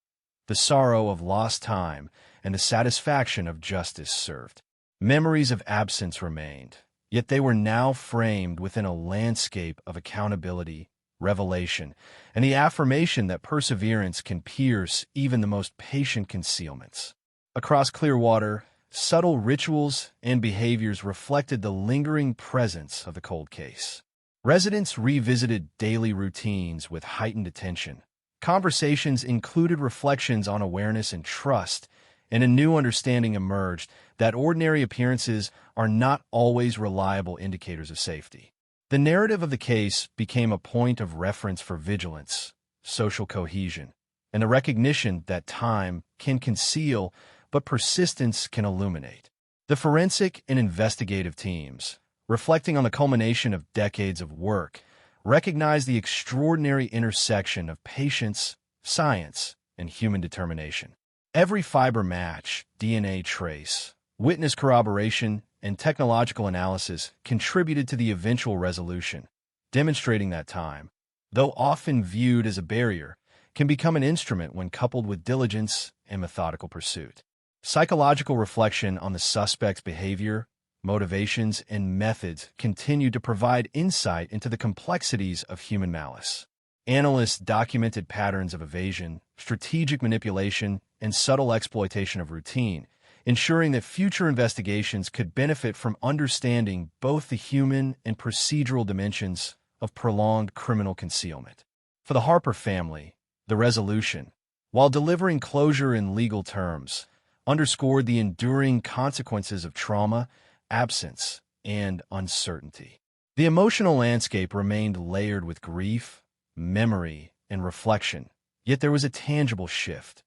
the sorrow of lost time and the satisfaction of justice served. Memories of absence remained, yet they were now framed within a landscape of accountability, revelation, and the affirmation that perseverance can pierce even the most patient concealments. Across Clearwater, subtle rituals and behaviors reflected the lingering presence of the cold case. Residents revisited daily routines with heightened attention. Conversations included reflections on awareness and trust, and a new understanding emerged that ordinary appearances are not always reliable indicators of safety. The narrative of the case became a point of reference for vigilance, social cohesion, and the recognition that time can conceal, but persistence can illuminate. The forensic and investigative teams, reflecting on the culmination of decades of work, recognized the extraordinary intersection of patience, science, and human determination. Every fiber match, DNA trace, witness corroboration, and technological analysis contributed to the eventual resolution, demonstrating that time, though often viewed as a barrier, can become an instrument when coupled with diligence and methodical pursuit. Psychological reflection on the suspect's behavior, motivations, and methods continued to provide insight into the complexities of human malice. Analysts documented patterns of evasion, strategic manipulation, and subtle exploitation of routine, ensuring that future investigations could benefit from understanding both the human and procedural dimensions of prolonged criminal concealment. For the Harper family, the resolution, while delivering closure in legal terms, underscored the enduring consequences of trauma, absence, and uncertainty. The emotional landscape remained layered with grief, memory, and reflection, yet there was a tangible shift.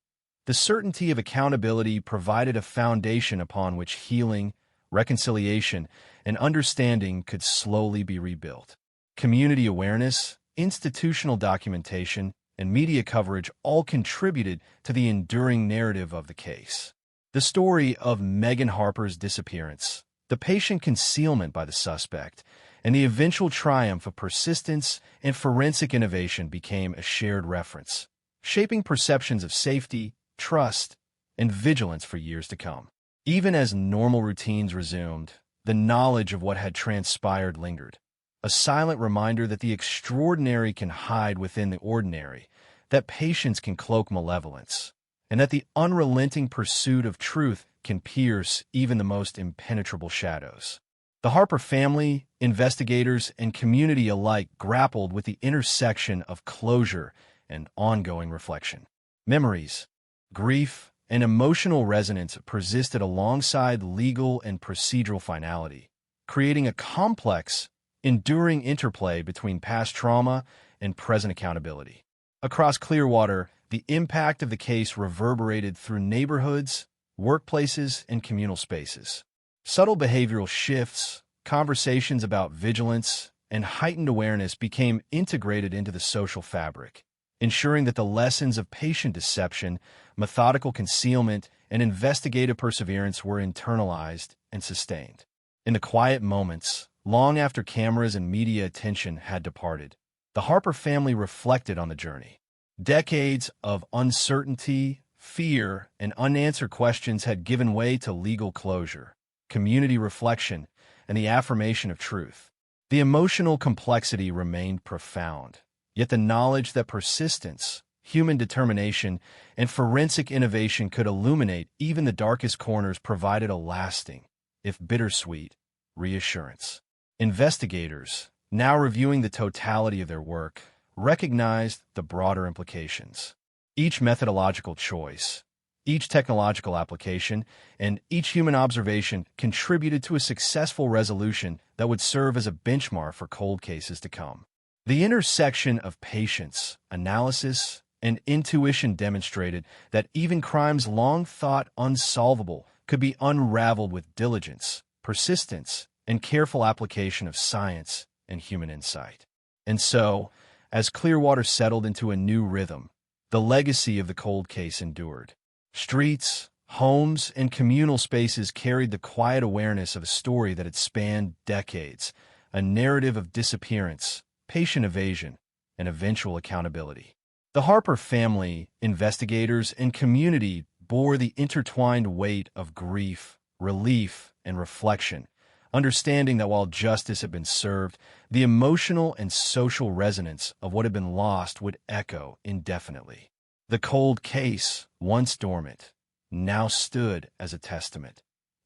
The certainty of accountability provided a foundation upon which healing, reconciliation, and understanding could slowly be rebuilt. Community awareness, institutional documentation, and media coverage all contributed to the enduring narrative of the case. The story of Megan Harper's disappearance, the patient concealment by the suspect, and the eventual triumph of persistence and forensic innovation became a shared reference, shaping perceptions of safety, trust, and vigilance for years to come. Even as normal routines resumed, the knowledge of what had transpired lingered, a silent reminder that the extraordinary can hide within the ordinary, that patience can cloak malevolence, and that the unrelenting pursuit of truth can pierce even the most impenetrable shadows. The Harper family, investigators, and community alike grappled with the intersection of closure and ongoing reflection. Memories, grief, and emotional resonance persisted alongside legal and procedural finality, creating a complex, enduring interplay between past trauma and present accountability. Across Clearwater, the impact of the case reverberated through neighborhoods, workplaces, and communal spaces. Subtle behavioral shifts, conversations about vigilance, and heightened awareness became integrated into the social fabric, ensuring that the lessons of patient deception, methodical concealment, and investigative perseverance were internalized and sustained. In the quiet moments, long after cameras and media attention had departed, the Harper family reflected on the journey. Decades of uncertainty, fear, and unanswered questions had given way to legal closure, community reflection, and the affirmation of truth. The emotional complexity remained profound, yet the knowledge that persistence, human determination, and forensic innovation could illuminate even the darkest corners provided a lasting, if bittersweet, reassurance. Investigators, now reviewing the totality of their work, recognized the broader implications. Each methodological choice, each technological application, and each human observation contributed to a successful resolution that would serve as a benchmark for cold cases to come. The intersection of patience, analysis, and intuition demonstrated that even crimes long thought unsolvable could be unraveled with diligence, persistence, and careful application of science and human insight. And so, as Clearwater settled into a new rhythm, the legacy of the cold case endured. Streets, homes, and communal spaces carried the quiet awareness of a story that had spanned decades, a narrative of disappearance, patient evasion, and eventual accountability. The Harper family, investigators, and community bore the intertwined weight of grief, relief, and reflection, understanding that while justice had been served, the emotional and social resonance of what had been lost would echo indefinitely. The cold case, once dormant, now stood as a testament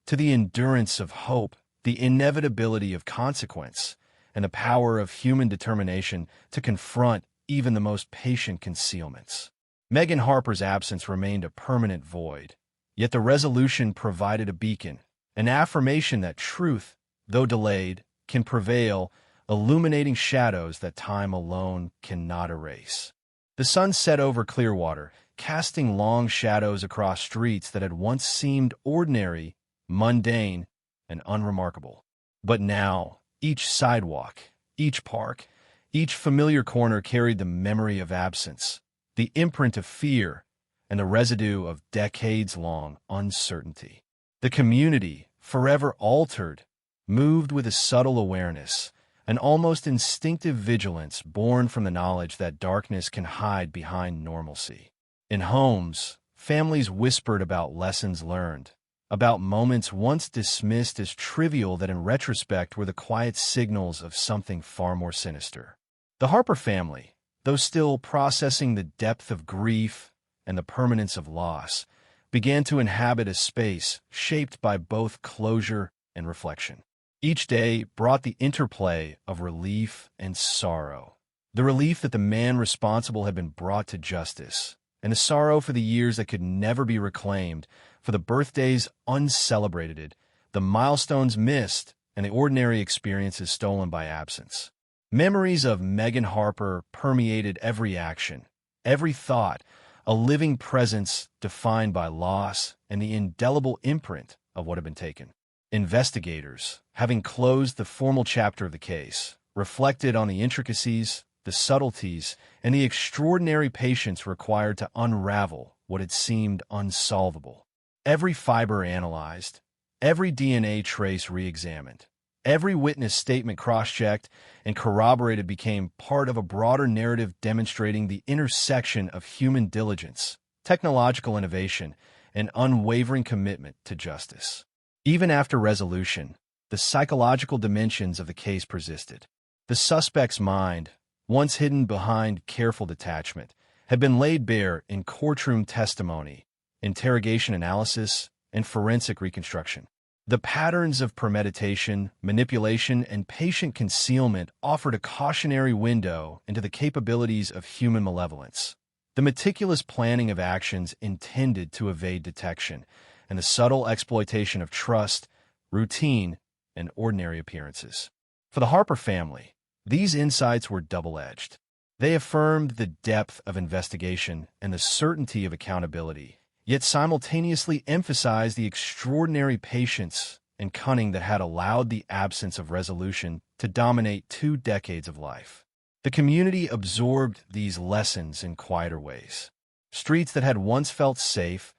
to the endurance of hope, the inevitability of consequence, and the power of human determination to confront even the most patient concealments. Megan Harper's absence remained a permanent void, yet the resolution provided a beacon, an affirmation that truth, though delayed, can prevail, illuminating shadows that time alone cannot erase. The sun set over Clearwater, casting long shadows across streets that had once seemed ordinary, mundane, and unremarkable. But now, each sidewalk, each park, each familiar corner carried the memory of absence, the imprint of fear, and the residue of decades-long uncertainty. The community, forever altered, moved with a subtle awareness, an almost instinctive vigilance born from the knowledge that darkness can hide behind normalcy. In homes, families whispered about lessons learned, about moments once dismissed as trivial that in retrospect were the quiet signals of something far more sinister. The Harper family, though still processing the depth of grief and the permanence of loss, began to inhabit a space shaped by both closure and reflection. Each day brought the interplay of relief and sorrow. The relief that the man responsible had been brought to justice, and the sorrow for the years that could never be reclaimed, for the birthdays uncelebrated, the milestones missed, and the ordinary experiences stolen by absence. Memories of Megan Harper permeated every action, every thought, a living presence defined by loss and the indelible imprint of what had been taken. Investigators, having closed the formal chapter of the case, reflected on the intricacies, the subtleties, and the extraordinary patience required to unravel what had seemed unsolvable. Every fiber analyzed, every DNA trace re-examined, every witness statement cross-checked and corroborated became part of a broader narrative demonstrating the intersection of human diligence, technological innovation, and unwavering commitment to justice. Even after resolution, the psychological dimensions of the case persisted. The suspect's mind, once hidden behind careful detachment, had been laid bare in courtroom testimony, interrogation analysis, and forensic reconstruction. The patterns of premeditation, manipulation, and patient concealment offered a cautionary window into the capabilities of human malevolence. the meticulous planning of actions intended to evade detection, and the subtle exploitation of trust, routine, and ordinary appearances. For the Harper family, these insights were double-edged. They affirmed the depth of investigation and the certainty of accountability, yet simultaneously emphasized the extraordinary patience and cunning that had allowed the absence of resolution to dominate 2 decades of life. The community absorbed these lessons in quieter ways. Streets that had once felt safe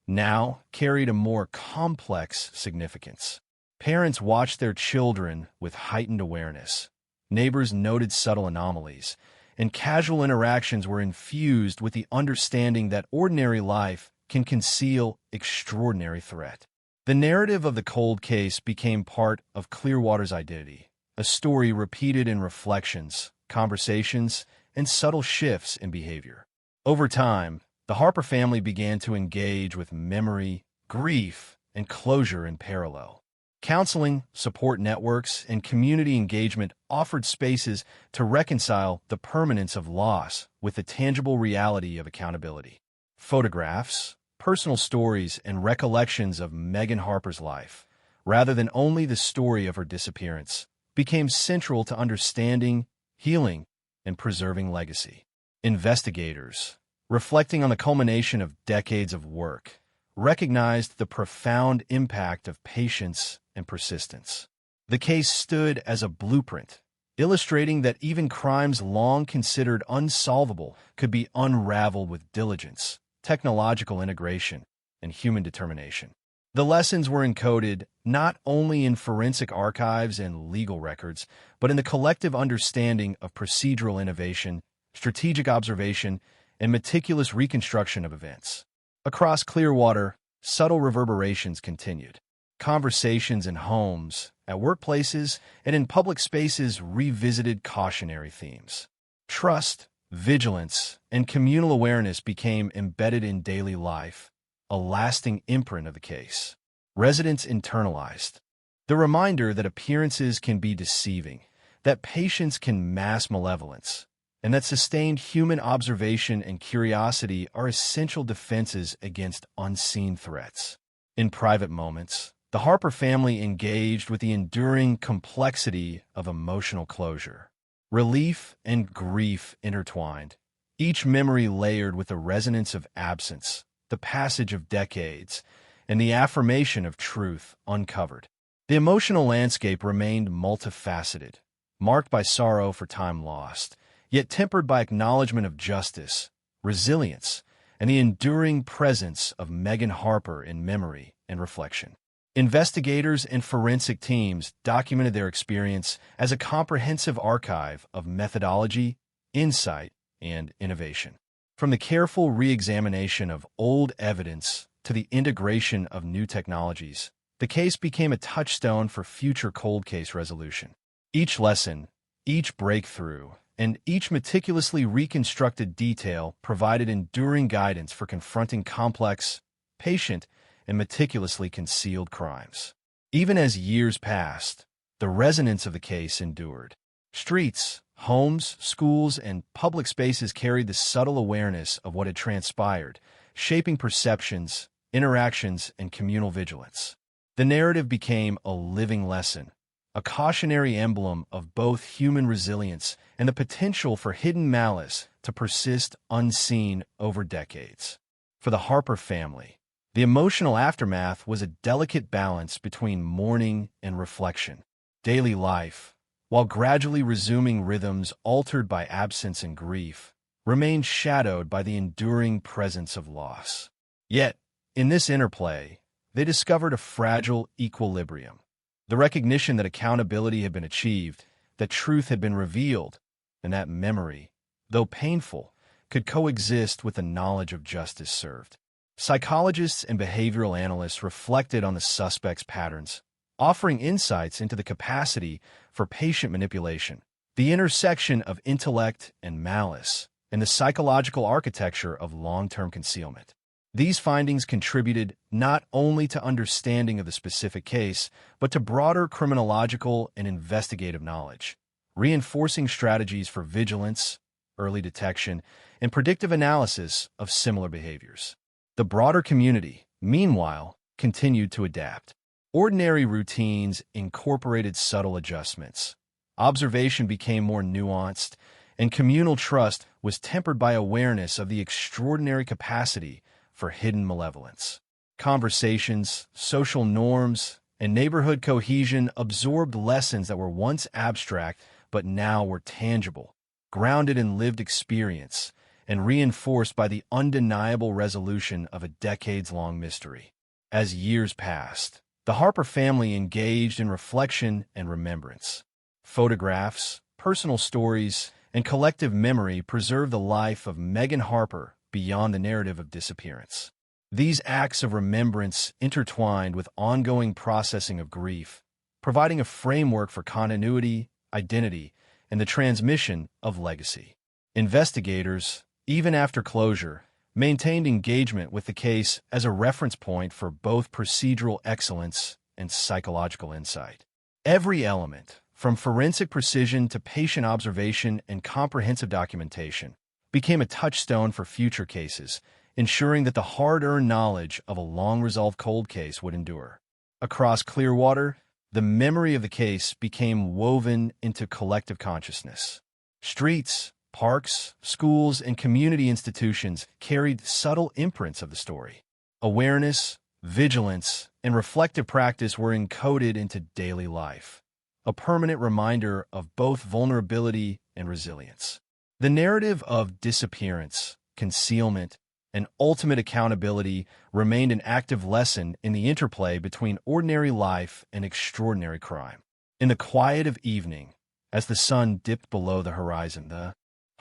now carried a more complex significance. Parents watched their children with heightened awareness. Neighbors noted subtle anomalies, and casual interactions were infused with the understanding that ordinary life can conceal extraordinary threat. The narrative of the cold case became part of Clearwater's identity, a story repeated in reflections, conversations, and subtle shifts in behavior. Over time, the Harper family began to engage with memory, grief, and closure in parallel. Counseling, support networks, and community engagement offered spaces to reconcile the permanence of loss with the tangible reality of accountability. Photographs, personal stories, and recollections of Megan Harper's life, rather than only the story of her disappearance, became central to understanding, healing, and preserving legacy. Investigators, reflecting on the culmination of decades of work, recognized the profound impact of patience and persistence. The case stood as a blueprint, illustrating that even crimes long considered unsolvable could be unraveled with diligence, technological integration, and human determination. The lessons were encoded not only in forensic archives and legal records, but in the collective understanding of procedural innovation, strategic observation, and meticulous reconstruction of events. Across Clearwater, subtle reverberations continued. Conversations in homes, at workplaces, and in public spaces revisited cautionary themes. Trust, vigilance, and communal awareness became embedded in daily life, a lasting imprint of the case. Residents internalized the reminder that appearances can be deceiving, that patience can mask malevolence, and that sustained human observation and curiosity are essential defenses against unseen threats. In private moments, the Harper family engaged with the enduring complexity of emotional closure. Relief and grief intertwined, each memory layered with the resonance of absence, the passage of decades, and the affirmation of truth uncovered. The emotional landscape remained multifaceted, marked by sorrow for time lost, yet tempered by acknowledgement of justice, resilience, and the enduring presence of Megan Harper in memory and reflection. Investigators and forensic teams documented their experience as a comprehensive archive of methodology, insight, and innovation. From the careful re-examination of old evidence to the integration of new technologies, the case became a touchstone for future cold case resolution. Each lesson, each breakthrough, and each meticulously reconstructed detail provided enduring guidance for confronting complex, patient, and meticulously concealed crimes. Even as years passed, the resonance of the case endured. Streets, homes, schools, and public spaces carried the subtle awareness of what had transpired, shaping perceptions, interactions, and communal vigilance. The narrative became a living lesson, a cautionary emblem of both human resilience and the potential for hidden malice to persist unseen over decades. For the Harper family, the emotional aftermath was a delicate balance between mourning and reflection. Daily life, while gradually resuming rhythms altered by absence and grief, remained shadowed by the enduring presence of loss. Yet, in this interplay, they discovered a fragile equilibrium. The recognition that accountability had been achieved, that truth had been revealed, and that memory, though painful, could coexist with the knowledge of justice served. Psychologists and behavioral analysts reflected on the suspect's patterns, offering insights into the capacity for patient manipulation, the intersection of intellect and malice, and the psychological architecture of long-term concealment. These findings contributed not only to understanding of the specific case, but to broader criminological and investigative knowledge, reinforcing strategies for vigilance, early detection, and predictive analysis of similar behaviors. The broader community, meanwhile, continued to adapt. Ordinary routines incorporated subtle adjustments. Observation became more nuanced, and communal trust was tempered by awareness of the extraordinary capacity for hidden malevolence. Conversations, social norms, and neighborhood cohesion absorbed lessons that were once abstract but now were tangible, grounded in lived experience, and reinforced by the undeniable resolution of a decades-long mystery. As years passed, the Harper family engaged in reflection and remembrance. Photographs, personal stories, and collective memory preserved the life of Megan Harper beyond the narrative of disappearance. These acts of remembrance intertwined with ongoing processing of grief, providing a framework for continuity, identity, and the transmission of legacy. Investigators, even after closure, maintained engagement with the case as a reference point for both procedural excellence and psychological insight. Every element, from forensic precision to patient observation and comprehensive documentation, became a touchstone for future cases, ensuring that the hard-earned knowledge of a long-resolved cold case would endure. Across Clearwater, the memory of the case became woven into collective consciousness. Streets, parks, schools, and community institutions carried subtle imprints of the story. Awareness, vigilance, and reflective practice were encoded into daily life, a permanent reminder of both vulnerability and resilience. The narrative of disappearance, concealment, and ultimate accountability remained an active lesson in the interplay between ordinary life and extraordinary crime. In the quiet of evening, as the sun dipped below the horizon, the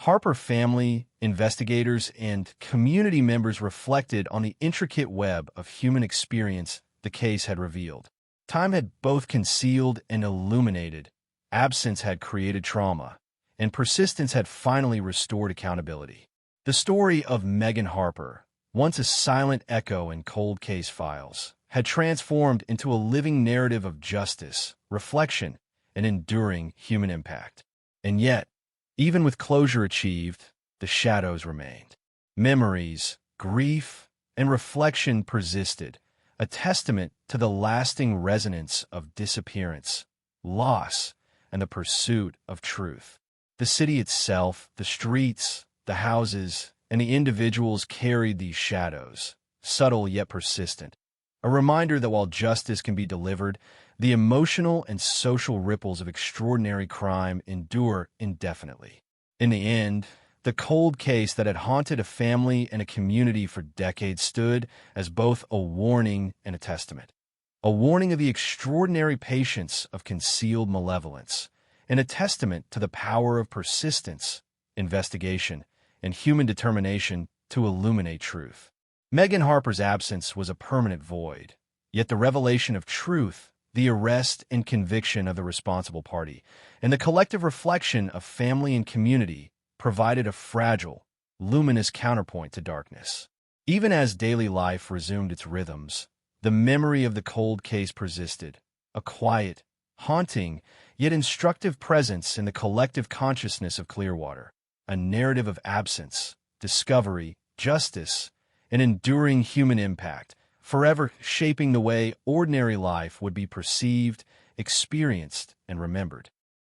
Harper family, investigators, and community members reflected on the intricate web of human experience the case had revealed. Time had both concealed and illuminated, absence had created trauma, and persistence had finally restored accountability. The story of Megan Harper, once a silent echo in cold case files, had transformed into a living narrative of justice, reflection, and enduring human impact. And yet, even with closure achieved, the shadows remained. Memories, grief, and reflection persisted, a testament to the lasting resonance of disappearance, loss, and the pursuit of truth. The city itself, the streets, the houses, and the individuals carried these shadows, subtle yet persistent, a reminder that while justice can be delivered, the emotional and social ripples of extraordinary crime endure indefinitely. In the end, the cold case that had haunted a family and a community for decades stood as both a warning and a testament. A warning of the extraordinary patience of concealed malevolence, and a testament to the power of persistence, investigation, and human determination to illuminate truth. Megan Harper's absence was a permanent void, yet the revelation of truth, the arrest and conviction of the responsible party, and the collective reflection of family and community provided a fragile, luminous counterpoint to darkness. Even as daily life resumed its rhythms, the memory of the cold case persisted, a quiet, haunting, yet instructive presence in the collective consciousness of Clearwater, a narrative of absence, discovery, justice, and enduring human impact, forever shaping the way ordinary life would be perceived, experienced, and remembered.